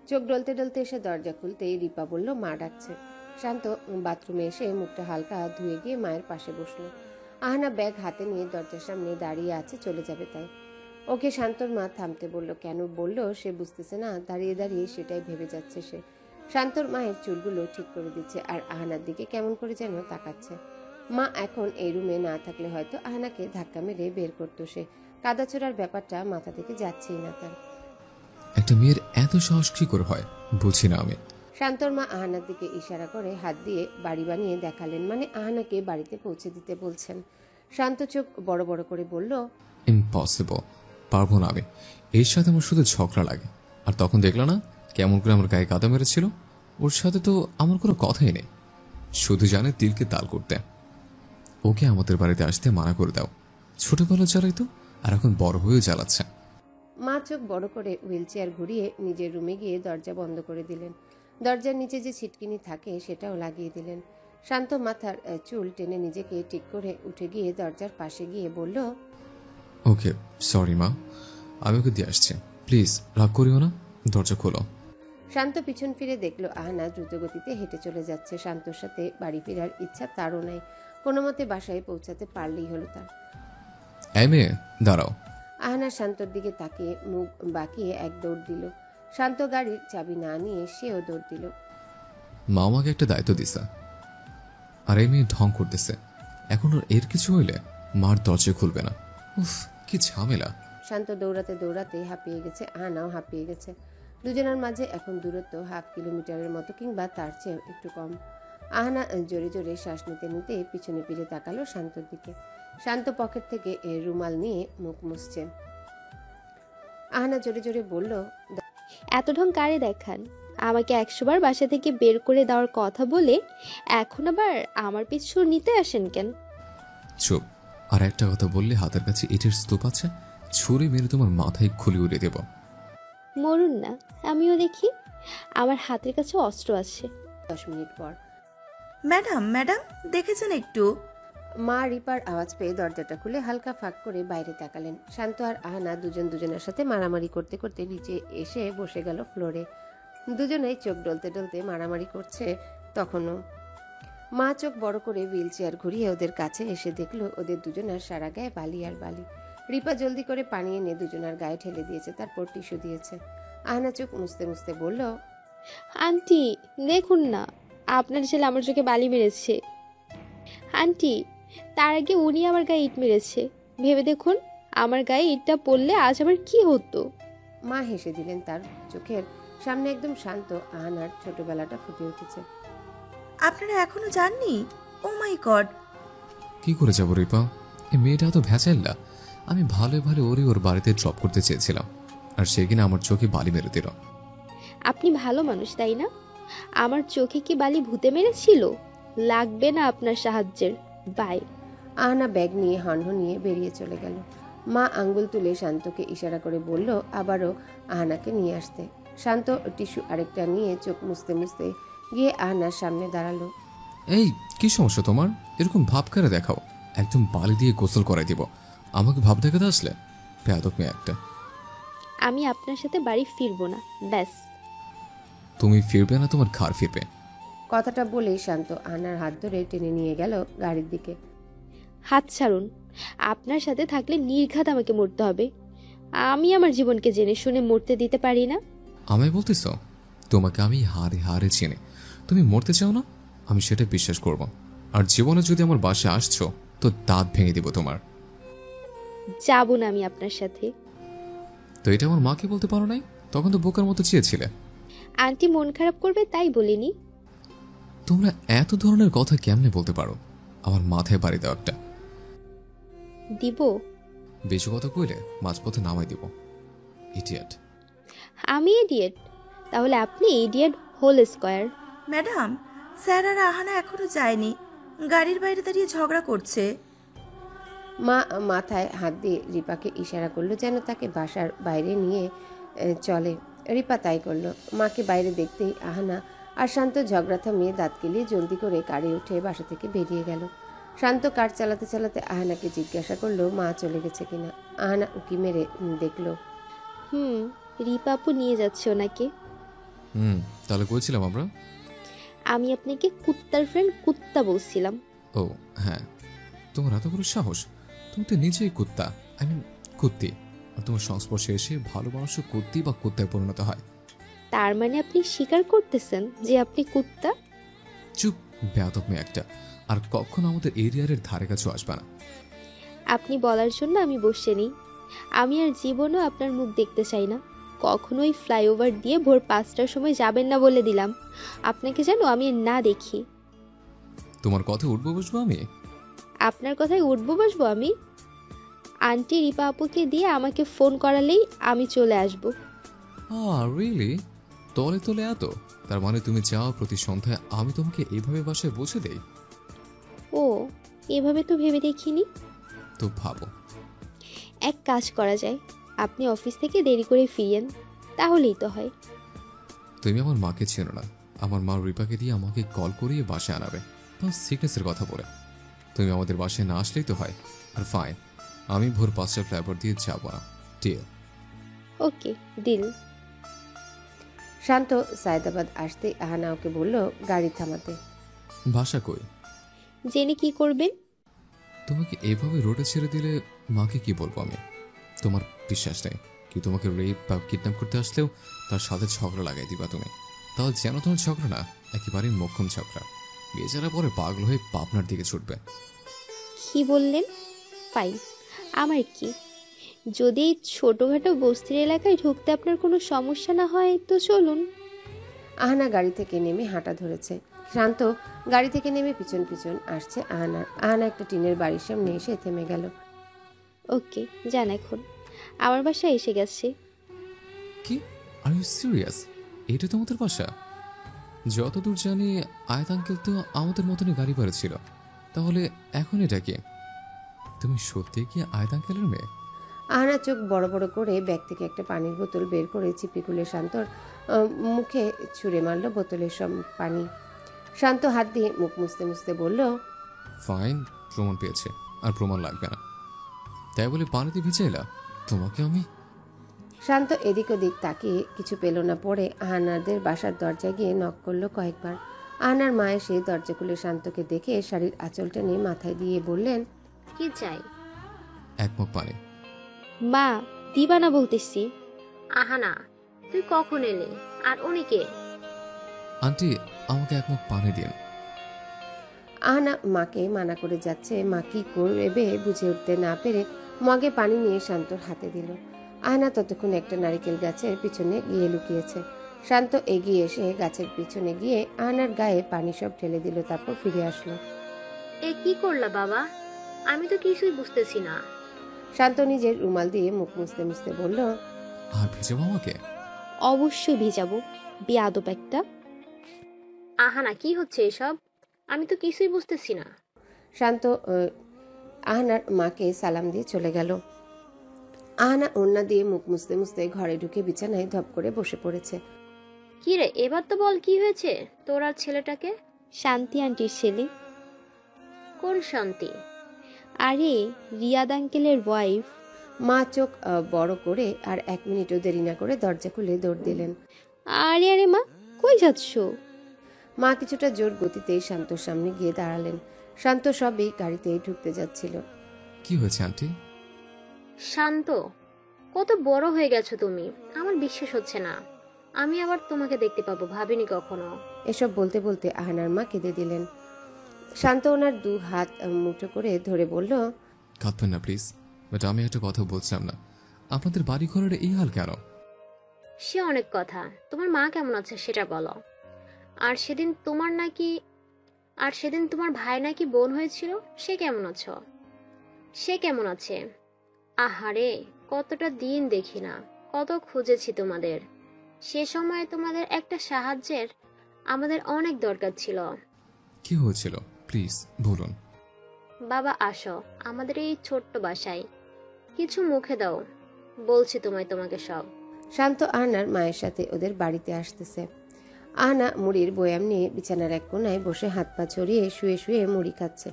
চোখ ডলতে ডলতে এসে দরজা খুলতেই রিপা বলল মা ডাকছে। শান্ত বাথরুমে এসে মুখটা হালকা ধুয়ে গিয়ে মায়ের পাশে বসলো। আহানা ব্যাগ হাতে নিয়ে দরজার সামনে দাঁড়িয়ে আছে, চলে যাবে তাই। ওকে শান্তর মা থামতে বলল। কেন বলল সে বুঝতেছে না, দাঁড়িয়ে দাঁড়িয়ে সেটাই ভেবে যাচ্ছে সে। শান্তর মায়ের চুলগুলো ঠিক করে দিচ্ছে আর আহানার দিকে কেমন করে যেন তাকাচ্ছে। মা এখন এই রুমে না থাকলে হয়তো আহানাকে ধাক্কা মেরে বের করতো সে। কাদাছোড়ার ব্যাপারটা মাথা থেকে যাচ্ছেই না তার। একটা মেয়ের এত সাহস কি করে হয় বুঝি না আমি। শান্তর মা আহানার দিকে ইশারা করে হাত দিয়ে বাড়ি বানিয়ে দেখালেন, মানে আহানাকে বাড়িতে পৌঁছে দিতে বলছেন। শান্ত চোখ বড় বড় করে বলল, ইম্পসিবল, পারবো না আমি। এর সাথে আমার শুধু ঝগড়া লাগে। আর তখন দেখলো না কেমন করে আমার গায়ে কাদা মেরেছিল? ওর সাথে তো আমার কোনো কথাই নেই, শুধু জানে তিলকে তাল করতে। ওকে আমাদের বাড়িতে আসতে মানা করে দাও। ছোটবেলা জ্বালাইতো আর এখন বড় হয়েও জ্বালাচ্ছে। মা চোখ বড় করে হুইল চেয়ার ঘুরিয়ে নিজের রুমে গিয়ে দরজা বন্ধ করে দিলেন। দরজার নিচে যে ছিটকিনি থাকে সেটাও লাগিয়ে দিলেন। শান্ত মাথার চুল টেনে নিজেকে ঠিক করে উঠে গিয়ে দরজার পাশে গিয়ে বলল, ওকে সরি মা, আমি ওকে দিয়ে আসছি, প্লিজ রাগ করিও না, দরজা খোলো। শান্ত পিছন ফিরে দেখলো আহানা দ্রুতগতিতে হেঁটে চলে যাচ্ছে। শান্তর সাথে বাড়ি ফেরার ইচ্ছা তারও নাই, কোনো মতে বাসায় পৌঁছাতে পারলেই হলো তার। এই মেয়ে দাঁড়াও। আহানা শান্তর দিকে তাকিয়ে মুখ বাঁকিয়ে এক দৌড় দিল। শান্ত গাড়ির চাবি না নিয়ে সেও দৌড় দিল। মা আমাকে একটা দায়িত্ব দিছে, আর এই মেয়ে ঢং করতেছে। এখন ওর এর কিছু হইলে মার দরজা খুলবে না। উফ, কি ঝামেলা। শান্ত দৌড়াতে দৌড়াতে হাঁপিয়ে গেছে, আহানাও হাঁপিয়ে গেছে। দুজনের মাঝে এখন দূরত্ব 1/2 কিলোমিটারের মতো, কিংবা তার চেয়ে একটু কম। আহানা জোরে জোরে শ্বাস নিতে নিতে পিছনে ফিরে তাকালো শান্তর দিকে। শান্ত পকেট থেকে রুমাল নিয়ে মুখ মুছছে। আহানা জোরে জোরে বলল, এত ঢং কারে দেখান? আমাকে 100 বার বাসা থেকে বের করে দেওয়ার কথা বলে এখন আবার আমার পিছু নিতে আসেন কেন? চুপ। আর একটা কথা বললে হাতের কাছে ইটের স্তূপ আছে, ছুরি মেরে তোমার মাথায় খুলি উড়ে দেব। মরুন না, আমিও দেখি। আমার হাতের কাছে অস্ত্র আছে। 10 মিনিট পর। ম্যাডাম ম্যাডাম দেখেছেন একটু? মা রিপার আওয়াজ পেয়ে দরজাটা খুলে হালকা ফাঁক করে বাইরে তাকালেন। শান্ত আর আহানা দুজন দুজনের সাথে মারামারি করতে করতে নিচে এসে বসে গেল ফ্লোরে। দুজনেই চোখ ডলতে ডলতে মারামারি করছে তখনও। মা চোখ বড় করে হুইল চেয়ার ঘুরিয়ে ওদের কাছে এসে দেখলো ওদের দুজনের সারা গায়ে বালি আর বালি। রিপা জলদি করে পানি এনে দুজনের গায়ে ঢেলে দিয়েছে, তারপর টিস্যু দিয়েছে। আহানা চোখ মুছতে মুছতে বলল, আন্টি দেখুন না, আপনার ছেলে আমার চোখে বালি মেরেছে। আন্টি তার আগে উনি আমার গায়ে ইট মেরেছে। ভেবে দেখুন, আমার গায়ে ইটটা পড়লে আজ আবার কি হতো। মা হেসে দিলেন। তার চোখের সামনে একদম শান্ত আহানার ছোটবেলাটা ফুটে উঠেছে। আপনারা এখনো যাননি? ও মাই গড! কি করে যাবো রিপা? এই মেয়েটা তো ভেজাইল্লা। আমি ভালো ভালো ওর বাড়িতে ড্রপ করতে চেয়েছিলাম, আর সে কিনা আমার চোখে বালি মেরে দিল। আপনি ভালো মানুষ তাই না? আমার চোখে কি বালি ভূতে মেরেছিল? লাগবে না আপনার সাহায্যের। বাই। আহানা ব্যাগ নিয়ে হনহন নিয়ে বেরিয়ে চলে গেল। মা আঙ্গুল তুলে শান্তকে ইশারা করে বলল আবারও আহানাকে নিয়ে আসতে। শান্ত টিস্যু আরেকটা নিয়ে চোখ মুছতে মুছতে গিয়ে আহানার সামনে দাঁড়ালো। এই কি সমস্যা তোমার? এরকম ভাব করে দেখাও, একদম বালি দিয়ে গোসল করাই দিব। আমাকে ভাব দেখাতে আসলে? বেয়াদব মেয়ে একটা। আমি আপনার সাথে বাড়ি ফিরবো না, ব্যাস। তুমি ফিরবে না, তোমার ঘর ফিরবে। কথাটা বলেই শান্ত আহানার হাত ধরে টেনে নিয়ে গেল গাড়ির দিকে। হাত ছাড়ুন। আপনার সাথে থাকলে নির্ঘাত আমাকে মরতে হবে। আমি আমার জীবনকে জেনে শুনে মরতে দিতে পারি না। আমায় বলতেছ? তোমাকে আমি হারে হারে চিনি। তুমি মরতে চাও না, আমি সেটা বিশ্বাস করব। আর জীবনে যদি আমার বাসায় আসছো তো দাঁত ভেঙে দিব তোমার। যাব না আমি আপনার সাথে। তো এটা আমার মাকে বলতে পারো নাই? তখন তো বোকার মতো চেয়েছিলে। আন্টি মন খারাপ করবে তাই বলিনি। তোমরা এত ধরনের কথা কেমনে বলতে পারো? আমার মাথায় বাড়ি দাও একটা। দিব? বেশি কথা কইলে মাঝপথে নামাই দিব। ইডিয়েট। আমি ইডিয়েট? তাহলে আপনি idiot whole square. Madam, sir আর আহানা এখনো যায়নি, গাড়ির বাইরে দাঁড়িয়ে ঝগড়া করছে। মা মাথায় হাত দিয়ে রিপাকে ইশারা করলো যেন তাকে বাসার বাইরে নিয়ে চলে। রিপা তাই করলো। মাকে বাইরে দেখতেই আহানা আর শান্ত ঝগড়া থামিয়ে দাঁত কেলিয়ে জলদি করে গাড়ি উঠে বাসা থেকে বেরিয়ে গেল। শান্ত কার চালাতে চালাতে আহানাকে জিজ্ঞাসা করলো মা চলে গেছে কিনা। আহানা উকি মেরে দেখলো। রিপা আপু নিয়ে যাচ্ছে ওনাকে। তাহলে কইছিলাম আমরা? আমি আপনাকে কুত্তার ফ্রেন্ড কুত্তা বলছিলাম। ও হ্যাঁ, তোমার এত বড় সাহস! তুমি তো নিজেই কুত্তা, আই মিন কুত্তি। আর তোমার সংস্পর্শে এসে ভালো মানুষ কুত্তি বা কুত্তায় পরিণত হয়। তার মানে আপনি স্বীকার করতেছেন যে আপনি কুত্তা? চুপ, বেয়াদব মেয়ে একটা। আর কখনো আমাদের এরিয়ার ধারে কাছেও আসবে না। আপনি বলার জন্য আমি বসে নেই। আমি আর জীবনও আপনার মুখ দেখতে চাই না। কখনোই ফ্লাইওভার দিয়ে ভোর 5টার সময় যাবেন না বলে দিলাম। আপনাকে যেন আমি না দেখি। তোমার কথা উঠবো বসবো আমি? আপনার কথায় উঠবো বসবো আমি? আন্টি রিপা আপুকে দিয়ে আমাকে ফোন করালেই আমি চলে আসবো। রিয়েলি? তলে তলে এত? তার মানে তুমি চাও প্রতি সন্ধ্যায় আমি তোমাকে এইভাবে বাসায় বসে দেই? ও, এভাবে তো ভেবে দেখিনি। তো ভাবো। এক কাজ করা যায়, আপনি অফিস থেকে দেরি করে ফিরেন, তাহলেই তো হয়। তুমি আমার মাকে চেনো না। আমার মা রিপাকে দিয়ে আমাকে কল করিয়ে বাসায় আনাবে, তাও সিকনেসের কথা বলে। তুমি আমাদের বাসায় না আসলেই তো হয়। আর ফাইন, আমি ভোর 5টা ফ্লাইওভার দিয়ে যাবো না। ডিল? ওকে, ডিল। শান্ত সায়দাবাদ আসতে আহানা ওকে বলল গাড়ি থামাতে। বাসা কই? জেনে কি করবেন? তোমাকে এভাবে রোডে ছেড়ে দিলে মাকে কি বলবো আমি? তোমার বিশ্বাস নেই কি তোমাকে রেপ বা কিডন্যাপ করতে আসলেও তার সাথে ঝগড়া লাগাই দিবা তুমি? তাও যেন তোমার ঝগড়া না, একেবারেই মোক্ষম ঝগড়া। বেচারা পরে পাগল হয়ে পাবনার দিকে ছুটবে। কি বললেন? ফাইন, আমার কি? যদি এই ছোটোখাটো বস্তির এলাকায় ঢুকতে আপনার কোনো সমস্যা না হয় তো চলুন। আহানা গাড়ি থেকে নেমে হাঁটা ধরেছে। শান্ত গাড়ি থেকে নেমে পিছন পিছন আসছে আহানার। আহানা একটা টিনের বাড়ির সামনে এসে থেমে গেল। ওকে, যান এখন। আমার বাসায় এসে গেছে। কি? Are you serious? এটা তোমাদের বাসা? যতদূর জানি আয়াত আঙ্কেল তো আমাদের মতনই গাড়ি ভাড়া ছিল। তাহলে এখন এটা কি? তুমি সত্যি কি আয়াত আঙ্কেলের মেয়ে? আহানা চোখ বড় বড় করে ব্যাগ থেকে একটা পানির বোতল বের করে চিপি খুলে শান্তর মুখে ছুঁড়ে মারল বোতলের সব পানি। শান্ত হাত দিয়ে মুখ মুছতে মুছতে বলল, ফাইন, প্রমাণ পেয়েছে, আর প্রমাণ লাগবে না। তাই বলে পানিতে ভিজাইলা তোমাকে আমি? শান্ত এদিক ওদিক তাকিয়ে কিছু পেল না পড়ে আহানাদের বাসার দরজায় গিয়ে নক করলো কয়েকবার। আহানার মা এসে দরজা খুলে শান্তকে দেখে শাড়ির আঁচলটা নিয়ে মাথায় দিয়ে বললেন, কি চাই? এক মুখ পানি। মা, দিবা না বলতেছি। আহানা, তুই কখন এলি? আর উনি কে? আন্টি, আমাকে এক মুখ পানি দিন। আহানা মাকে মানা করে যাচ্ছে, মা কি করবে বুঝে উঠতে না পেরে মগে পানি নিয়ে শান্তর হাতে দিল। আহানা ততক্ষণ একটা নারিকেল গাছের পিছনে গিয়ে লুকিয়েছে। শান্ত এগিয়ে এসে গাছের পিছনে গিয়ে আহানার গায়ে পানি সব ঢেলে দিল, তারপর ফিরে আসলো। এ কি করলা বাবা? আমি তো কিছুই বুঝতেছি না। শান্ত নিজের রুমাল দিয়ে মুখ মুছতে মুছতে বলল, আর ভিজাবো আমাকে? অবশ্যই ভিজাবো, বেয়াদব একটা। আহানা, কি হচ্ছে এসব? আমি তো কিছুই বুঝতেছি না। শান্ত আহানার মাকে সালাম দিয়ে চলে গেল। আহানা ওড়না দিয়ে মুখ মুছতে মুছতে ঘরে ঢুকে বিছানায় ধপ করে বসে পড়েছে। কি রে, এবার তো বল, কি হয়েছে তোর আর ছেলেটাকে? শান্তি আন্টির ছেলে। কোন শান্তি? আরে রিয়াদ আঙ্কেলের ওয়াইফ। মা চোখ বড় করে আর 1 মিনিটও দেরি না করে দরজা খুলে দৌড় দিলেন। আরে আরে মা, কই যাচ্ছ? মা কিছুটা জোর গতিতেই শান্তর সামনে গিয়ে দাঁড়ালেন। শান্ত সবই গাড়িতেই ঢুকতে যাচ্ছিল। কি হয়েছে আন্টি? শান্ত, কত বড় হয়ে গেছো তুমি, আমার বিশ্বাস হচ্ছে না আমি আবার তোমাকে দেখতে পাবো, ভাবিনি কখনো। এসব বলতে বলতে আহানার মা কেঁদে দিলেন। শান্ত ওনার 2 হাত মুঠো করে ধরে বলল, কাঁদবেন না প্লিজ, বাট আমি একটা কথা বলছিলাম না, আপনাদের বাড়ি ঘরের এই হাল কেন? সে অনেক কথা, তোমার মা কেমন আছে সেটা বলো। আর সেদিন তোমার ভাই নাকি বোন হয়েছিল, সে কেমন আছো? সে কেমন আছে? আহারে, কতটা দিন দেখি না, কত খুঁজেছি তোমাদের। সে সময় তোমাদের একটা সাহায্যের আমাদের অনেক দরকার ছিল। কি হয়েছিল প্লিজ বলুন। বাবা আসো আমাদের এই ছোট্ট বাসায়, কিছু মুখে দাও, বলছি তোমাকে সব। শান্ত আহনার মায়ের সাথে ওদের বাড়িতে আসতেছে। আহনা মুড়ির বয়াম নিয়ে বিছানার এক কোনায় বসে হাত পা ছড়িয়ে শুয়ে শুয়ে মুড়ি খাচ্ছে।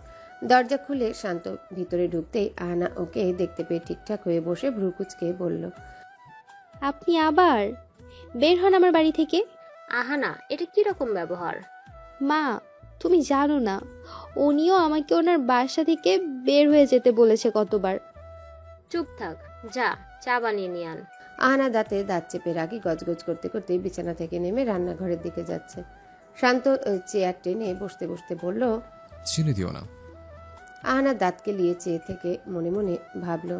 দরজা খুলে শান্ত ভিতরে ঢুকতেই আহনা ওকে দেখতে পেয়ে ঠিকঠাক হয়ে বসে ভ্রু কুঁচকে বলল, আপনি আবার বের হন আমার বাড়ি থেকে। আহানা, এটা কি রকম ব্যবহার? মা, তুমি জানো না, উনিও আমাকে ওনার বাসা থেকে বের হয়ে যেতে বলেছে কতবার। চুপ থাক, যা চা বানিয়ে নিয়ে আন। আহনা দাঁতে দাঁত চেপে রাগি গজগজ করতে করতে বিছানা থেকে নেমে রান্নাঘরের দিকে যাচ্ছে। শান্ত চেয়ার টেনে বসতে বসতে বলল, চিনি দিও না। আহনা দাঁতকে লিয়ে চেয়ে থেকে মনে মনে ভাবল,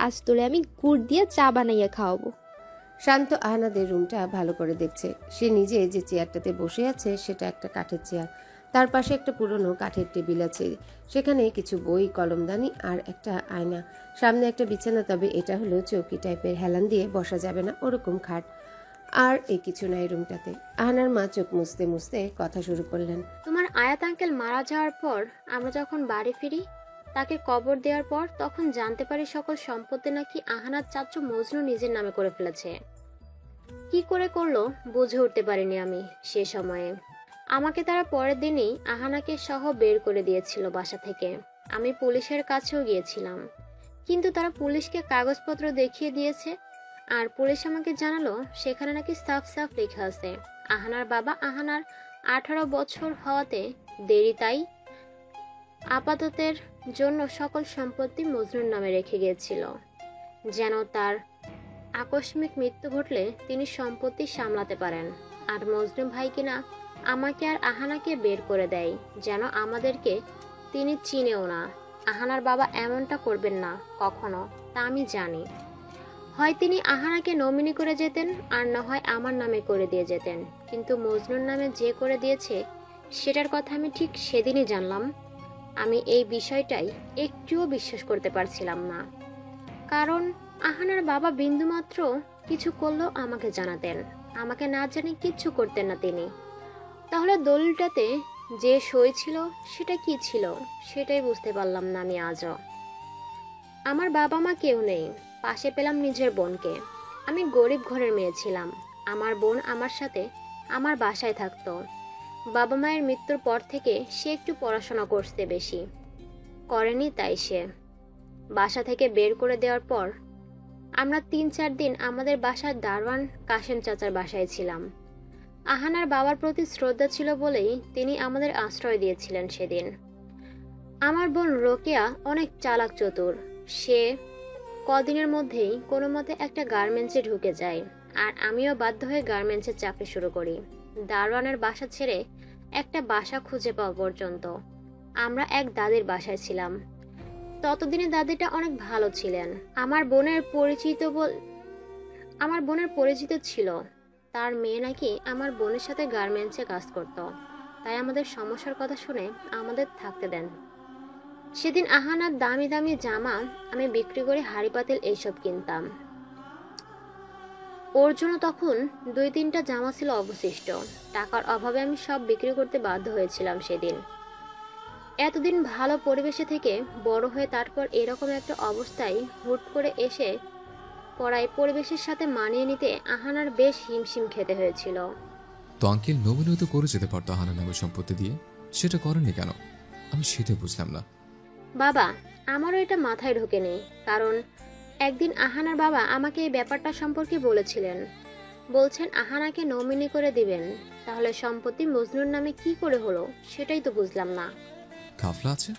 আজ তোরে আমি গুড় দিয়ে চা বানাইয়া খাওয়াবো। শান্ত আহনাদের রুমটা ভালো করে দেখছে। সে নিজে যে চেয়ারটাতে বসে আছে সেটা একটা কাঠের চেয়ার। তার পাশে একটা পুরনো কাঠের টেবিল আছে, সেখানে কিছু বই, কলমদানি আর একটা আয়না। সামনে একটা বিছানা, তবে এটা হলো চৌকি টাইপের, হেলান দিয়ে বসা যাবে না ওরকম খাট। আর কিছু নাই রুমটাতে। আহনার মা চোখ মুছতে মুছতে কথা শুরু করলেন। তোমার আয়াত আঙ্কেল মারা যাওয়ার পর আমরা যখন বাড়ি ফিরি, তাকে কবর দেওয়ার পর তখন জানতে পারি সকল সম্পত্তি নাকি আহানার চাচু মজনু নিজের নামে করে ফেলেছে। কি করে করলো বুঝে উঠতে পারিনি আমি সে সময়ে। আমাকে তারা পরের দিনই আহানাকে সহ বের করে দিয়েছিল বাসা থেকে। আমি পুলিশের কাছেও গিয়েছিলাম, কিন্তু তারা পুলিশকে কাগজপত্র দেখিয়ে দিয়েছে, আর পুলিশ আমাকে জানালো সেখানে নাকি সাফ সাফ লেখা আছে আহানার বাবা আহানার 18 বছর হওয়াতে দেরি, তাই আপাততের জন্য সকল সম্পত্তি মজনুর নামে রেখে গিয়েছিল, যেন তার আকস্মিক মৃত্যু ঘটলে তিনি সম্পত্তি সামলাতে পারেন। আর মজনু ভাই কিনা আমাকে আর আহানাকে বের করে দেয়, যেন আমাদেরকে তিনি চিনেও না। আহানার বাবা এমনটা করবেন না কখনো, তা আমি জানি। হয় তিনি আহানাকে নমিনি করে যেতেন, আর না হয় আমার নামে করে দিয়ে যেতেন, কিন্তু মজনুর নামে যে করে দিয়েছে সেটার কথা আমি ঠিক সেদিনই জানলাম। আমি এই বিষয়টাই একটুও বিশ্বাস করতে পারছিলাম না, কারণ আহানার বাবা বিন্দুমাত্র কিছু করলেও আমাকে জানাতেন, আমাকে না জানে কিচ্ছু করতেন না তিনি। তাহলে দলিলটাতে যে সই ছিল সেটা কি ছিল সেটাই বুঝতে পারলাম না আমি আজও। আমার বাবা মা কেউ নেই, পাশে পেলাম নিজের বোনকে। আমি গরিব ঘরের মেয়ে ছিলাম। আমার বোন আমার সাথে আমার বাসায় থাকতো। বাবা মায়ের মৃত্যুর পর থেকে সে একটু পড়াশোনা করতে বেশি করেনি, তাই সে বাসা থেকে বের করে দেওয়ার পর আমরা 3-4 দিন আমাদের বাসার দারোয়ান কাশেম চাচার বাসায় ছিলাম। আহানার বাবার প্রতি শ্রদ্ধা ছিল বলেই তিনি আমাদের আশ্রয় দিয়েছিলেন সেদিন। আমার বোন রোকেয়া অনেক চালাক চতুর। সে কদিনের মধ্যেই কোনো মতে একটা গার্মেন্টসে ঢুকে যায়, আর আমিও বাধ্য হয়ে গার্মেন্টসের চাকরি শুরু করি। দারোয়ানের বাসা ছেড়ে একটা বাসা খুঁজে পাওয়া পর্যন্ত। আমরা এক দাদির বাসায় ছিলাম। ততদিনে দাদিটা অনেক ভালো ছিলেন। আমার বোনের পরিচিত ছিল। তার মেয়ে নাকি আমার বোনের সাথে গার্মেন্টসে কাজ করত, তাই আমাদের সমস্যার কথা শুনে আমাদের থাকতে দেন। সেদিন আহানার দামি দামি জামা আমি বিক্রি করে হাড়ি পাতিল এইসব কিনতাম। ওর জন্য তখন 2-3টা জামা ছিল অবশিষ্ট। টাকার অভাবে আমি সব বিক্রি করতে বাধ্য হয়েছিলাম সেদিন। এতদিন ভালো পরিবেশে থেকে বড় হয়ে তারপর এরকম একটা অবস্থায় হুট করে এসে পড়ায় পরিবেশের সাথে মানিয়ে নিতে আহানার বেশ হিমশিম খেতে হয়েছিল। তো আঙ্কেল নমিনেও তো করে যেতে পারতো আহানা নামের সম্পত্তি দিয়ে, সেটা করেননি কেন? আমি সেটা বুঝলাম না। বাবা, আমারও এটা মাথায় ঢোকে নেই, কারণ একদিন আহানার বাবা আমাকে এই ব্যাপারটা সম্পর্কে বলেছিলেন। বলছেন আহানাকে নমিনি করে দিবেন। তাহলে সম্পত্তি মজনুর নামে কি করে হলো সেটাই তো বুঝলাম না। কাফলা আছে?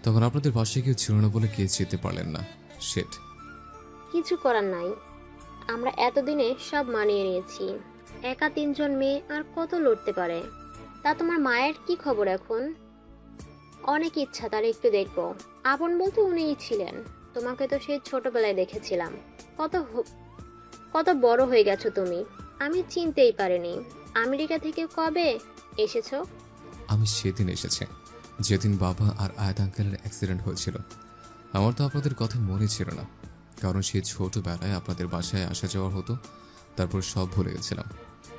তখন আপনাদের বাসায় কেউ ছিল না বলে কেস যেতে পারলেন না। শেট। কিছু করার নাই, আমরা এতদিনে সব মানিয়ে নিয়েছি। একা 3জন মেয়ে আর কত লড়তে পারে। তা তোমার মায়ের কি খবর এখন? অনেক ইচ্ছা তার একটু দেখবো। আপন বলতে উনিই ছিলেন। তোমাকে তো সেই ছোটবেলায় দেখেছিলাম। কত বড় হয়ে গেছো তুমি, আমি চিনতেই পারিনি। আমেরিকা থেকে কবে এসেছো? আমি সেদিন এসেছি যেদিন বাবা আর আয়াত আঙ্কেলের অ্যাক্সিডেন্ট হয়েছিল। আমার তো আপনাদের কথা মনে ছিল না, কারণ সেই ছোটবেলায় আপনাদের বাসায় আসা যাওয়া হতো, তারপর সব ভুলে গেছিলাম।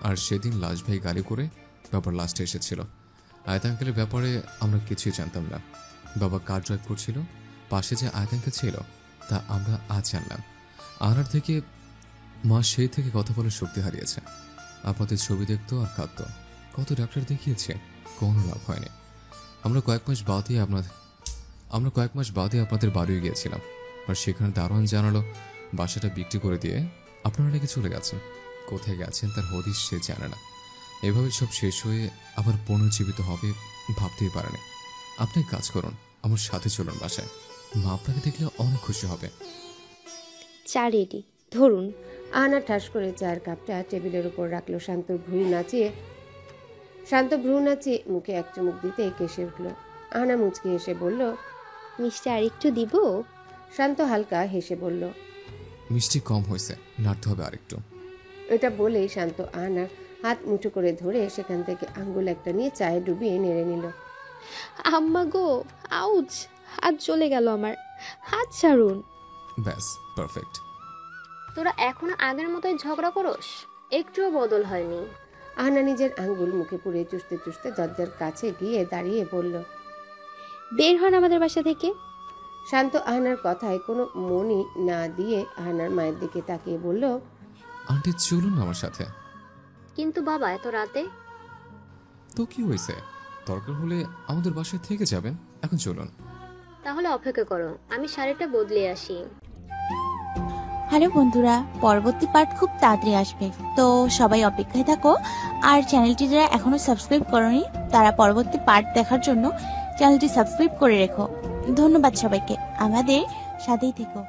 আর সেদিন লাশ ভাই গাড়ি করে বাবার লাস্টে এসেছিল। আয়াত আঙ্কেলের ব্যাপারে আমরা কিছুই জানতাম না। বাবা কার ড্রাইভ করছিল, পাশে যে আয়াত আঙ্কেল ছিল তা আমরা আজ জানলাম। আনার থেকে মা সেই থেকে কথা বলে শক্তি হারিয়েছে। আপনাদের ছবি দেখতো আর কাঁদতো। কত ডাক্তার দেখিয়েছে, কোনো লাভ হয়নি। আমরা কয়েক মাস বাদে আপনাদের বাড়ি গিয়েছিলাম, আর সেখানে দারোয়ান জানালো বাসাটা বিক্রি করে দিয়ে আপনারা নাকি চলে গেছেন। কোথায় গেছেন তার হদিশ সে জানে না। এভাবে সব শেষ হয়ে আবার পুনর্জীবিত হবে ভাবতেই পারেনি। আপনি কাজ করুন, আমার সাথে চলুন বাসায়। মা আপনাকে দেখলে অনেক খুশি হবে। চা রেডি, ধরুন। আহানা ঠাস করে চায়ের কাপটা টেবিলের উপর রাখলো। শান্ত ভ্রু নাচিয়ে মুখে এক চুমুক দিতে কেসে উঠল। আহানা মুচকি হেসে বলল, মিষ্টি আর একটু দিব? শান্ত হালকা হেসে বলল, মিষ্টি কম হয়েছে, নাড়তে হবে আরেকটু। এটা বলেই শান্ত আহানার হাত মুঠো করে ধরে সেখান থেকে আঙ্গুল একটা নিয়ে চায়ে ডুবিয়ে নেড়ে নিল। আম্মা গো, আউচ! হাত চলে গেল আমার, হাত ছাড়ুন। ব্যাস, পারফেক্ট। তোরা এখনো আগের মতোই ঝগড়া করস, একটুও বদল হয়নি। আহানা নিজের আঙ্গুল মুখে পুরে চুষতে চুষতে দরজার কাছে গিয়ে দাঁড়িয়ে বলল, বের হন আমাদের বাসা থেকে। শান্ত আহানার কথায় কোনো মনই না দিয়ে আহানার মায়ের দিকে তাকিয়ে বলল, আন্টি চলুন আমার সাথে। কিন্তু বাবা, এত রাতে? তো কি হয়েছে, দরকার হলে আমাদের বাসায় থেকে যাবেন। এখন চলুন। তাহলে অপেক্ষা করো, আমি শাড়িটা বদলে আসি। হ্যালো বন্ধুরা, পরবর্তী পার্ট খুব তাড়াতাড়ি আসবে, তো সবাই অপেক্ষায় থাকো। আর চ্যানেলটি যারা এখনো সাবস্ক্রাইব করোনি তারা পরবর্তী পার্ট দেখার জন্য চ্যানেলটি সাবস্ক্রাইব করে রেখো। ধন্যবাদ সবাইকে, আমাদের সাথেই থেকো।